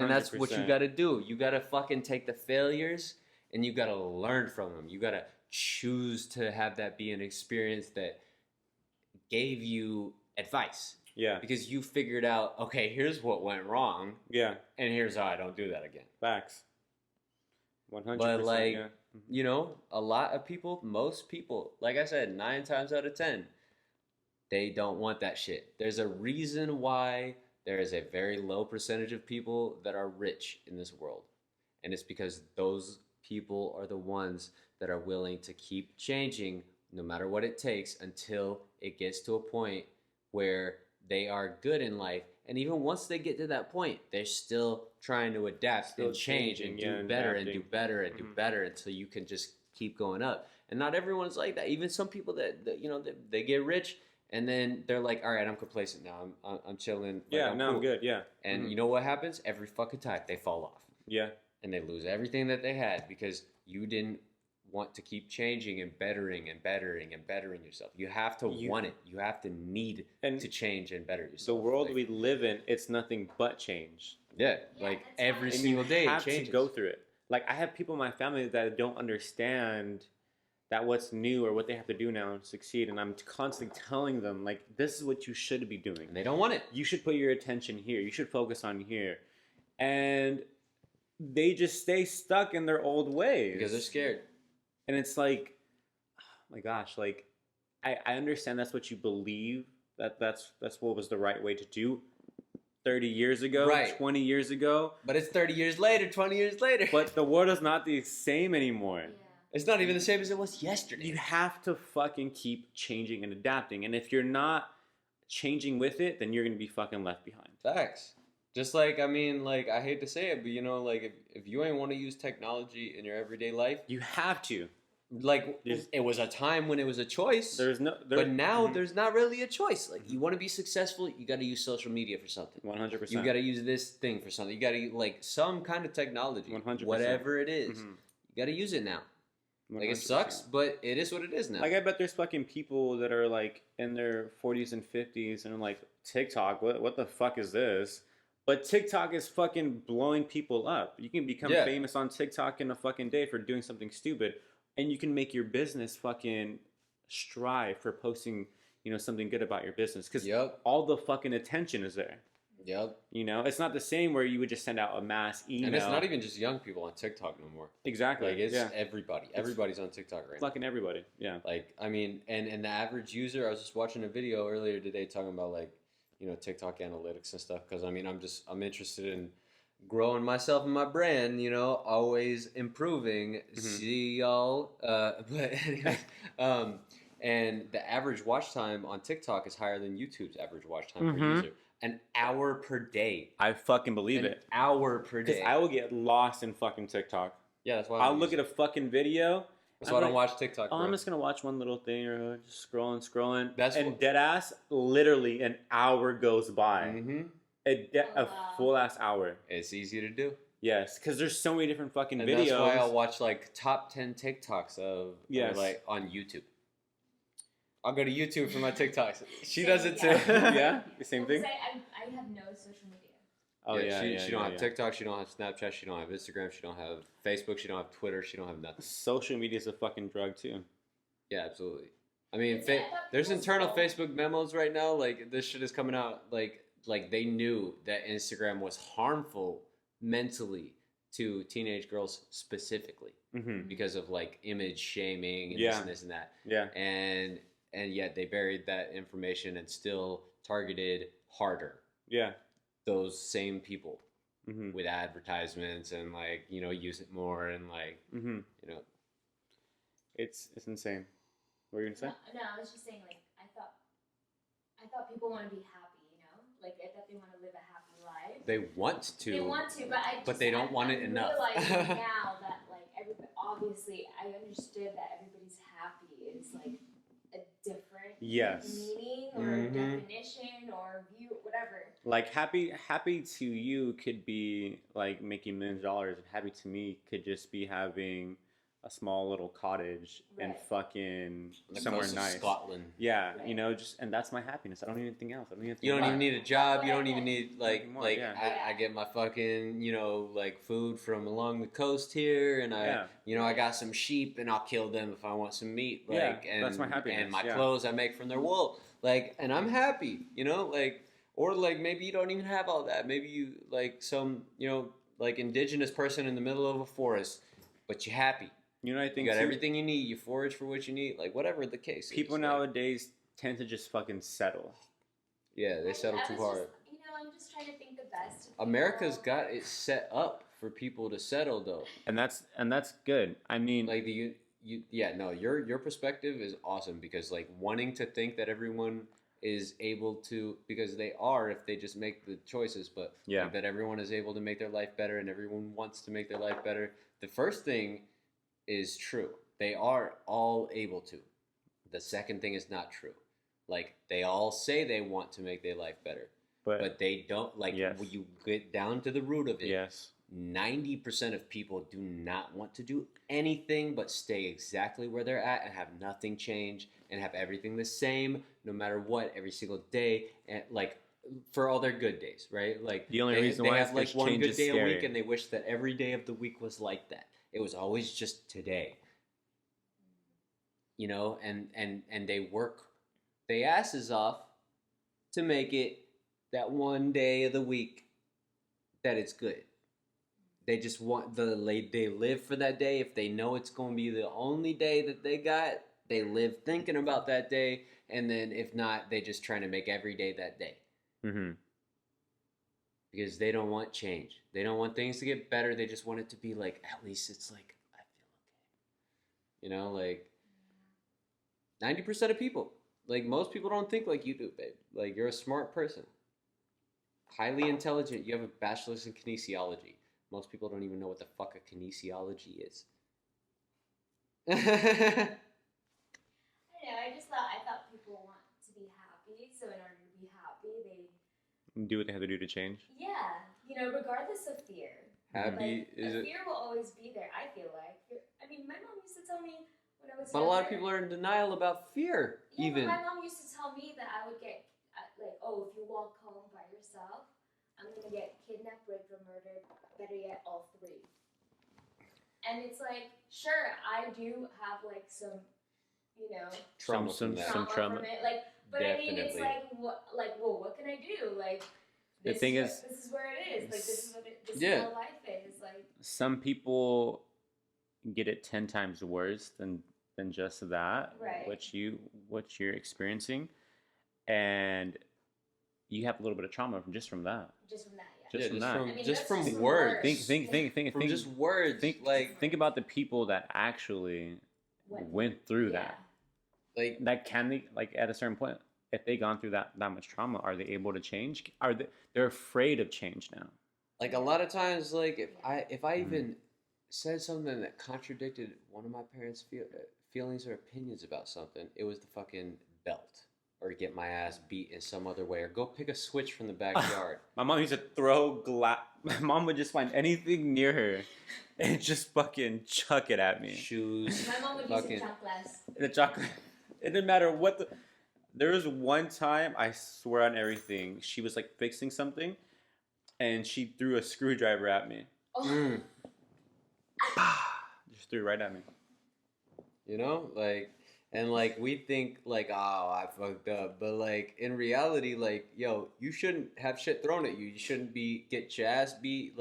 Speaker 1: that's what you got to do. You got to fucking take the failures and you got to learn from them. You got to choose to have that be an experience that gave you advice.
Speaker 2: Yeah.
Speaker 1: Because you figured out, okay, here's what went wrong.
Speaker 2: Yeah.
Speaker 1: And here's how I don't do that again.
Speaker 2: Facts. 100%.
Speaker 1: But like,
Speaker 2: yeah.
Speaker 1: you know, a lot of people, most people, like I said, 9 times out of 10, they don't want that shit. There's a reason why there is a very low percentage of people that are rich in this world. And it's because those people are the ones that are willing to keep changing no matter what it takes until it gets to a point where they are good in life. And even once they get to that point, they're still trying to adapt and change and do better and do better and do better until you can just keep going up. And not everyone's like that. Even some people that you know, they get rich and then they're like, all right, I'm complacent now. I'm chilling. Like,
Speaker 2: Yeah,
Speaker 1: I'm
Speaker 2: no,
Speaker 1: cool.
Speaker 2: I'm good. Yeah.
Speaker 1: And you know what happens? Every fucking time they fall off.
Speaker 2: Yeah.
Speaker 1: And they lose everything that they had because you didn't want to keep changing and bettering and bettering and bettering yourself. You have to want it. You have to need to change and better yourself.
Speaker 2: The world we live in, it's nothing but change.
Speaker 1: Yeah, like every single day
Speaker 2: you have
Speaker 1: it changes.
Speaker 2: to go through it. Like I have people in my family that don't understand that what's new or what they have to do now to succeed, and I'm constantly telling them like, this is what you should be doing.
Speaker 1: And they don't want it.
Speaker 2: You should put your attention here. You should focus on here. And they just stay stuck in their old ways.
Speaker 1: Because they're scared.
Speaker 2: And it's like, oh my gosh, like I understand that's what you believe, that's what was the right way to do 30 years ago,
Speaker 1: right.
Speaker 2: 20 years ago.
Speaker 1: But it's 30 years later, 20 years later.
Speaker 2: But the world is not the same anymore.
Speaker 3: Yeah.
Speaker 1: It's not even the same as it was yesterday.
Speaker 2: You have to fucking keep changing and adapting. And if you're not changing with it, then you're going to be fucking left behind.
Speaker 1: Facts. Just like, I mean, like, I hate to say it, but you know, like, if you ain't want to use technology in your everyday life,
Speaker 2: You have to.
Speaker 1: like, it was a time when it was a choice. But now there's not really a choice. Like, you want to be successful, you got to use social media for something.
Speaker 2: 100%.
Speaker 1: You got to use this thing for something. You got to, like, some kind of technology.
Speaker 2: 100%.
Speaker 1: Whatever it is. You got to use it now.
Speaker 2: 100%.
Speaker 1: Like, it sucks, but it is what it is now.
Speaker 2: Like, I bet there's fucking people that are, like, in their 40s and 50s and are like, TikTok, what the fuck is this? But TikTok is fucking blowing people up. You can become famous on TikTok in a fucking day for doing something stupid. And you can make your business fucking strive for posting, you know, something good about your business. Because all the fucking attention is there.
Speaker 1: Yep.
Speaker 2: You know, it's not the same where you would just send out a mass email.
Speaker 1: And it's not even just young people on TikTok no more.
Speaker 2: Exactly.
Speaker 1: Like, it's everybody. Everybody's on TikTok right now.
Speaker 2: Fucking everybody. Yeah.
Speaker 1: Like, I mean, and the average user, I was just watching a video earlier today talking about, like, you know, TikTok analytics and stuff. Because, I mean, I'm interested in growing myself and my brand, you know, always improving. See y'all. But anyway, and the average watch time on TikTok is higher than YouTube's average watch time per user. An hour per day.
Speaker 2: I fucking believe it.
Speaker 1: An hour per day.
Speaker 2: Because I will get lost in fucking TikTok.
Speaker 1: Yeah, that's why
Speaker 2: I'll look at a fucking video.
Speaker 1: That's why I don't watch TikTok.
Speaker 2: Oh, I'm just gonna watch one little thing or just scrolling.
Speaker 1: And
Speaker 2: dead ass, literally an hour goes by. A full ass hour.
Speaker 1: It's easy to do.
Speaker 2: Yes, because there's so many different fucking
Speaker 1: and
Speaker 2: videos.
Speaker 1: That's why I'll watch like top 10 TikToks of like on YouTube. I'll go to YouTube for my TikToks. She does it too.
Speaker 2: Yeah, the same thing.
Speaker 3: I have no social media.
Speaker 2: Oh yeah,
Speaker 1: she don't have TikTok. She don't have Snapchat. She don't have Instagram. She don't have Facebook. She don't have Twitter. She don't have nothing.
Speaker 2: Social media is a fucking drug too.
Speaker 1: Yeah, absolutely. I mean, there's internal Facebook memos right now. Like, this shit is coming out. Like they knew that Instagram was harmful mentally to teenage girls specifically because of like image shaming and this and that. Yeah. And yet they buried that information and still targeted harder. Yeah. Those same people with advertisements and like, you know, use it more and like, you know.
Speaker 2: It's insane. What were you gonna say?
Speaker 3: No, I was just saying like I thought people want to be happy, you know. like that they want to live a happy life.
Speaker 1: They want to.
Speaker 3: They want to, but
Speaker 1: they don't want it
Speaker 3: I'm
Speaker 1: enough.
Speaker 3: realizing now that like obviously I understood that everybody's happy is like a different meaning or definition or view, whatever.
Speaker 2: Like happy to you could be like making millions of dollars, and happy to me could just be having a small little cottage in fucking somewhere nice,
Speaker 1: Scotland.
Speaker 2: Yeah, you know, and that's my happiness. I don't need anything else.
Speaker 1: You don't even need a job. You don't even need
Speaker 2: Yeah.
Speaker 1: I get my fucking like food from along the coast here, and I got some sheep, and I'll kill them if I want some meat. And
Speaker 2: that's my happiness.
Speaker 1: And my clothes I make from their wool. And I'm happy. Or maybe you don't even have all that. Maybe you some indigenous person in the middle of a forest, but you're happy.
Speaker 2: You know, I think
Speaker 1: you got everything you need. You forage for what you need. Whatever the case.
Speaker 2: People nowadays tend to just fucking settle.
Speaker 1: Yeah, they settle too hard.
Speaker 3: I'm just trying to think the best.
Speaker 1: America's got it set up for people to settle though,
Speaker 2: and that's good. I mean,
Speaker 1: your perspective is awesome because wanting to think that everyone is able to, because they are if they just make the choices, but that everyone is able to make their life better and everyone wants to make their life better. The first thing is true. They are all able to. The second thing is not true. They all say they want to make their life better, but they don't. When you get down to the root of it, 90% of people do not want to do anything but stay exactly where they're at and have nothing change and have everything the same no matter what every single day, and for all their good days, right?
Speaker 2: The only reason
Speaker 1: they
Speaker 2: why
Speaker 1: have one good day
Speaker 2: scary.
Speaker 1: a week, and they wish that every day of the week was like that. It was always just today, and they work their asses off to make it that one day of the week that it's good. They just want they live for that day. If they know it's going to be the only day that they got, they live thinking about that day. And then if not, they just trying to make every day that day.
Speaker 2: Mm-hmm.
Speaker 1: Because they don't want change. They don't want things to get better. They just want it to be at least it's I feel okay. 90% of people, most people don't think like you do, babe. You're a smart person. Highly intelligent. You have a bachelor's in kinesiology. Most people don't even know what the fuck a kinesiology is.
Speaker 3: I don't know. I thought people want to be happy, so in order to be happy, they
Speaker 2: do what they have to do to change.
Speaker 3: Yeah, regardless of fear.
Speaker 1: Happy
Speaker 3: fear will always be there. I feel like. My mom used to tell me when I was.
Speaker 1: But a lot of people are in denial about fear.
Speaker 3: Yeah,
Speaker 1: even.
Speaker 3: But my mom used to tell me that I would get if you walk home by yourself, I'm gonna get kidnapped, raped, or murdered. Better yet, all three. And it's sure, I do have some,
Speaker 1: trauma
Speaker 2: some
Speaker 3: from it. But
Speaker 1: definitely.
Speaker 3: I mean, it's what can I do?
Speaker 2: The thing is,
Speaker 3: this is where it is. This is is how life is.
Speaker 2: Some people get it 10 times worse than just that,
Speaker 3: right.
Speaker 2: what you're experiencing, and you have a little bit of trauma from that.
Speaker 3: Just from that,
Speaker 1: Just from words.
Speaker 2: Think.
Speaker 1: From just words.
Speaker 2: Think about the people that actually went through that. That can they at a certain point, if they gone through that much trauma, are they able to change? They're afraid of change now?
Speaker 1: A lot of times, if I even said something that contradicted one of my parents' feelings or opinions about something, it was the fucking belt. Or get my ass beat in some other way, or go pick a switch from the backyard.
Speaker 2: My mom used to throw glass. My mom would just find anything near her and just fucking chuck it at me.
Speaker 3: Shoes. My mom would use a chocolate glass.
Speaker 2: The chocolate. It didn't matter what There was one time, I swear on everything, she was fixing something, and she threw a screwdriver at me.
Speaker 3: Oh.
Speaker 2: Just threw it right at me.
Speaker 1: And we think oh, I fucked up, but in reality, yo, you shouldn't have shit thrown at you. You shouldn't get your ass beat.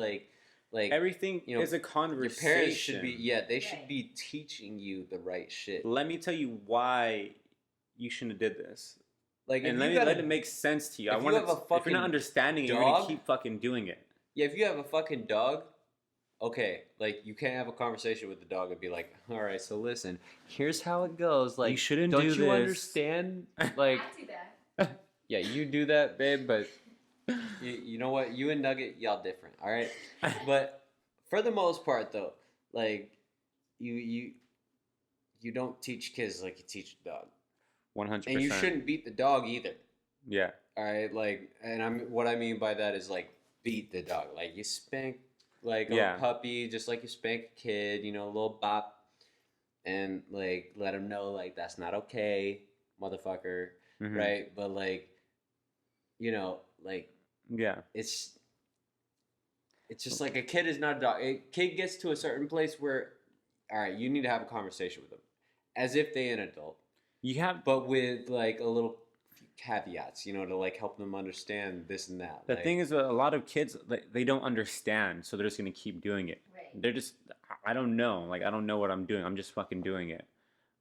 Speaker 2: Everything is a conversation.
Speaker 1: Your parents should be they should be teaching you the right shit.
Speaker 2: Let me tell you why you shouldn't have did this. And let it make sense to you. If you're not understanding it, you're gonna keep fucking doing it.
Speaker 1: Yeah, if you have a fucking dog. Okay, you can't have a conversation with the dog and be all right, so listen, here's how it goes.
Speaker 2: You shouldn't
Speaker 1: don't
Speaker 2: do
Speaker 1: you
Speaker 2: this.
Speaker 1: Understand?
Speaker 3: I do that.
Speaker 1: Yeah, you do that, babe, but You know what? You and Nugget, y'all different. All right, but for the most part, though, like you don't teach kids like you teach a dog,
Speaker 2: 100%.
Speaker 1: and you shouldn't beat the dog either.
Speaker 2: Yeah.
Speaker 1: All right, like, and what I mean by that is like beat the dog. Like you spank like a puppy, just like you spank a kid. You know, a little bop, and like let him know like that's not okay, motherfucker.
Speaker 2: Mm-hmm.
Speaker 1: Right? But like, you know, like it's just like a kid is not a dog. A kid gets to a certain place where, all right, you need to have a conversation with them, as if they're an adult. But with like a little caveats, you know, to like help them understand this and that.
Speaker 2: The thing is, a lot of kids, they don't understand, so they're just gonna keep doing it.
Speaker 3: Right.
Speaker 2: They're just, I don't know, like I don't know what I'm doing. I'm just fucking doing it.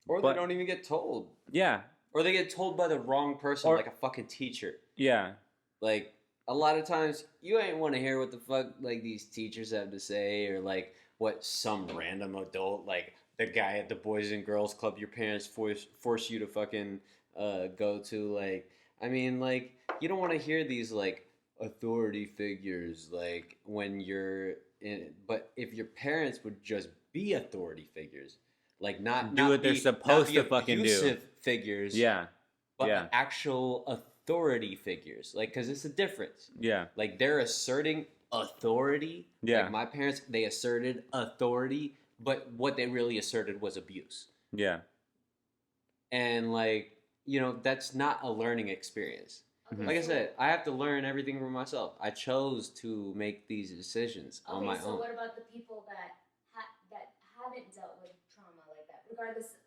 Speaker 1: Or they don't even get told.
Speaker 2: Yeah.
Speaker 1: Or they get told by the wrong person, like a fucking teacher.
Speaker 2: Yeah.
Speaker 1: Like a lot of times, you ain't want to hear what the fuck like these teachers have to say, or like what some random adult, like the guy at the Boys and Girls Club your parents force you to fucking go to. Like, I mean, like you don't want to hear these like authority figures, like when you're in. But if your parents would just be authority figures, like not
Speaker 2: what they're supposed to fucking do,
Speaker 1: figures, but actual authority figures, like, because it's a difference. Like they're asserting authority. Like my parents, they asserted authority, but what they really asserted was abuse. And like, you know, that's not a learning experience.
Speaker 3: Okay,
Speaker 1: like I said, I have to learn everything for myself. I chose to make these decisions on my own.
Speaker 3: So what about the people that haven't dealt with trauma like that? Regardless,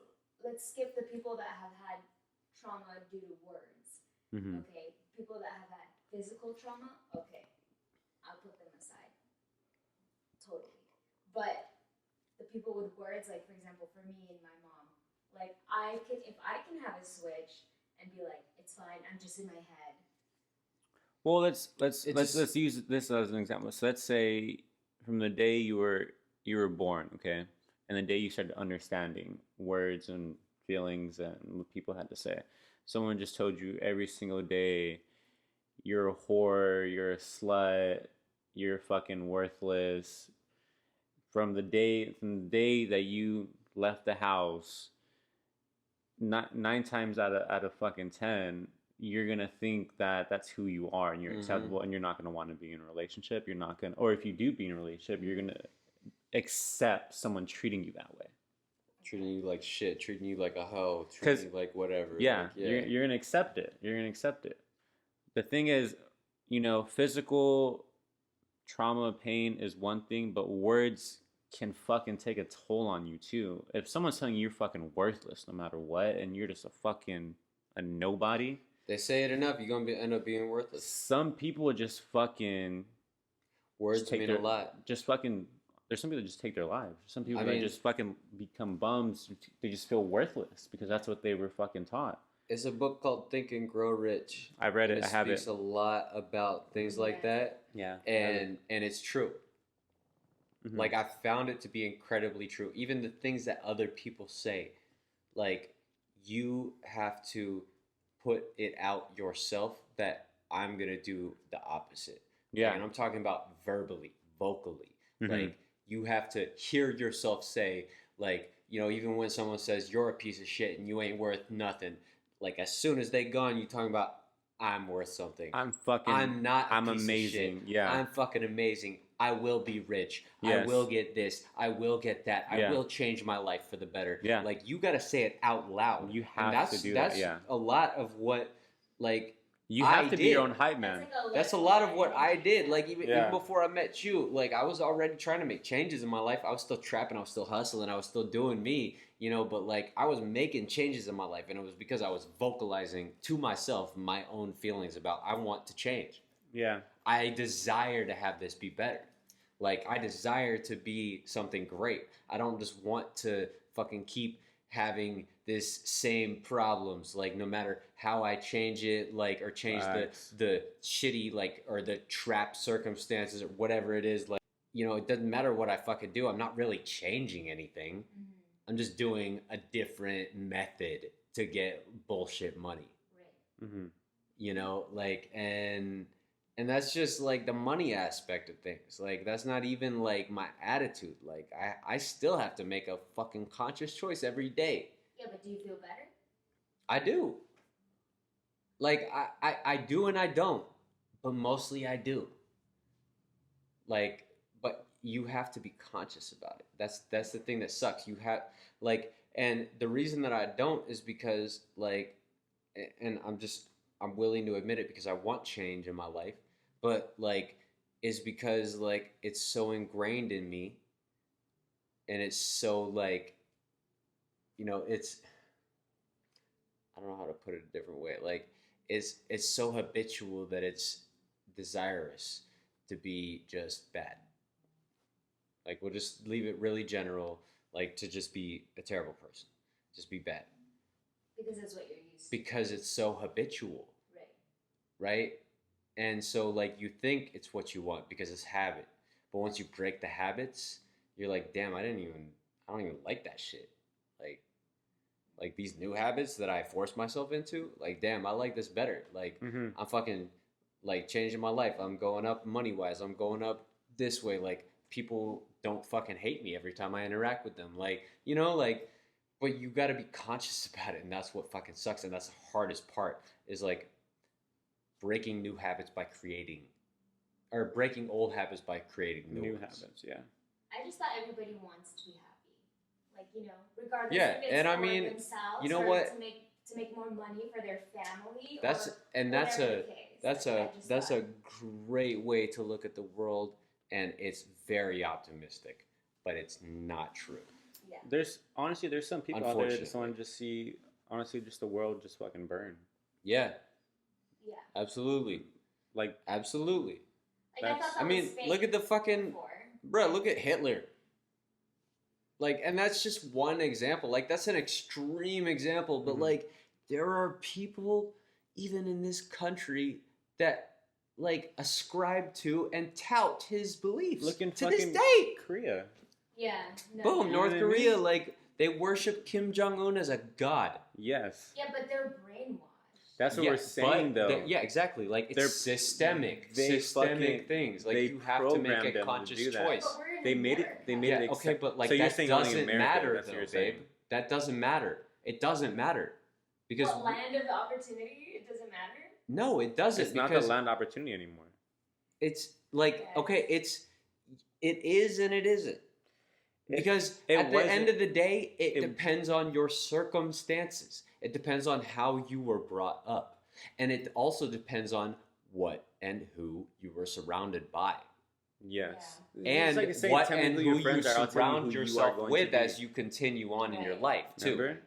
Speaker 3: let's skip the people that have had trauma due to words. Okay, people that have had physical trauma, okay, I'll put them aside. Totally. But the people with words, like for example, for me and my mom, like if I can have a switch and be like, it's fine, I'm just in my head.
Speaker 2: Well, let's use this as an example. So let's say from the day you were born, okay, and the day you started understanding words and feelings and what people had to say. Someone just told you every single day, you're a whore, you're a slut, you're fucking worthless. From the day that you left the house, 9 times out of fucking 10, you're gonna think that that's who you are and you're acceptable, and you're not gonna want to be in a relationship. You're not gonna, or if you do be in a relationship, you're gonna accept someone treating you that way.
Speaker 1: Treating you like shit, treating you like a hoe, treating you like whatever.
Speaker 2: Yeah, you're gonna accept it. You're gonna accept it. The thing is, you know, physical trauma, pain is one thing, but words can fucking take a toll on you too. If someone's telling you you're fucking worthless no matter what, and you're just a nobody.
Speaker 1: They say it enough, you're gonna end up being worthless.
Speaker 2: Some people just fucking
Speaker 1: words mean a lot.
Speaker 2: Just fucking. There's some people that just take their lives. Some people that just fucking become bums. They just feel worthless because that's what they were fucking taught.
Speaker 1: It's a book called Think and Grow Rich.
Speaker 2: I read it. I have it.
Speaker 1: It speaks a lot about things like that.
Speaker 2: Yeah.
Speaker 1: And it's true. Like, I found it to be incredibly true. Even the things that other people say, like, you have to put it out yourself that I'm going to do the opposite.
Speaker 2: Yeah.
Speaker 1: And I'm talking about verbally, vocally. Like, you have to hear yourself say, like, you know, even when someone says you're a piece of shit and you ain't worth nothing, like, as soon as they gone, you talking about I'm worth something. I'm
Speaker 2: amazing. Yeah.
Speaker 1: I'm fucking amazing. I will be rich. Yes. I will get this. I will get that. I will change my life for the better.
Speaker 2: Yeah.
Speaker 1: Like, you got to say it out loud.
Speaker 2: You have to do that. Yeah.
Speaker 1: That's a lot of what, like,
Speaker 2: you have to be your own hype man.
Speaker 1: That's a lot of what I did. Like, even before I met you, like, I was already trying to make changes in my life. I was still trapping. I was still hustling. I was still doing me, you know, but, like, I was making changes in my life. And it was because I was vocalizing to myself my own feelings about I want to change.
Speaker 2: Yeah.
Speaker 1: I desire to have this be better. Like, I desire to be something great. I don't just want to fucking keep having this same problems, like, no matter how I change it, like, or change the shitty, like, or the trap circumstances or whatever it is, like, you know, it doesn't matter what I fucking do. I'm not really changing anything. I'm just doing a different method to get bullshit money.
Speaker 3: Right.
Speaker 1: You know, like, and And that's just like the money aspect of things. Like that's not even like my attitude. Like I still have to make a fucking conscious choice every day.
Speaker 3: Yeah, but do you feel better?
Speaker 1: I do. Like I do and I don't. But mostly I do. Like, but you have to be conscious about it. That's the thing that sucks. You have like, and the reason that I don't is because like, and I'm willing to admit it because I want change in my life, but like, is because like it's so ingrained in me, and it's so like, it's I don't know how to put it a different way. Like, it's so habitual that it's desirous to be just bad. Like we'll just leave it really general, like to just be a terrible person, just be bad.
Speaker 3: Because that's what you're used to.
Speaker 1: Because it's so habitual,
Speaker 3: Right.
Speaker 1: right? And so like you think it's what you want because it's habit, but once you break the habits, you're like, damn, I don't even like that shit. Like these new habits that I force myself into, like damn, I like this better. Like I'm fucking like changing my life. I'm going up money wise. I'm going up this way. Like people don't fucking hate me every time I interact with them. Like, like, but you got to be conscious about it. And that's what fucking sucks. And that's the hardest part is like breaking new habits by creating, or breaking old habits by creating new
Speaker 2: habits. Yeah.
Speaker 3: I just thought everybody wants to be happy. Like, regardless
Speaker 1: Yeah,
Speaker 3: if it's
Speaker 1: and I
Speaker 3: for
Speaker 1: mean,
Speaker 3: themselves
Speaker 1: you know
Speaker 3: or
Speaker 1: what?
Speaker 3: to make more money for their family.
Speaker 1: That's
Speaker 3: or
Speaker 1: that's
Speaker 3: whatever
Speaker 1: a
Speaker 3: the case.
Speaker 1: that's
Speaker 3: Like,
Speaker 1: a
Speaker 3: I just
Speaker 1: that's
Speaker 3: thought-
Speaker 1: a great way to look at the world, and it's very optimistic, but it's not true.
Speaker 3: Yeah.
Speaker 2: There's some people out there that just want to just see, honestly, just the world just fucking burn.
Speaker 1: Yeah,
Speaker 3: Yeah.
Speaker 1: absolutely,
Speaker 2: Like
Speaker 1: absolutely.
Speaker 3: Like, I thought that
Speaker 1: I mean,
Speaker 3: was fake
Speaker 1: look at the fucking
Speaker 3: before.
Speaker 1: bruh. Look at Hitler. Like, and that's just one example. Like, that's an extreme example, but like, there are people even in this country that like ascribe to and tout his beliefs.
Speaker 2: Look in
Speaker 1: to this
Speaker 2: fucking
Speaker 1: day.
Speaker 2: Korea.
Speaker 3: Yeah. No.
Speaker 1: Boom,
Speaker 2: You
Speaker 1: North
Speaker 2: know what I
Speaker 1: Korea,
Speaker 2: mean?
Speaker 1: like they worship Kim Jong Un as a god.
Speaker 2: Yes.
Speaker 3: Yeah, but they're brainwashed.
Speaker 2: That's what
Speaker 1: Yeah,
Speaker 2: we're saying,
Speaker 1: but
Speaker 2: though.
Speaker 1: yeah, exactly. Like it's
Speaker 2: They're-
Speaker 1: systemic,
Speaker 2: they
Speaker 1: systemic
Speaker 2: fucking-
Speaker 1: things. Like
Speaker 2: they
Speaker 1: you have to make
Speaker 2: programmed them
Speaker 1: a
Speaker 2: to
Speaker 1: conscious
Speaker 2: do that.
Speaker 1: choice.
Speaker 3: But we're in
Speaker 2: They made it.
Speaker 3: America.
Speaker 2: They made
Speaker 1: Yeah,
Speaker 2: it.
Speaker 1: okay, but like
Speaker 2: so you're
Speaker 1: that
Speaker 2: saying only
Speaker 1: doesn't
Speaker 2: America,
Speaker 1: matter,
Speaker 2: that's what
Speaker 1: though,
Speaker 2: you're
Speaker 1: babe.
Speaker 2: saying.
Speaker 1: That doesn't matter. It doesn't matter because
Speaker 3: What, land of the opportunity? It doesn't matter.
Speaker 1: no, it doesn't.
Speaker 2: It's not
Speaker 1: because
Speaker 2: the land opportunity anymore.
Speaker 1: it's like
Speaker 3: Yes.
Speaker 1: okay, it is and it isn't. Because
Speaker 2: it
Speaker 1: at the end
Speaker 2: wasn't-
Speaker 1: of the day, it
Speaker 2: it-
Speaker 1: depends on your circumstances. It depends on how you were brought up. And it also depends on what and who you were surrounded by.
Speaker 2: Yes.
Speaker 1: And
Speaker 2: It's like saying,
Speaker 1: what
Speaker 2: tell me
Speaker 1: and
Speaker 2: who
Speaker 1: who
Speaker 2: your
Speaker 1: you
Speaker 2: friends are, I'll tell you
Speaker 1: surround
Speaker 2: who you are
Speaker 1: yourself
Speaker 2: going
Speaker 1: with
Speaker 2: to be.
Speaker 1: as you continue on in your
Speaker 3: Right.
Speaker 1: life, too.
Speaker 2: Remember?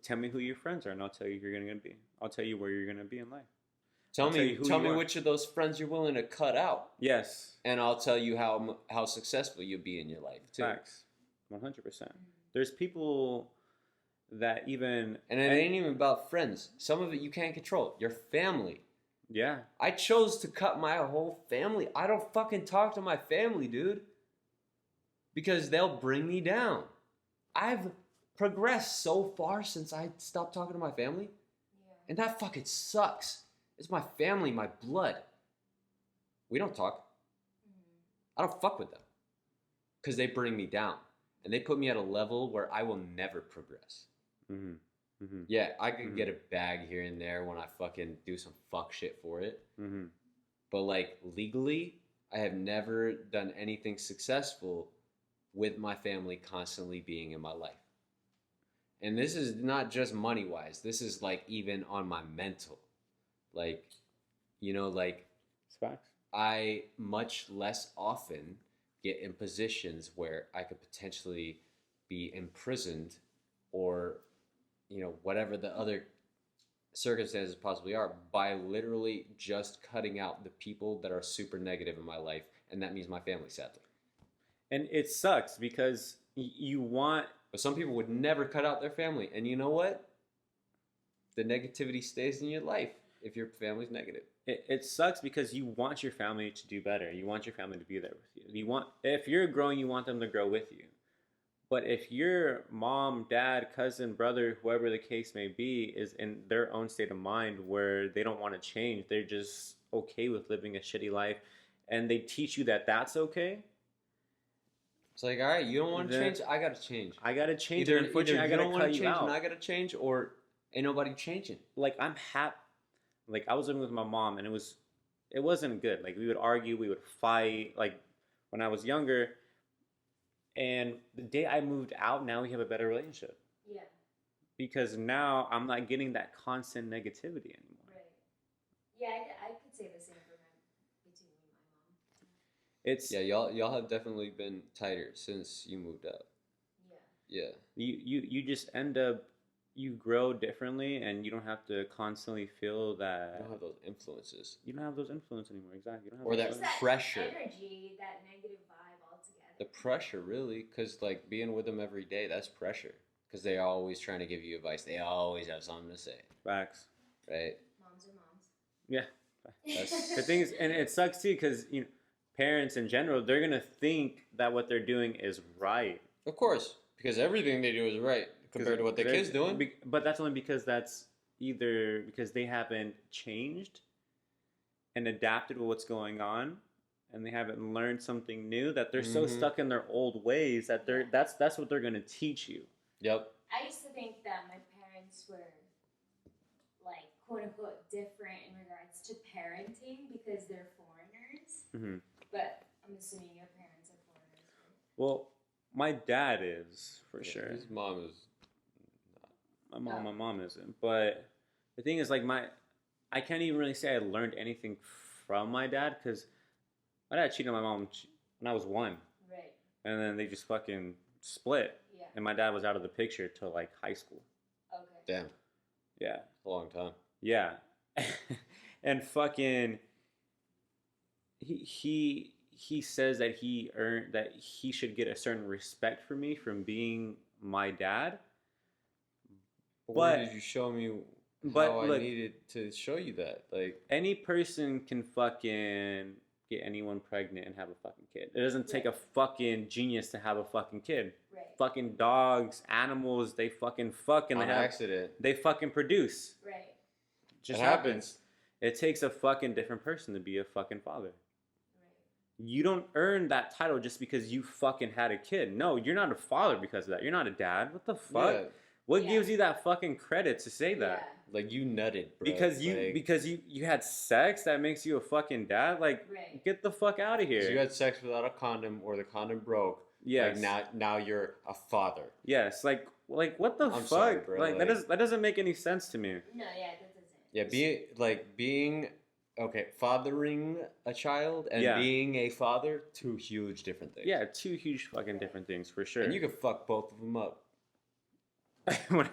Speaker 2: Tell me who your friends are, and I'll tell you who you're gonna be. I'll tell you where you're gonna be in life.
Speaker 1: Tell
Speaker 2: I'll tell
Speaker 1: me
Speaker 2: you who
Speaker 1: tell
Speaker 2: you
Speaker 1: me
Speaker 2: are.
Speaker 1: which of those friends you're willing to cut out,
Speaker 2: Yes.
Speaker 1: and I'll tell you how successful you'll be in your life, too.
Speaker 2: Facts. 100%. There's people that even
Speaker 1: And it ain't even about friends. Some of it you can't control. Your family.
Speaker 2: yeah.
Speaker 1: I chose to cut my whole family. I don't fucking talk to my family, dude. Because they'll bring me down. I've progressed so far since I stopped talking to my family.
Speaker 3: Yeah.
Speaker 1: And that fucking sucks. It's my family, my blood. We don't talk. I don't fuck with them. Because they bring me down. And they put me at a level where I will never progress.
Speaker 2: Mm-hmm. Mm-hmm.
Speaker 1: Yeah, I could get a bag here and there when I fucking do some fuck shit for it.
Speaker 2: Mm-hmm.
Speaker 1: But like legally, I have never done anything successful with my family constantly being in my life. And this is not just money wise. This is like even on my mental. Like, like
Speaker 2: It's facts.
Speaker 1: I much less often get in positions where I could potentially be imprisoned or, whatever the other circumstances possibly are by literally just cutting out the people that are super negative in my life. And that means my family, sadly.
Speaker 2: And it sucks because you want.
Speaker 1: But some people would never cut out their family. And you know what? The negativity stays in your life if your family's negative.
Speaker 2: It sucks because you want your family to do better. You want your family to be there with you. If you're growing, you want them to grow with you. But if your mom, dad, cousin, brother, whoever the case may be, is in their own state of mind where they don't want to change, they're just okay with living a shitty life, and they teach you that that's okay.
Speaker 1: It's like, all right, you don't want to change, I gotta change.
Speaker 2: I gotta change.
Speaker 1: Either,
Speaker 2: and unfortunately,
Speaker 1: either
Speaker 2: I
Speaker 1: you
Speaker 2: gotta
Speaker 1: don't want
Speaker 2: cut
Speaker 1: to
Speaker 2: you
Speaker 1: change
Speaker 2: out.
Speaker 1: and I gotta change, or ain't nobody changing.
Speaker 2: Like I'm happy. Like I was living with my mom, and it wasn't good. Like we would argue, we would fight. Like when I was younger, and the day I moved out, now we have a better relationship.
Speaker 3: Yeah.
Speaker 2: Because now I'm not getting that constant negativity anymore.
Speaker 3: Right. Yeah, I could say the same for between me and my mom.
Speaker 2: It's
Speaker 1: Yeah, y'all have definitely been tighter since you moved out.
Speaker 3: Yeah.
Speaker 1: Yeah.
Speaker 2: you just end up, you grow differently, and you don't have to constantly feel
Speaker 1: You
Speaker 2: that
Speaker 1: don't have those influences.
Speaker 2: you don't have those influences anymore. Exactly. You don't have
Speaker 1: Or
Speaker 2: those
Speaker 1: that
Speaker 3: Just
Speaker 2: influences.
Speaker 1: pressure.
Speaker 3: energy, that negative vibe altogether.
Speaker 1: The pressure, really, because like being with them every day, that's pressure. Because they're always trying to give you advice. They always have something to say,
Speaker 2: Facts.
Speaker 1: right?
Speaker 3: Moms are moms.
Speaker 2: Yeah.
Speaker 1: That's-
Speaker 2: The thing is, and it sucks too, because parents in general, they're gonna think that what they're doing is right.
Speaker 1: Of course, because everything they do is right compared to what the kid's doing.
Speaker 2: But that's only because that's either because they haven't changed and adapted with what's going on, and they haven't learned something new, that they're so
Speaker 1: Mhm.
Speaker 2: stuck in their old ways that that's what they're gonna teach you.
Speaker 1: Yep.
Speaker 3: I used to think that my parents were like quote unquote different in regards to parenting because they're foreigners.
Speaker 2: Mm-hmm.
Speaker 3: But I'm assuming your parents are foreigners. Right?
Speaker 2: Well, my dad is for
Speaker 1: Yeah,
Speaker 2: sure.
Speaker 1: His mom is.
Speaker 2: My mom isn't. But the thing is, like, I can't even really say I learned anything from my dad, because my dad cheated on my mom when I was 1,
Speaker 3: Right.
Speaker 2: and then they just fucking split,
Speaker 3: Yeah.
Speaker 2: and my dad was out of the picture till like high school.
Speaker 3: Okay.
Speaker 1: Damn.
Speaker 2: Yeah,
Speaker 1: A long time.
Speaker 2: yeah, and fucking he says that he should get a certain respect for me from being my dad.
Speaker 1: But
Speaker 2: But-
Speaker 1: where did you show me
Speaker 2: but
Speaker 1: how I
Speaker 2: look-
Speaker 1: needed to show you that? Like,
Speaker 2: Any person can fucking get anyone pregnant and have a fucking kid. It doesn't take a
Speaker 3: Right.
Speaker 2: fucking genius to have a fucking kid.
Speaker 3: Right.
Speaker 2: Fucking dogs, animals, they fucking fuck and
Speaker 1: on accident.
Speaker 2: they fucking produce.
Speaker 3: Right.
Speaker 2: It just
Speaker 1: It
Speaker 2: happens. It takes a fucking different person to be a fucking father.
Speaker 3: Right.
Speaker 2: You don't earn that title just because you fucking had a kid. No, you're not a father because of that. You're not a dad. What the fuck?
Speaker 1: Yeah.
Speaker 2: What
Speaker 3: Yeah.
Speaker 2: gives you that fucking credit to say that?
Speaker 3: Yeah.
Speaker 1: Like, you nutted, bro.
Speaker 2: Because
Speaker 1: Like,
Speaker 2: you had sex, that makes you a fucking dad. Like,
Speaker 3: Right.
Speaker 2: get the fuck out of
Speaker 1: 'cause
Speaker 2: here.
Speaker 1: you had sex without a condom or the condom broke.
Speaker 2: Yes.
Speaker 1: Like, now you're a father.
Speaker 2: Yes. Like what the
Speaker 1: I'm
Speaker 2: fuck?
Speaker 1: sorry, bro,
Speaker 2: Like,
Speaker 1: like-
Speaker 2: that doesn't make any sense to me.
Speaker 3: No, yeah, that doesn't.
Speaker 1: Yeah, fathering a child and
Speaker 2: Yeah.
Speaker 1: being a father, two huge different things.
Speaker 2: Yeah, two huge fucking different things for sure.
Speaker 1: And you could fuck both of them up.
Speaker 2: When-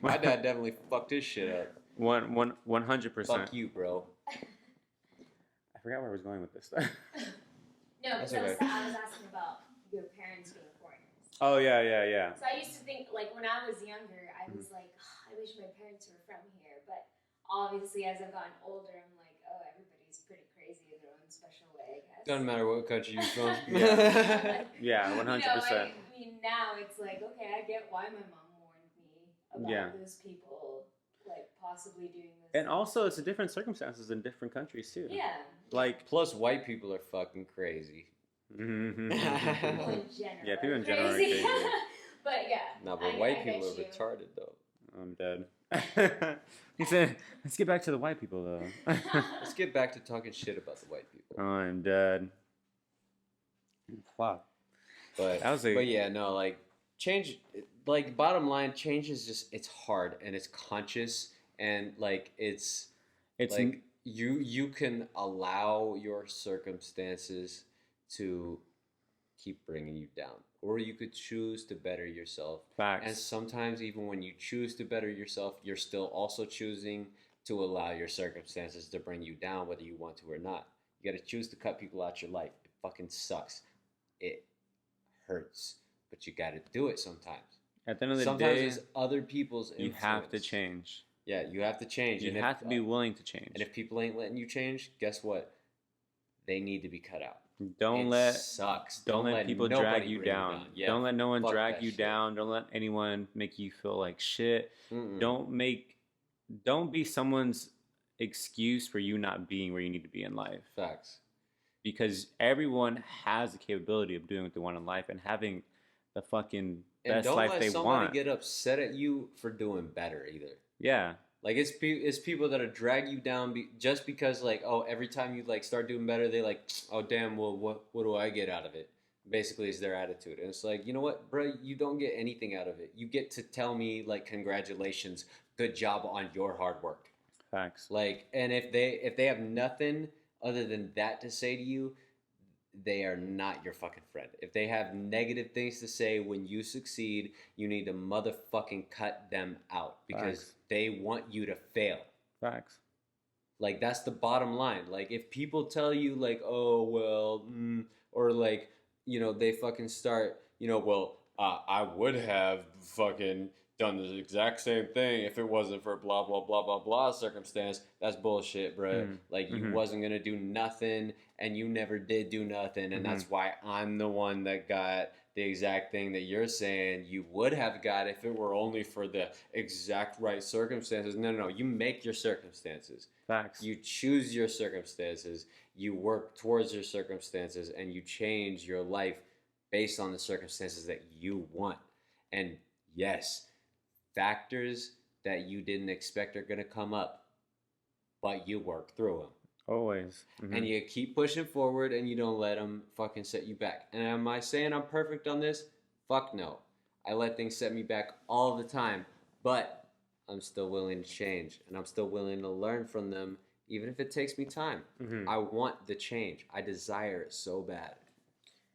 Speaker 1: My dad definitely fucked his shit up.
Speaker 2: 100%.
Speaker 1: Fuck you, bro.
Speaker 2: I forgot where I was going with this.
Speaker 3: No,
Speaker 1: That's
Speaker 3: because
Speaker 1: okay.
Speaker 3: I was asking about your parents being foreigners.
Speaker 2: Oh yeah.
Speaker 3: So I used to think, like, when I was younger, I was like, "Oh, I wish my parents were from here." But obviously, as I've gotten older, I'm like, oh, everybody's pretty crazy in their own special way, I guess.
Speaker 1: Doesn't matter what country you're from.
Speaker 2: Yeah,
Speaker 3: You know,
Speaker 2: 100%.
Speaker 3: I mean, now it's like, okay, I get why my mom warned me about
Speaker 2: Yeah.
Speaker 3: those people, like, possibly doing this.
Speaker 2: And also, it's a different circumstances in different countries too.
Speaker 3: Yeah.
Speaker 2: Like,
Speaker 1: Plus, white people are fucking crazy.
Speaker 3: People in general.
Speaker 2: Yeah, people
Speaker 3: are
Speaker 2: in general are
Speaker 3: crazy.
Speaker 2: crazy.
Speaker 3: But yeah.
Speaker 1: No, but
Speaker 3: I
Speaker 1: white
Speaker 3: get
Speaker 1: people are
Speaker 3: you.
Speaker 1: retarded, though.
Speaker 2: I'm dead. He said, "Let's get back to the white people, though."
Speaker 1: Let's get back to talking shit about the white people.
Speaker 2: I'm dead. Fuck.
Speaker 1: But
Speaker 2: That was a-
Speaker 1: but yeah, no, like change. Like bottom line, change is just it's hard and it's conscious and like it's
Speaker 2: It's
Speaker 1: like you can allow your circumstances to keep bringing you down, or you could choose to better yourself.
Speaker 2: facts.
Speaker 1: And sometimes even when you choose to better yourself, you're still also choosing to allow your circumstances to bring you down, whether you want to or not. You got to choose to cut people out your life. It fucking sucks. It hurts, but you got to do it sometimes.
Speaker 2: At the end of the
Speaker 1: Sometimes
Speaker 2: day,
Speaker 1: it's other people's
Speaker 2: you
Speaker 1: influence.
Speaker 2: have to change.
Speaker 1: Yeah, you have to change.
Speaker 2: You
Speaker 1: and
Speaker 2: have to be willing to change.
Speaker 1: And if people ain't letting you change, guess what? They need to be cut out.
Speaker 2: Don't
Speaker 1: It
Speaker 2: let
Speaker 1: sucks.
Speaker 2: don't let people
Speaker 1: nobody
Speaker 2: drag you
Speaker 1: bring
Speaker 2: down.
Speaker 1: Yeah,
Speaker 2: Don't let no one
Speaker 1: fuck
Speaker 2: drag
Speaker 1: that
Speaker 2: you
Speaker 1: shit.
Speaker 2: down. Don't let anyone make you feel like shit.
Speaker 1: Mm-mm.
Speaker 2: Don't be someone's excuse for you not being where you need to be in life.
Speaker 1: Facts.
Speaker 2: Because everyone has the capability of doing what they want in life and having the fucking best life they want.
Speaker 1: And don't let somebody get upset at you for doing better either.
Speaker 2: Yeah.
Speaker 1: Like it's people that'll drag you down just because like, oh, every time you like start doing better, they like, oh damn, well what do I get out of it? Basically is their attitude. And it's like, you know what, bro, you don't get anything out of it. You get to tell me like, congratulations, good job on your hard work.
Speaker 2: Facts.
Speaker 1: Like, and if they have nothing other than that to say to you, they are not your fucking friend. If they have negative things to say when you succeed, you need to motherfucking cut them out because
Speaker 2: Facts.
Speaker 1: they want you to fail.
Speaker 2: Facts.
Speaker 1: Like, that's the bottom line. Like, if people tell you, like, oh, well, or like, you know, they fucking start, you know, well, I would have fucking done the exact same thing if it wasn't for blah, blah, blah, blah, blah circumstance. That's bullshit, bro. Like, you wasn't going to do nothing, and you never did do nothing, and that's why I'm the one that got the exact thing that you're saying you would have got if it were only for the exact right circumstances. No, you make your circumstances.
Speaker 2: Facts.
Speaker 1: You choose your circumstances, you work towards your circumstances, and you change your life based on the circumstances that you want. And yes, factors that you didn't expect are going to come up, but you work through them.
Speaker 2: Always.
Speaker 1: And you keep pushing forward and you don't let them fucking set you back. And am I saying I'm perfect on this? Fuck no. I let things set me back all the time, but I'm still willing to change and I'm still willing to learn from them, even if it takes me time. I want the change. I desire it so bad.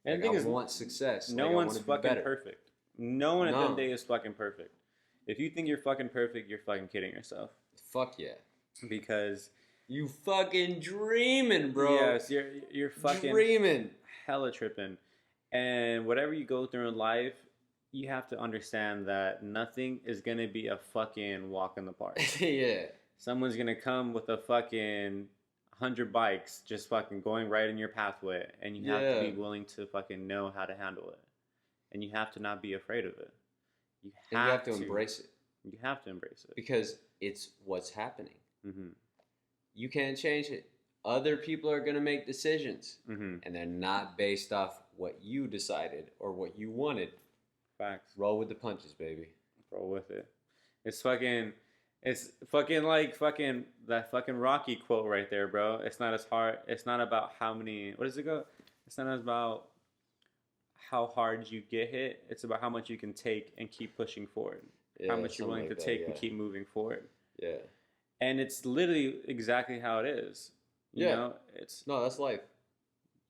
Speaker 2: And
Speaker 1: like, I want success.
Speaker 2: No
Speaker 1: like,
Speaker 2: one's fucking perfect. No one at the end of the day is fucking perfect. If you think you're fucking perfect, you're fucking kidding yourself.
Speaker 1: Fuck yeah.
Speaker 2: Because
Speaker 1: you fucking dreaming, bro.
Speaker 2: Yes, you're fucking
Speaker 1: dreaming.
Speaker 2: Hella tripping. And whatever you go through in life, you have to understand that nothing is going to be a fucking walk in the park.
Speaker 1: Yeah.
Speaker 2: Someone's going to come with a fucking 100 bikes just fucking going right in your pathway. And you have to be willing to fucking know how to handle it. And you have to not be afraid of it. You have to
Speaker 1: embrace it.
Speaker 2: You have to embrace it.
Speaker 1: Because it's what's happening. You can't change it. Other people are going to make decisions. And they're not based off what you decided or what you wanted.
Speaker 2: Facts.
Speaker 1: Roll with the punches, baby.
Speaker 2: Roll with it. It's fucking like that fucking Rocky quote right there, bro. It's not as hard. It's not about how many, what does it go? It's not about how hard you get hit. It's about how much you can take and keep pushing forward.
Speaker 1: Yeah,
Speaker 2: how much you're willing to take and keep moving forward.
Speaker 1: Yeah.
Speaker 2: And it's literally exactly how it is. You know,
Speaker 1: that's life.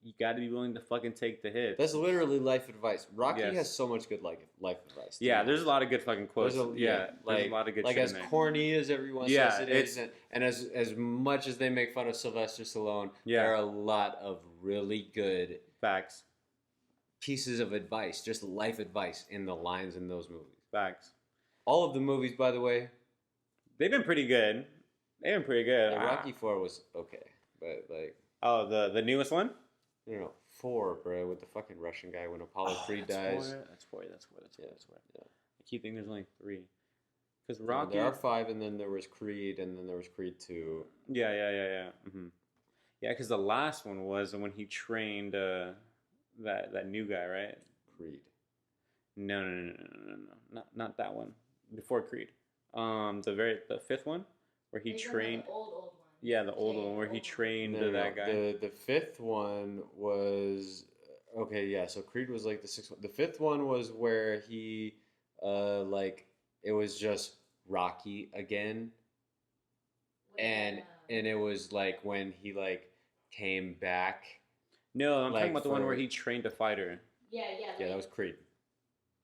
Speaker 2: You got to be willing to fucking take the hits.
Speaker 1: That's literally life advice. Rocky has so much good life advice.
Speaker 2: Yeah, there's a lot of good fucking quotes. There's a lot of good shit
Speaker 1: as
Speaker 2: in there.
Speaker 1: corny as everyone says it is, and as much as they make fun of Sylvester Stallone, there are a lot of really good
Speaker 2: facts,
Speaker 1: pieces of advice, just life advice in the lines in those movies.
Speaker 2: Facts.
Speaker 1: All of the movies, by the way,
Speaker 2: they've been pretty good.
Speaker 1: Rocky 4 was okay, but like
Speaker 2: the newest one.
Speaker 1: No, 4, bro, with the fucking Russian guy when Apollo Creed dies.
Speaker 2: That's four. Yeah. I keep thinking there's only 3. Because Rocky...
Speaker 1: there are 5, and then there was Creed, and then there was Creed 2.
Speaker 2: Yeah. Yeah, because the last one was when he trained that new guy, right?
Speaker 1: Creed.
Speaker 2: No. Not that one. Before Creed. The 5th one, where he trained...
Speaker 3: The old one.
Speaker 2: Yeah, the old one where he trained that guy.
Speaker 1: The 5th one was okay. Yeah, so Creed was like the 6th one. The 5th one was where he, like it was just Rocky again, and it was like when he like came back.
Speaker 2: No, I'm talking about the one where he trained a fighter.
Speaker 3: Yeah.
Speaker 1: Yeah, that was Creed.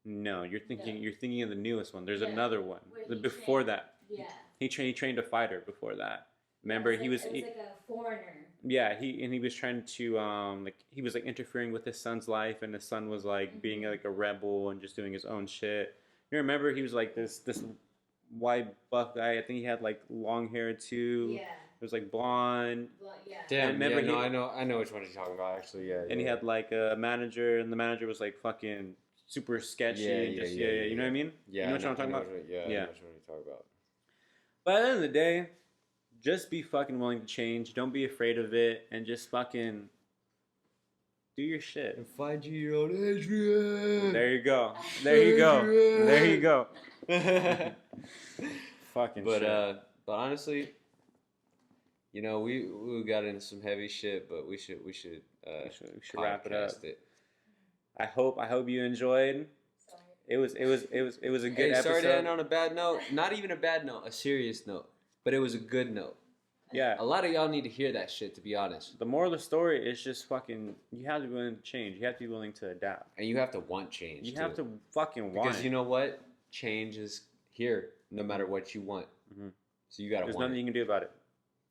Speaker 2: No, you're thinking of the newest one. There's another one before that.
Speaker 3: Yeah.
Speaker 2: He trained a fighter before that. Remember, it was like
Speaker 3: a foreigner.
Speaker 2: Yeah, he was trying to he was like interfering with his son's life, and his son was like being like a rebel and just doing his own shit. You remember he was like this white buff guy. I think he had like long hair too. Yeah. It was like blonde.
Speaker 3: Yeah.
Speaker 1: Damn. I know which one you're talking about actually. Yeah.
Speaker 2: And he had like a manager, and the manager was like fucking super sketchy. You know what I mean?
Speaker 1: Yeah.
Speaker 2: You know what I'm talking about?
Speaker 1: Yeah. I know what you're talking about.
Speaker 2: But at the end of the day, just be fucking willing to change. Don't be afraid of it, and just fucking do your shit.
Speaker 1: And find you your own Adrian.
Speaker 2: There you go. There you go. There you go. Fucking
Speaker 1: but
Speaker 2: shit.
Speaker 1: But honestly, you know, we got into some heavy shit, but we should
Speaker 2: we should wrap it up.
Speaker 1: It.
Speaker 2: I hope you enjoyed.
Speaker 3: Sorry.
Speaker 2: It was a good episode.
Speaker 1: Sorry to end on a bad note. Not even a bad note, a serious note. But it was a good note.
Speaker 2: Yeah.
Speaker 1: A lot of y'all need to hear that shit, to be honest.
Speaker 2: The moral of the story is just fucking, you have to be willing to change. You have to be willing to adapt.
Speaker 1: And you have to want change.
Speaker 2: You have to fucking want
Speaker 1: Because you know what? Change is here, no matter what you want.
Speaker 2: Mm-hmm.
Speaker 1: So you gotta
Speaker 2: There's
Speaker 1: want
Speaker 2: nothing you can do about it.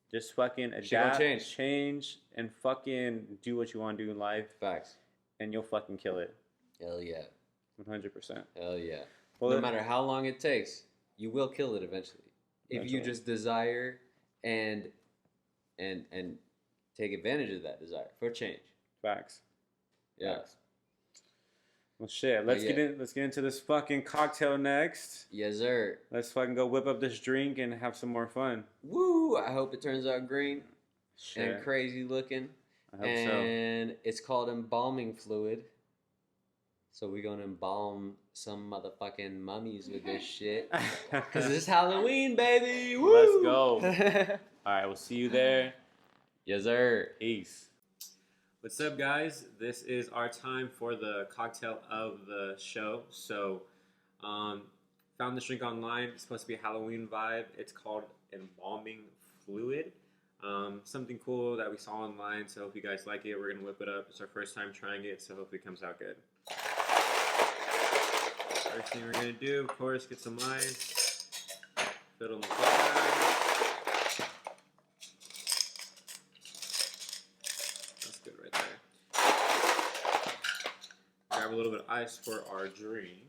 Speaker 2: Just fucking
Speaker 1: Shit gonna
Speaker 2: adapt, change, and fucking do what you want to do in life.
Speaker 1: Facts.
Speaker 2: And you'll fucking kill it.
Speaker 1: Hell yeah.
Speaker 2: 100%.
Speaker 1: Hell yeah.
Speaker 2: Well,
Speaker 1: no matter how long it takes, you will kill it eventually. If you just desire and take advantage of that desire for change.
Speaker 2: Facts.
Speaker 1: Yeah.
Speaker 2: Facts. Well, shit. Let's get into this fucking cocktail next.
Speaker 1: Yes, sir.
Speaker 2: Let's fucking go whip up this drink and have some more fun.
Speaker 1: Woo! I hope it turns out green
Speaker 2: Shit.
Speaker 1: and crazy looking.
Speaker 2: I hope
Speaker 1: and it's called Embalming Fluid. So we're gonna embalm some motherfucking mummies with this shit.
Speaker 2: so.
Speaker 1: Cause it's Halloween, baby. Woo!
Speaker 2: Let's go. All right, we'll see you there.
Speaker 1: Yes, sir.
Speaker 2: Peace. What's up, guys? This is our time for the cocktail of the show. So, found this drink online. It's supposed to be a Halloween vibe. It's called Embalming Fluid. Something cool that we saw online. So, hope you guys like it. We're gonna whip it up. It's our first time trying it, so hopefully it comes out good. First thing we're gonna do, of course, get some ice. Fill in the glass. That's good right there. Grab a little bit of ice for our drink.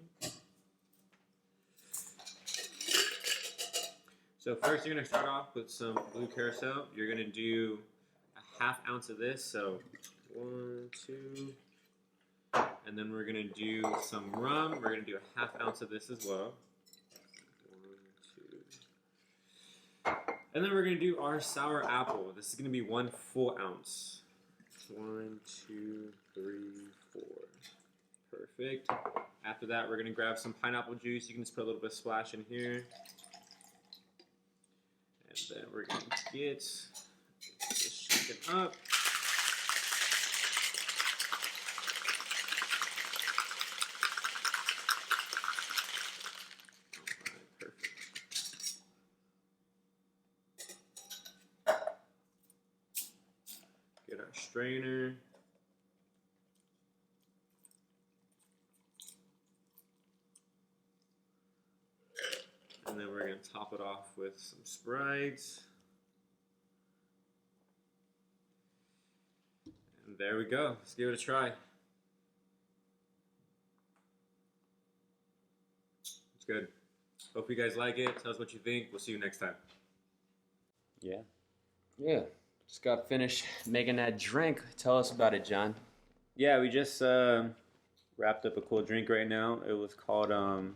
Speaker 2: So first you're gonna start off with some blue carousel. You're gonna do a ½ ounce of this. So 1, 2. And then we're going to do some rum. We're going to do a ½ ounce of this as well. 1, 2. And then we're going to do our sour apple. This is going to be 1 full ounce. 1, 2, 3, 4. Perfect. After that, we're going to grab some pineapple juice. You can just put a little bit of splash in here. And then we're going to get this shaken up. Get our strainer. And then we're going to top it off with some Sprite. And there we go. Let's give it a try. It's good. Hope you guys like it. Tell us what you think. We'll see you next time. Yeah.
Speaker 1: Yeah. Just got finished making that drink. Tell us about it, John.
Speaker 2: Yeah, we just wrapped up a cool drink right now. It was called, what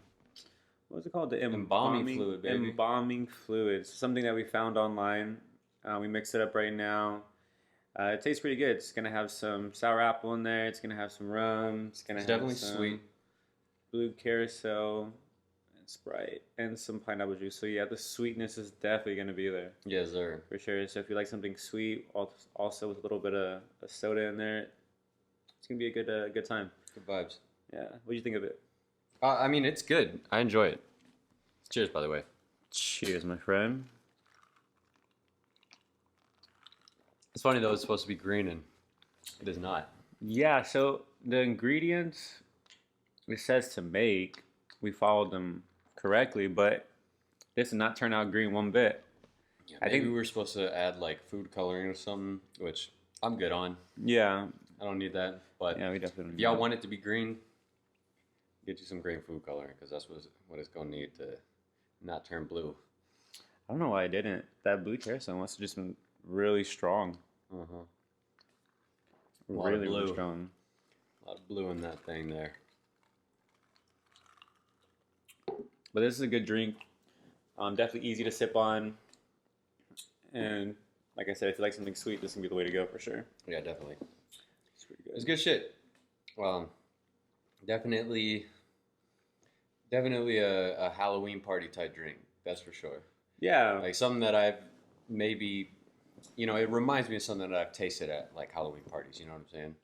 Speaker 2: was it called? The
Speaker 1: Embalming Fluid, baby.
Speaker 2: Embalming Fluid. It's something that we found online. We mixed it up right now. It tastes pretty good. It's going to have some sour apple in there. It's going to have some rum. It's going to have
Speaker 1: definitely
Speaker 2: some
Speaker 1: sweet.
Speaker 2: Blue carousel. Sprite and some pineapple juice. So yeah, the sweetness is definitely going to be there.
Speaker 1: Yes, sir.
Speaker 2: For sure. So if you like something sweet, also with a little bit of soda in there, it's going to be a good time.
Speaker 1: Good vibes.
Speaker 2: Yeah. What do you think of it?
Speaker 1: I mean, it's good. I enjoy it. Cheers, by the way.
Speaker 2: Cheers, my friend.
Speaker 1: It's funny, though, it's supposed to be green, and it is not.
Speaker 2: Yeah, so the ingredients it says to make, we followed them correctly, but this did not turn out green one bit.
Speaker 1: Yeah, I think we were supposed to add like food coloring or something, which I'm good on.
Speaker 2: Yeah,
Speaker 1: I don't need that. But
Speaker 2: yeah, we definitely.
Speaker 1: If y'all want it to be green, get you some green food coloring because that's what it's gonna need to not turn blue.
Speaker 2: I don't know why I didn't. That blue carousel must have just been really strong. Really strong.
Speaker 1: A lot of blue in that thing there.
Speaker 2: But this is a good drink. Definitely easy to sip on. And like I said, if you like something sweet, this can be the way to go for sure.
Speaker 1: Yeah, definitely.
Speaker 2: It's pretty good.
Speaker 1: It's good shit. Definitely a Halloween party type drink. That's for sure.
Speaker 2: Yeah.
Speaker 1: Like something that I've maybe, it reminds me of something that I've tasted at like Halloween parties. You know what I'm saying?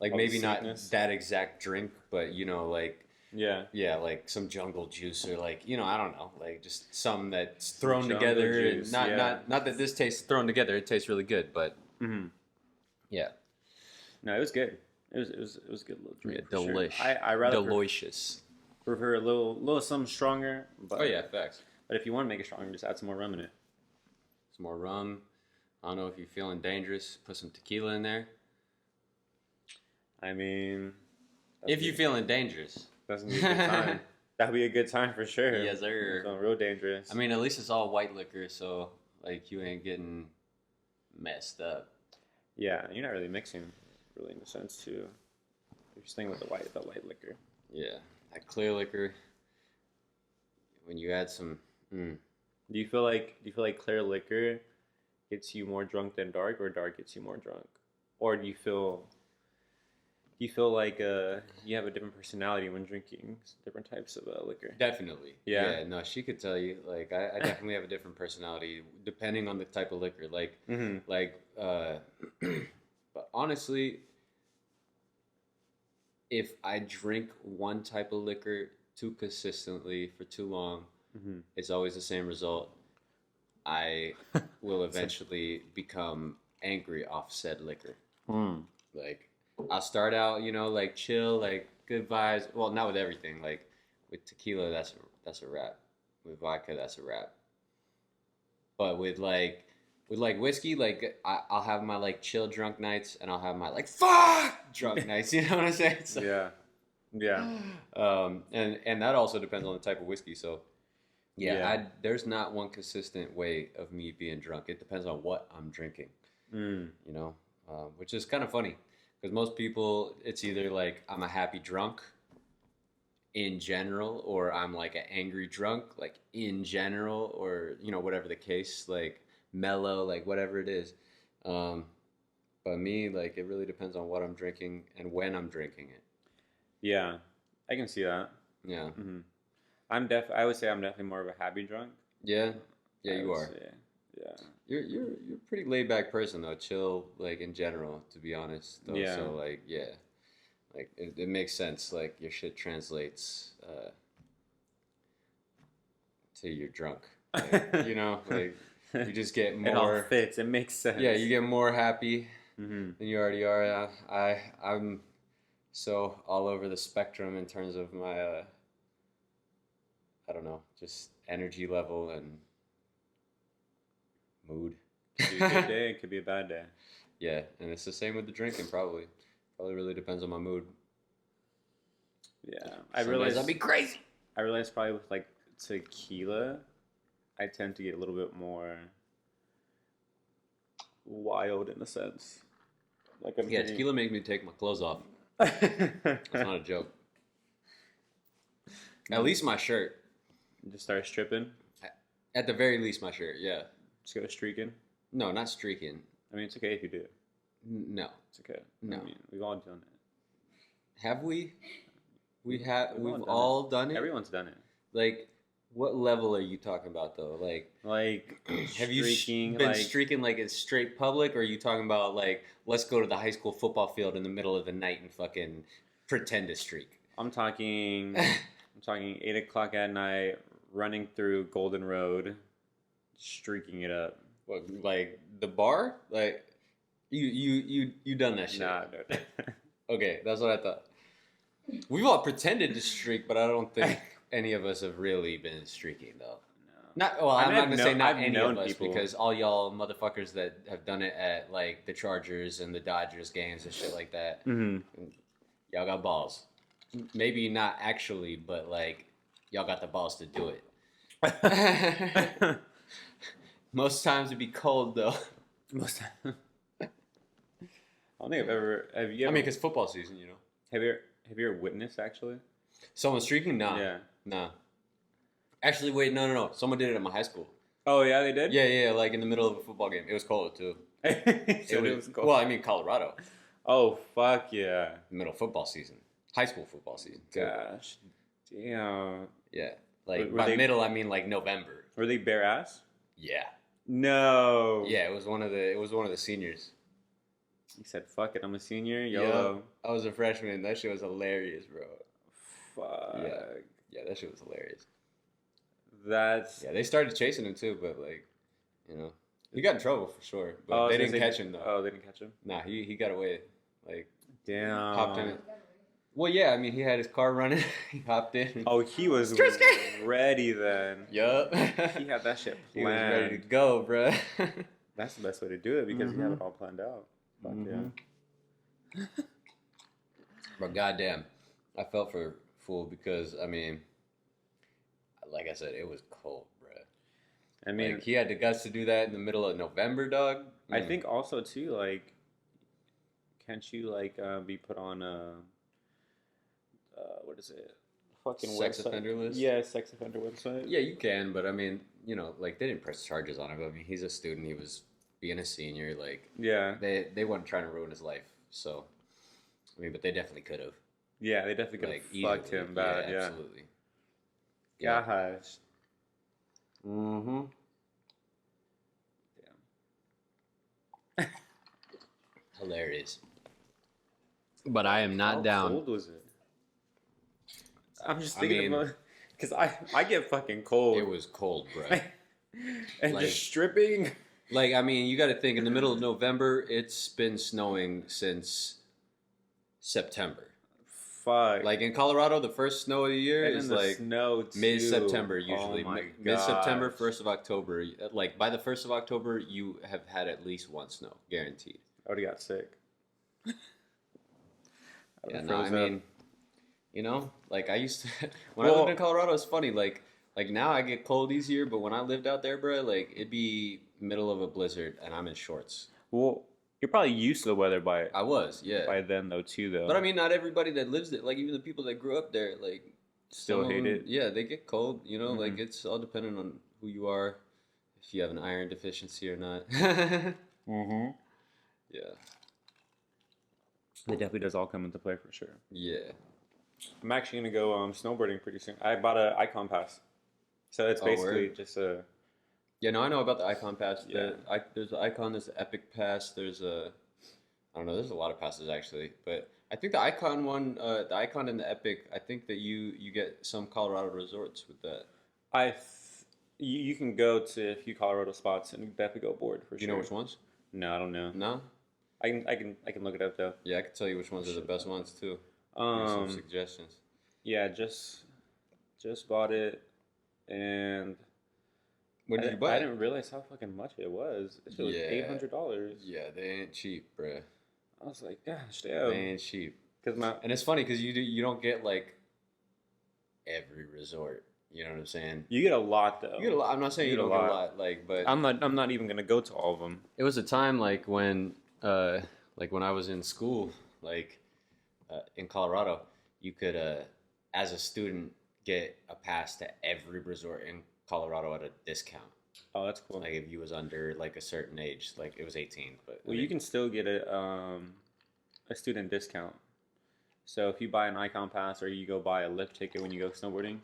Speaker 1: Like maybe not that exact drink, but like yeah, like some jungle juice or like I don't know, like just something that's thrown together. Juice, and not that this tastes thrown together. It tastes really good, but yeah.
Speaker 2: No, it was good. It was a good little drink.
Speaker 1: Yeah, delish.
Speaker 2: Sure. I rather
Speaker 1: delicious.
Speaker 2: Prefer a little something stronger. But,
Speaker 1: oh yeah, facts.
Speaker 2: But if you want to make it stronger, just add some more rum in it.
Speaker 1: Some more rum. I don't know if you're feeling dangerous. Put some tequila in there.
Speaker 2: I mean,
Speaker 1: if you're feeling dangerous,
Speaker 2: that's gonna be a good time. That'll be a good time for sure.
Speaker 1: Yes, sir.
Speaker 2: Feeling real dangerous.
Speaker 1: I mean, at least it's all white liquor, so like you ain't getting messed up.
Speaker 2: Yeah, you're not really mixing, really in a sense too. You're just staying with the white liquor.
Speaker 1: Yeah, that clear liquor. When you add some.
Speaker 2: Do you feel like clear liquor gets you more drunk than dark, or dark gets you more drunk, or do you feel like you have a different personality when drinking different types of liquor?
Speaker 1: Definitely.
Speaker 2: Yeah.
Speaker 1: No, she could tell you. Like, I definitely have a different personality depending on the type of liquor. Like, but honestly, if I drink one type of liquor too consistently for too long, it's always the same result. I will eventually become angry off said liquor. Like, I'll start out, like chill, like good vibes. Well, not with everything. Like with tequila, that's a wrap. With vodka, that's a wrap. But with whiskey, like I'll have my like chill drunk nights, and I'll have my like fuck drunk nights. You know what I'm saying? So,
Speaker 2: yeah.
Speaker 1: And that also depends on the type of whiskey. So there's not one consistent way of me being drunk. It depends on what I'm drinking. Which is kind of funny. Because most people, it's either like I'm a happy drunk in general, or I'm like an angry drunk, like in general, or, whatever the case, like mellow, like whatever it is. But me, like, it really depends on what I'm drinking and when I'm drinking it.
Speaker 2: Yeah, I can see that.
Speaker 1: Yeah.
Speaker 2: I would say I'm definitely more of a happy drunk.
Speaker 1: Yeah? Yeah, you are.
Speaker 2: Yeah.
Speaker 1: You're a pretty laid back person though, chill like in general, to be honest. Though.
Speaker 2: Yeah.
Speaker 1: So like like it makes sense. Like your shit translates to you're drunk. Like, like you just get more.
Speaker 2: It all fits. It makes sense.
Speaker 1: Yeah, you get more happy than you already are. I'm so all over the spectrum in terms of my I don't know, just energy level and mood.
Speaker 2: Could be a good day, it could be a bad day.
Speaker 1: Yeah, and it's the same with the drinking, probably. Probably really depends on my mood.
Speaker 2: Yeah.
Speaker 1: I realize I'll be crazy.
Speaker 2: I realize probably with like tequila, I tend to get a little bit more wild in a sense. Like
Speaker 1: tequila makes me take my clothes off. That's not a joke. At least my shirt.
Speaker 2: Just start stripping?
Speaker 1: At the very least my shirt, yeah.
Speaker 2: Just go streaking?
Speaker 1: No, not streaking.
Speaker 2: I mean, it's okay if you do.
Speaker 1: No.
Speaker 2: It's okay.
Speaker 1: No.
Speaker 2: I mean, we've all done it.
Speaker 1: Have we? We've all done it?
Speaker 2: Everyone's done it.
Speaker 1: Like, what level are you talking about, though? Like have you been streaking like in straight public, or are you talking about like, let's go to the high school football field in the middle of the night and fucking pretend to streak?
Speaker 2: I'm talking 8 o'clock at night, running through Golden Road, streaking it up.
Speaker 1: What, like the bar? Like you done that shit?
Speaker 2: Nah, no.
Speaker 1: Okay, that's what I thought. We've all pretended to streak, but I don't think any of us have really been streaking though. No. I'm not gonna say not any of us, because all y'all motherfuckers that have done it at like the Chargers and the Dodgers games and shit like that, y'all got balls. Maybe not actually, but like y'all got the balls to do it. Most times it'd be cold though.
Speaker 2: Most times. I don't think I've ever. Have you ever?
Speaker 1: I mean, because football season,
Speaker 2: Have you ever witnessed actually?
Speaker 1: Someone streaking? Nah.
Speaker 2: Yeah.
Speaker 1: Nah. Actually, wait, no. Someone did it at my high school.
Speaker 2: Oh yeah, they did.
Speaker 1: Yeah, like in the middle of a football game. It was cold too.
Speaker 2: So
Speaker 1: It was cold. Well, I mean Colorado,
Speaker 2: Oh fuck yeah!
Speaker 1: middle of football season, high school football season. Too.
Speaker 2: Gosh, damn.
Speaker 1: Yeah, like
Speaker 2: Were
Speaker 1: by
Speaker 2: they-
Speaker 1: middle I mean like November.
Speaker 2: Were they bare ass?
Speaker 1: Yeah,
Speaker 2: No.
Speaker 1: yeah. It was one of the seniors.
Speaker 2: He said, "Fuck it, I'm a senior."
Speaker 1: Yeah,
Speaker 2: YOLO.
Speaker 1: I was a freshman. That shit was hilarious, bro.
Speaker 2: Fuck.
Speaker 1: Yeah, that shit was hilarious.
Speaker 2: That's.
Speaker 1: Yeah, they started chasing him too, but like, you know, he got in trouble for sure. But
Speaker 2: Oh, I was
Speaker 1: they
Speaker 2: gonna
Speaker 1: didn't
Speaker 2: say-
Speaker 1: catch him though.
Speaker 2: Oh, they didn't catch him.
Speaker 1: Nah, he got away. Like,
Speaker 2: Damn.
Speaker 1: hopped in it. Well, yeah, I mean, he had his car running. He hopped in.
Speaker 2: Oh, he was ready then.
Speaker 1: Yup.
Speaker 2: He had that shit
Speaker 1: He was
Speaker 2: planned.
Speaker 1: ready to go, bruh.
Speaker 2: That's the best way to do it because you have
Speaker 1: Mhm.
Speaker 2: it all planned out. Fuck
Speaker 1: Mhm. But goddamn, I felt for Fool because I mean, like I said, it was cold, bruh.
Speaker 2: yeah. I mean,
Speaker 1: Like, he had the guts to do that in the middle of November, dog.
Speaker 2: I think also too, like, can't you like be put on what is it? Fucking
Speaker 1: Sex
Speaker 2: website?
Speaker 1: offender list?
Speaker 2: Yeah, sex offender website.
Speaker 1: Yeah, you can, but I mean, you know, like they didn't press charges on him. I mean, he's a student. He was being a senior. Like
Speaker 2: Yeah.
Speaker 1: they weren't trying to ruin his life. So, I mean, but they definitely could have.
Speaker 2: Yeah, they definitely could
Speaker 1: Like
Speaker 2: have fucked
Speaker 1: easily.
Speaker 2: him bad. Yeah.
Speaker 1: Absolutely.
Speaker 2: Gosh.
Speaker 1: Mm-hmm. Hilarious. But I am not
Speaker 2: How
Speaker 1: down.
Speaker 2: cold was it? I'm just
Speaker 1: I
Speaker 2: thinking
Speaker 1: mean-
Speaker 2: about because I get fucking cold.
Speaker 1: It was cold, bro.
Speaker 2: And
Speaker 1: like-
Speaker 2: just stripping.
Speaker 1: Like, I mean, you got to think in the middle of November, it's been snowing since September.
Speaker 2: Fuck.
Speaker 1: Like in Colorado, the first snow of the year
Speaker 2: and
Speaker 1: is
Speaker 2: then the
Speaker 1: like
Speaker 2: snow too.
Speaker 1: mid-September usually.
Speaker 2: Oh my
Speaker 1: Mid-September,
Speaker 2: gosh.
Speaker 1: 1st of October. Like by the 1st of October, you have had at least one snow, guaranteed.
Speaker 2: I would have got sick. I
Speaker 1: Yeah,
Speaker 2: would've
Speaker 1: no, I
Speaker 2: froze
Speaker 1: mean,
Speaker 2: up.
Speaker 1: you know, like I used to when I
Speaker 2: Well-
Speaker 1: lived in Colorado, it's funny. Like now I get cold easier, but when I lived out there, bro, like it'd be middle of a blizzard and I'm in shorts.
Speaker 2: Well, you're probably used to the weather by
Speaker 1: I was, yeah.
Speaker 2: then though too though.
Speaker 1: But I mean, not everybody that lives there, like even the people that grew up there, like
Speaker 2: Still
Speaker 1: some of
Speaker 2: hate
Speaker 1: them,
Speaker 2: it?
Speaker 1: Yeah, they get cold. You know, like
Speaker 2: Mhm.
Speaker 1: it's all dependent on who you are, if you have an iron deficiency or not.
Speaker 2: Mm-hmm.
Speaker 1: Yeah,
Speaker 2: It definitely does all come into play for sure.
Speaker 1: yeah.
Speaker 2: I'm actually gonna go snowboarding pretty soon. I bought a Icon Pass, so it's
Speaker 1: Oh,
Speaker 2: basically
Speaker 1: word.
Speaker 2: just a.
Speaker 1: Yeah, no, I know about the Icon Pass.
Speaker 2: Yeah.
Speaker 1: There's the Icon, there's the Epic Pass, there's a, I don't know, there's a lot of passes actually, but I think the Icon one, the Icon and the Epic, I think that you get some Colorado resorts with that.
Speaker 2: You can go to a few Colorado spots and definitely go board for
Speaker 1: Do you
Speaker 2: sure.
Speaker 1: know which ones?
Speaker 2: No, I don't know.
Speaker 1: No?
Speaker 2: I can look it up though.
Speaker 1: Yeah, I can tell you which ones are the best ones too. Give you some suggestions.
Speaker 2: Yeah, just bought it, and
Speaker 1: When did you buy
Speaker 2: I
Speaker 1: it?
Speaker 2: didn't realize how fucking much it was. It was
Speaker 1: Yeah.
Speaker 2: $800.
Speaker 1: Yeah, they ain't cheap, bruh.
Speaker 2: I was like, gosh,
Speaker 1: They
Speaker 2: damn.
Speaker 1: ain't cheap.
Speaker 2: Because my
Speaker 1: And it's funny because you don't get like every resort. You know what I'm saying?
Speaker 2: you get a lot though.
Speaker 1: You get a lot. I'm not saying
Speaker 2: You
Speaker 1: you
Speaker 2: get
Speaker 1: don't
Speaker 2: a
Speaker 1: get a
Speaker 2: lot.
Speaker 1: lot, like, but
Speaker 2: I'm not even gonna go to all of them.
Speaker 1: it was a time like when I was in school, like in Colorado, you could as a student get a pass to every resort in Colorado at a discount.
Speaker 2: Oh, that's cool.
Speaker 1: Like if you was under like a certain age, like it was 18. But
Speaker 2: Well, you can still get a student discount. So if you buy an Icon Pass or you go buy a lift ticket when you go snowboarding,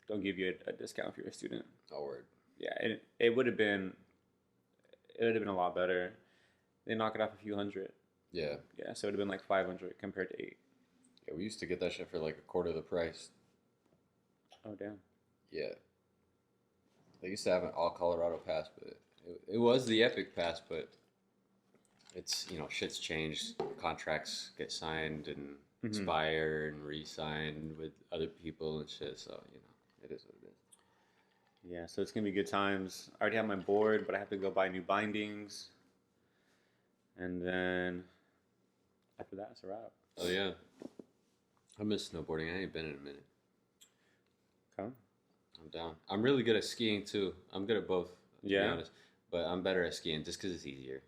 Speaker 2: they'll give you a discount if you're a student.
Speaker 1: Oh word.
Speaker 2: Yeah, it would have been a lot better. They knock it off a few hundred.
Speaker 1: Yeah.
Speaker 2: Yeah, so it would have been like 500 compared to 8.
Speaker 1: Yeah, we used to get that shit for like a quarter of the price.
Speaker 2: Oh damn.
Speaker 1: Yeah. They used to have an all Colorado pass, but it was the Epic Pass, but it's, you know, shit's changed. Contracts get signed and expire and re-signed with other people and shit, so, you know, it is what it is.
Speaker 2: Yeah, so it's gonna be good times. I already have my board, but I have to go buy new bindings. And then after that, it's a wrap.
Speaker 1: Oh, yeah. I miss snowboarding. I ain't been in a minute.
Speaker 2: Okay.
Speaker 1: I'm down. I'm really good at skiing, too. I'm good at both, to be
Speaker 2: Yeah?
Speaker 1: honest. But I'm better at skiing just because it's easier,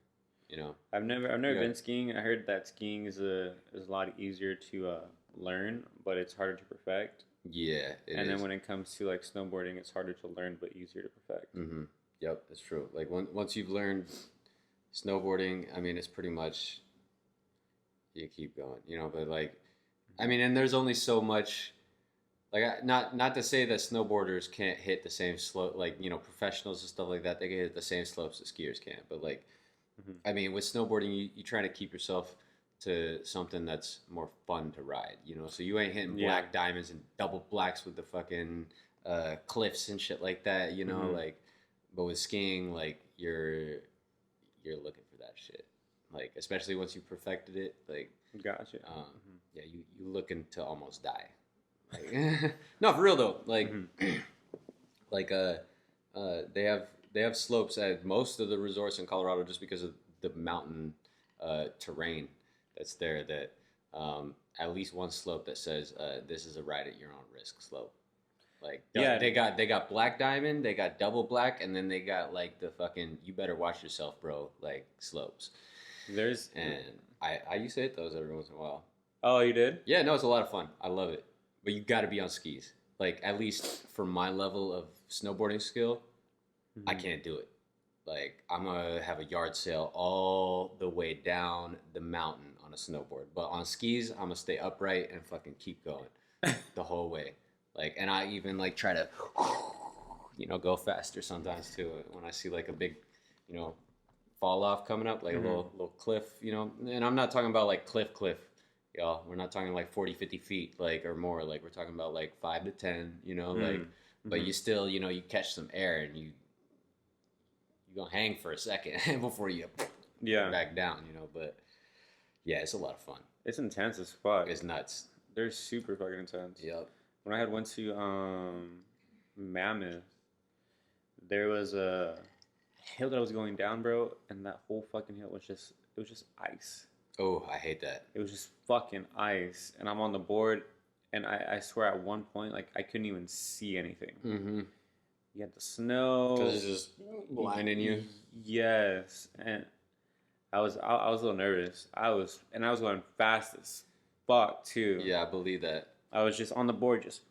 Speaker 1: you know?
Speaker 2: I've never
Speaker 1: Yeah.
Speaker 2: been skiing. I heard that skiing is a lot easier to learn, but it's harder to perfect.
Speaker 1: Yeah,
Speaker 2: and then when it comes to like snowboarding, it's harder to learn but easier to perfect.
Speaker 1: Mm-hmm. Yep, that's true. Like once you've learned snowboarding, I mean, it's pretty much you keep going, you know. But like, I mean, and there's only so much. Like, not to say that snowboarders can't hit the same slope, like you know, professionals and stuff like that. They can hit the same slopes that skiers can. But like, I mean, with snowboarding, you try to keep yourself to something that's more fun to ride, you know. So you ain't hitting black diamonds and double blacks with the fucking cliffs and shit like that, you know. Like, but with skiing, like you're looking for that shit. Like, especially once you perfected it, like,
Speaker 2: Gotcha.
Speaker 1: Yeah, you looking to almost die. Like, no, for real though. Like, like they have slopes at most of the resorts in Colorado just because of the mountain terrain that's there. That at least one slope that says this is a ride at your own risk slope. Like, yeah, they got black diamond, they got double black, and then they got like the fucking you better watch yourself, bro. Like slopes. And I used to hit those every once in a while.
Speaker 2: Oh, you did?
Speaker 1: Yeah, no, it's a lot of fun. I love it. But you got to be on skis. Like, at least for my level of snowboarding skill, I can't do it. Like, I'm going to have a yard sail all the way down the mountain on a snowboard. But on skis, I'm going to stay upright and fucking keep going the whole way. Like, and I even, like, try to, you know, go faster sometimes, too. When I see, like, a big, you know, fall off coming up, like a little cliff, you know. And I'm not talking about, like, cliff. Y'all, we're not talking like 40, 50 feet, like, or more. Like, we're talking about like 5 to 10, you know, like, but you still, you know, you catch some air and you gonna hang for a second before you back down, you know. But yeah, it's a lot of fun.
Speaker 2: It's intense as fuck.
Speaker 1: It's nuts.
Speaker 2: They're super fucking intense.
Speaker 1: Yep.
Speaker 2: When I had went to Mammoth, there was a hill that I was going down, bro, and that whole fucking hill was just ice.
Speaker 1: Oh, I hate that. It
Speaker 2: was just fucking ice. And I'm on the board, and I swear at one point, like, I couldn't even see anything. You had the snow.
Speaker 1: Because it's just blinding you?
Speaker 2: Yes. And I was a little nervous. I was going fast as fuck, too.
Speaker 1: Yeah, I believe that.
Speaker 2: I was just on the board, just...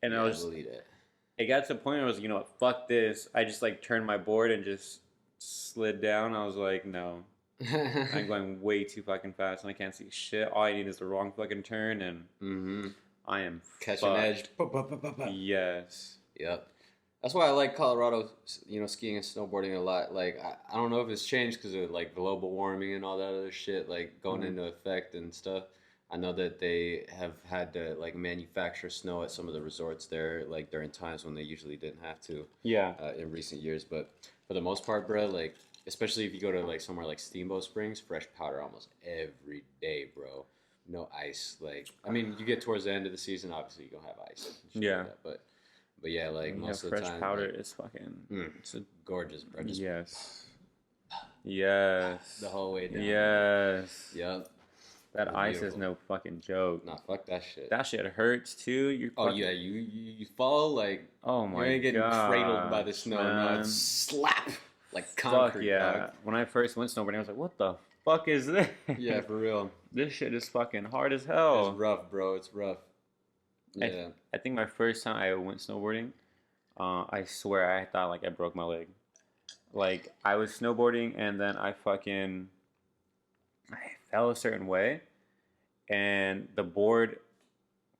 Speaker 2: And I believe that. It got to the point where I was, you know what, fuck this. I just, like, turned my board and just slid down. I was like, no. I'm going way too fucking fast and I can't see shit. All I need is the wrong fucking turn and I am
Speaker 1: catch an edge.
Speaker 2: Yes.
Speaker 1: Yep. That's why I like Colorado, you know, skiing and snowboarding a lot. Like, I don't know if it's changed because of, like, global warming and all that other shit, like, going into effect and stuff. I know that they have had to, like, manufacture snow at some of the resorts there, like, during times when they usually didn't have to.
Speaker 2: Yeah.
Speaker 1: In recent years. But for the most part, bro, like, especially if you go to, like, somewhere like Steamboat Springs, fresh powder almost every day, bro. No ice. Like, I mean, you get towards the end of the season, obviously you're going to have ice.
Speaker 2: Yeah.
Speaker 1: Like that, but yeah, like, most of the time.
Speaker 2: Fresh powder
Speaker 1: like,
Speaker 2: is fucking...
Speaker 1: it's gorgeous, bro. Just
Speaker 2: Yes.
Speaker 1: the whole way down.
Speaker 2: Yes.
Speaker 1: Yep.
Speaker 2: That ice is no fucking joke.
Speaker 1: Nah, fuck that shit.
Speaker 2: That shit hurts, too.
Speaker 1: Yeah, you fall, like...
Speaker 2: Oh, my God.
Speaker 1: You ain't getting cradled by the snow. Man. No, it's slap. Like concrete,
Speaker 2: fuck yeah.
Speaker 1: dog.
Speaker 2: When I first went snowboarding, I was like, what the fuck is this?
Speaker 1: Yeah, for real.
Speaker 2: This shit is fucking hard as hell.
Speaker 1: It's rough, bro. It's rough. Yeah.
Speaker 2: I think my first time I went snowboarding, I swear I thought, like, I broke my leg. Like, I was snowboarding, and then I fell a certain way, and the board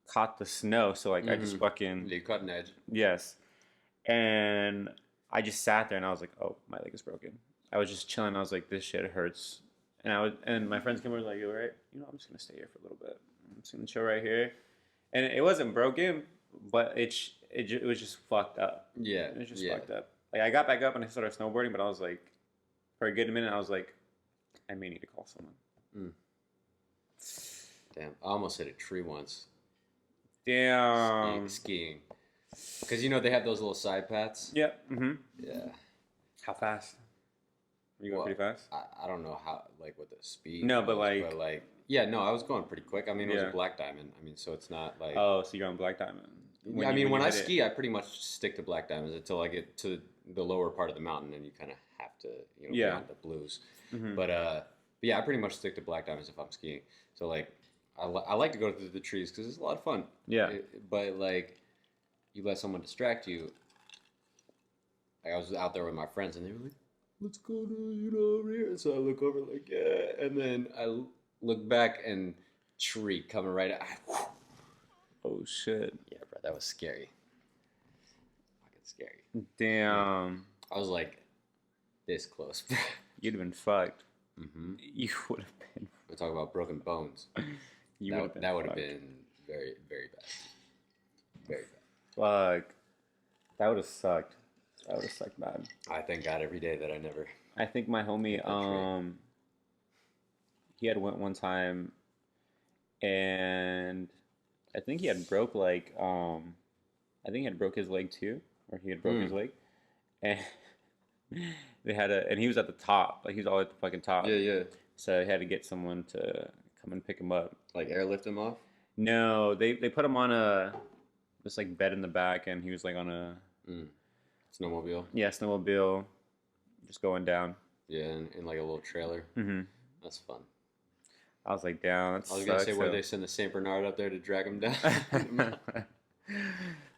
Speaker 2: caught the snow, so, like, I just fucking...
Speaker 1: You caught an edge.
Speaker 2: Yes. And... I just sat there and I was like, "Oh, my leg is broken." I was just chilling. I was like, "This shit hurts," and my friends came over like, "You all right?" You know, I'm just gonna stay here for a little bit. I'm just gonna chill right here, and it wasn't broken, but it was just fucked up.
Speaker 1: Yeah,
Speaker 2: it was just fucked up. Like I got back up and I started snowboarding, but I was like, for a good minute, I was like, I may need to call someone.
Speaker 1: Damn, I almost hit a tree once.
Speaker 2: Damn.
Speaker 1: Skiing. Because, you know, they have those little side paths.
Speaker 2: Yep.
Speaker 1: Yeah.
Speaker 2: How fast? Were you going pretty fast?
Speaker 1: I don't know how, like, what the speed
Speaker 2: No,
Speaker 1: was,
Speaker 2: but
Speaker 1: yeah, no, I was going pretty quick. I mean, it was a black diamond. I mean, so it's not like...
Speaker 2: Oh, so you're on black diamond.
Speaker 1: When I ski, I pretty much stick to black diamonds until I get to the lower part of the mountain, and you kind of have to, you know, get on the blues. But yeah, I pretty much stick to black diamonds if I'm skiing. So, like, I like to go through the trees because it's a lot of fun.
Speaker 2: Yeah.
Speaker 1: But like, you let someone distract you. Like I was out there with my friends, and they were like, "Let's go to over here." And so I look over, like, yeah, and then I look back, and tree coming right at.
Speaker 2: Oh shit.
Speaker 1: Yeah, bro, that was scary. Fucking scary.
Speaker 2: Damn.
Speaker 1: I was like, this close.
Speaker 2: You'd have been fucked.
Speaker 1: Mm-hmm.
Speaker 2: You would have been.
Speaker 1: We talk about broken bones. That would have been very, very bad. Very bad.
Speaker 2: Fuck. That would have sucked. That would have sucked bad.
Speaker 1: I thank God every day that I never.
Speaker 2: I think my homie, he had went one time, and I think he had broke like, I think he had broke his leg too, or he had broke his leg, and they had and he was at the top, like he was all at the fucking top.
Speaker 1: Yeah, yeah.
Speaker 2: So he had to get someone to come and pick him up.
Speaker 1: Like airlift him off?
Speaker 2: No, they put him on this like bed in the back, and he was like on a
Speaker 1: snowmobile.
Speaker 2: Yeah, snowmobile, just going down.
Speaker 1: Yeah, in like a little trailer.
Speaker 2: Mm-hmm.
Speaker 1: That's fun.
Speaker 2: I was like, down.
Speaker 1: I was gonna say, where they send the Saint Bernard up there to drag him down.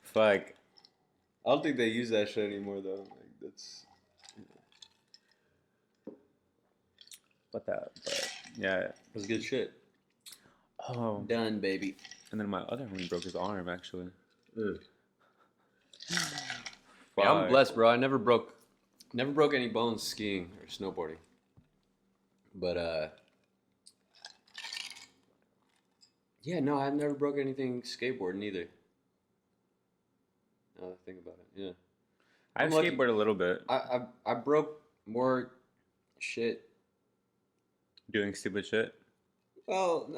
Speaker 2: Fuck.
Speaker 1: I don't think they use that shit anymore though. Like that's.
Speaker 2: But yeah.
Speaker 1: It was good shit.
Speaker 2: Oh.
Speaker 1: Done, baby.
Speaker 2: And then my other homie broke his arm, actually.
Speaker 1: Yeah, I'm blessed, bro. I never broke any bones skiing or snowboarding. But yeah, no, I've never broke anything skateboarding either. Now that I think about it, yeah.
Speaker 2: I've skateboarded a little bit.
Speaker 1: I broke more shit.
Speaker 2: Doing stupid shit?
Speaker 1: Well,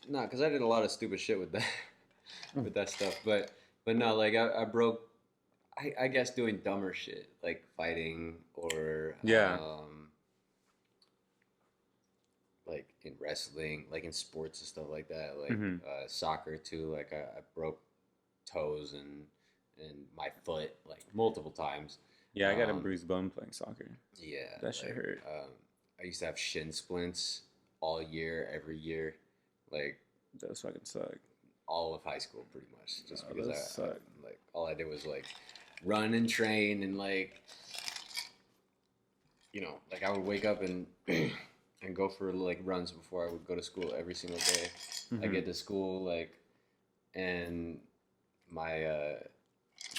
Speaker 1: no, because I did a lot of stupid shit with that, with that stuff. But no, like I broke, I guess doing dumber shit like fighting or like in wrestling, like in sports and stuff like that, like soccer too. Like I broke toes and my foot like multiple times.
Speaker 2: Yeah, I got a bruised bone playing soccer.
Speaker 1: Yeah,
Speaker 2: that shit hurt.
Speaker 1: I used to have shin splints all year, every year, like
Speaker 2: those fucking suck.
Speaker 1: All of high school, pretty much, just because I like all I did was like run and train and like like I would wake up and and go for like runs before I would go to school every single day. I get to school like, and my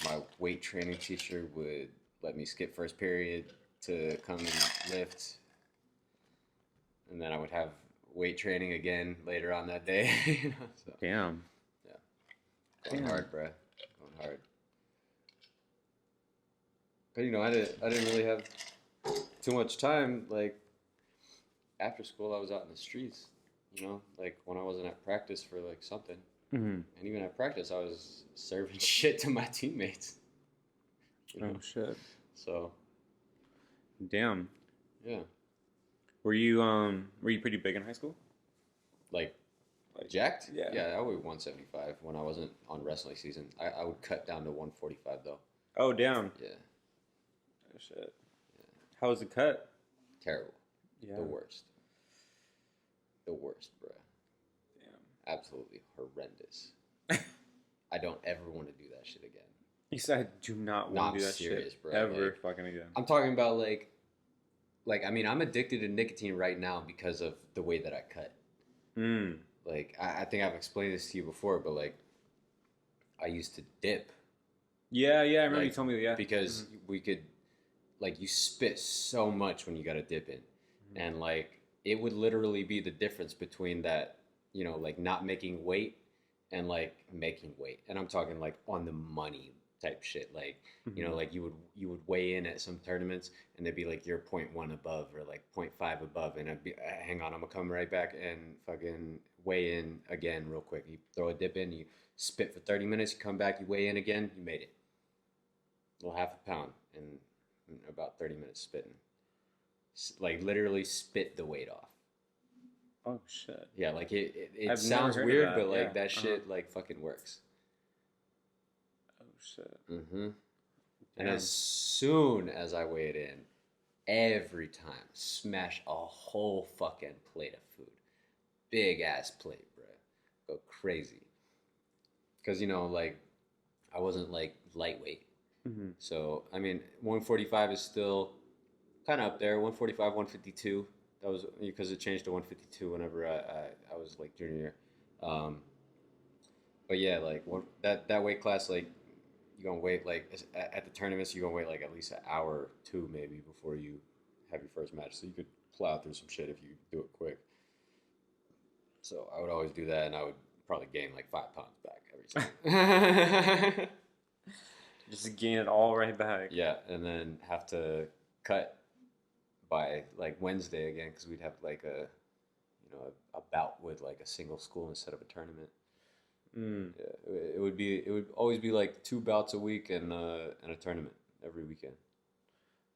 Speaker 1: my weight training teacher would let me skip first period to come and lift. And then I would have weight training again later on that day. So,
Speaker 2: damn.
Speaker 1: Yeah. Going hard, bro. Going hard. But I didn't really have too much time. Like after school, I was out in the streets. Like when I wasn't at practice for like something. And even at practice, I was serving shit to my teammates.
Speaker 2: Oh shit.
Speaker 1: So.
Speaker 2: Damn.
Speaker 1: Yeah.
Speaker 2: Were you pretty big in high school? Like
Speaker 1: jacked?
Speaker 2: Yeah.
Speaker 1: Yeah, I weighed 175 when I wasn't on wrestling season. I would cut down to 145 though.
Speaker 2: Oh damn.
Speaker 1: Yeah.
Speaker 2: Oh shit. Yeah. How was the cut?
Speaker 1: Terrible.
Speaker 2: Yeah.
Speaker 1: The worst. The worst, bro. Damn. Absolutely horrendous. I don't ever want to do that shit again.
Speaker 2: You said I do not want to do that
Speaker 1: serious,
Speaker 2: shit
Speaker 1: bro.
Speaker 2: ever
Speaker 1: like,
Speaker 2: fucking again.
Speaker 1: I'm talking about like I mean, I'm addicted to nicotine right now because of the way that I cut. Like, I think I've explained this to you before, but like, I used to dip.
Speaker 2: Yeah, I remember you told me that. Yeah,
Speaker 1: because we could, like, you spit so much when you got to dip in, and like, it would literally be the difference between that, like not making weight and like making weight, and I'm talking like on the money type shit. Like, like you would weigh in at some tournaments and they'd be like, you're 0.1 above or like 0.5 above. And I'd be, hang on, I'm gonna come right back and fucking weigh in again real quick. You throw a dip in, you spit for 30 minutes, you come back, you weigh in again, you made it. A little half a pound in about 30 minutes spitting. Like literally spit the weight off.
Speaker 2: Oh shit.
Speaker 1: Yeah, like it sounds weird, but like that shit like fucking works.
Speaker 2: Shit.
Speaker 1: And as soon as I weigh it in, every time, smash a whole fucking plate of food. Big ass plate, bro. go crazy. Because, you know, like, I wasn't, like, lightweight.
Speaker 2: Mm-hmm.
Speaker 1: So, I mean, 145 is still kind of up there. 145, 152. That was because it changed to 152 whenever I was, like, junior year. But, yeah, like, that weight class, like, you're going to wait, like, at the tournaments, you're going to wait, like, at least an hour or two, maybe, before you have your first match. So you could plow through some shit if you do it quick. So I would always do that, and I would probably gain like 5 pounds back every time.
Speaker 2: Just gain it all right back.
Speaker 1: Yeah, and then have to cut by like Wednesday again because we'd have like a bout with like a single school instead of a tournament. Yeah, it would always be like 2 bouts a week and a tournament every weekend.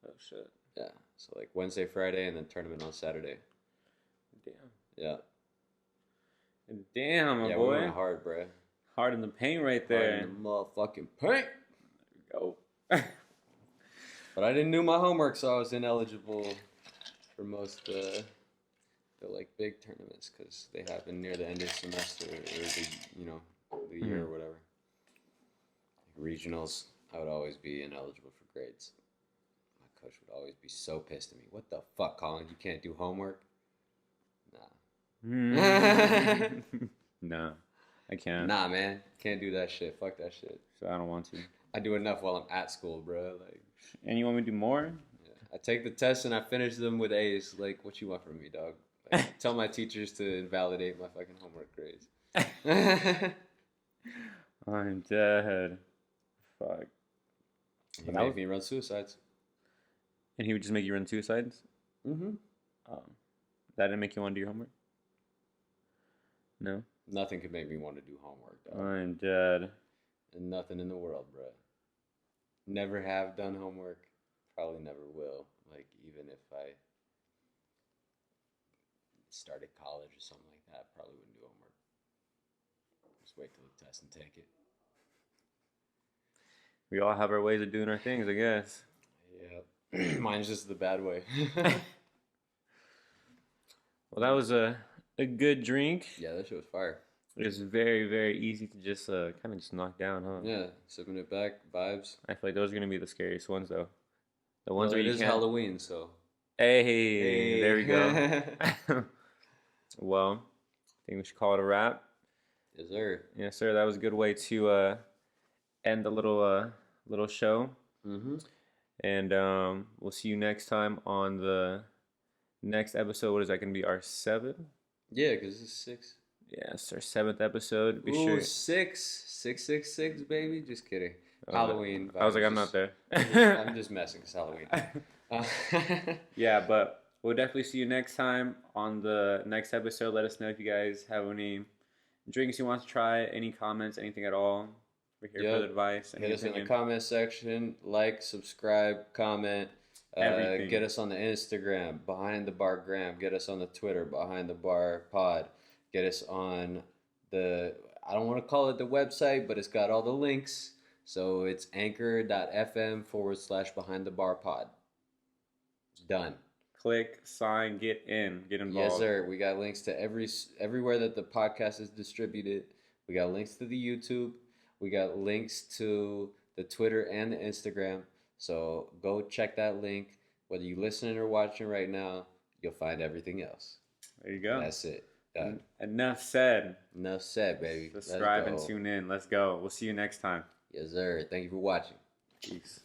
Speaker 2: Oh shit.
Speaker 1: Yeah, so like Wednesday, Friday, and then tournament on Saturday.
Speaker 2: Damn.
Speaker 1: Yeah.
Speaker 2: Damn, my
Speaker 1: yeah,
Speaker 2: boy.
Speaker 1: we went hard, bro.
Speaker 2: Hard in the paint right there.
Speaker 1: Hard in the motherfucking paint.
Speaker 2: There we go.
Speaker 1: But I didn't do my homework, so I was ineligible for most the like big tournaments because they happen near the end of the semester or the year or whatever. Like regionals, I would always be ineligible for grades. My coach would always be so pissed at me. What the fuck, Colin? You can't do homework? Nah.
Speaker 2: No, I can't.
Speaker 1: Nah, man. Can't do that shit. Fuck that shit.
Speaker 2: So I don't want to.
Speaker 1: I do enough while I'm at school, bro. Like,
Speaker 2: and you want me to do more?
Speaker 1: yeah. I take the tests and I finish them with A's. Like, what you want from me, dog? Like, tell my teachers to invalidate my fucking homework grades.
Speaker 2: I'm dead. Fuck.
Speaker 1: He made me run suicides.
Speaker 2: And he would just make you run suicides?
Speaker 1: Mm-hmm.
Speaker 2: That didn't make you want to do your homework? No?
Speaker 1: Nothing could make me want to do homework, dog.
Speaker 2: I'm dead.
Speaker 1: And nothing in the world, bro. Never have done homework. Probably never will. Like, even if I started college or something like that, probably wouldn't do homework. Just wait till the test and take it.
Speaker 2: We all have our ways of doing our things, I guess.
Speaker 1: Yeah. Mine's just the bad way.
Speaker 2: Well, that was a good drink.
Speaker 1: Yeah, that shit was fire.
Speaker 2: It was very, very easy to just kind of just knock down, huh?
Speaker 1: Yeah, sipping it back, vibes.
Speaker 2: I feel like those are going to be the scariest ones, though. The ones where
Speaker 1: it
Speaker 2: you
Speaker 1: is
Speaker 2: can't...
Speaker 1: Halloween, so.
Speaker 2: Hey, there we go. Well, I think we should call it a wrap.
Speaker 1: Yes, sir.
Speaker 2: Yes, sir. That was a good way to end the little show.
Speaker 1: Mm-hmm.
Speaker 2: And we'll see you next time on the next episode. What is that going to be? Our 7th?
Speaker 1: Yeah, because it's 6.
Speaker 2: Yeah, it's our 7th episode. Be
Speaker 1: Ooh,
Speaker 2: sure.
Speaker 1: 666, baby. Just kidding. Halloween.
Speaker 2: I was like, I'm not there.
Speaker 1: I'm just messing. It's Halloween.
Speaker 2: Yeah, but we'll definitely see you next time on the next episode. Let us know if you guys have any drinks you want to try, any comments, anything at all. We're here for the advice.
Speaker 1: Hit us in the comment section. Like, subscribe, comment.
Speaker 2: Everything.
Speaker 1: Get us on the Instagram, Behind the Bar Gram. Get us on the Twitter, Behind the Bar Pod. Get us on the, I don't want to call it the website, but it's got all the links. So it's anchor.fm/Behind the Bar Pod. It's done.
Speaker 2: Click, sign, get in, get involved.
Speaker 1: Yes, sir. We got links to everywhere that the podcast is distributed. We got links to the YouTube. We got links to the Twitter and the Instagram. So go check that link. Whether you're listening or watching right now, you'll find everything else.
Speaker 2: There you go.
Speaker 1: That's it. Done.
Speaker 2: Enough said.
Speaker 1: Enough said, baby.
Speaker 2: Subscribe and tune in. Let's go. We'll see you next time.
Speaker 1: Yes, sir. Thank you for watching.
Speaker 2: Peace.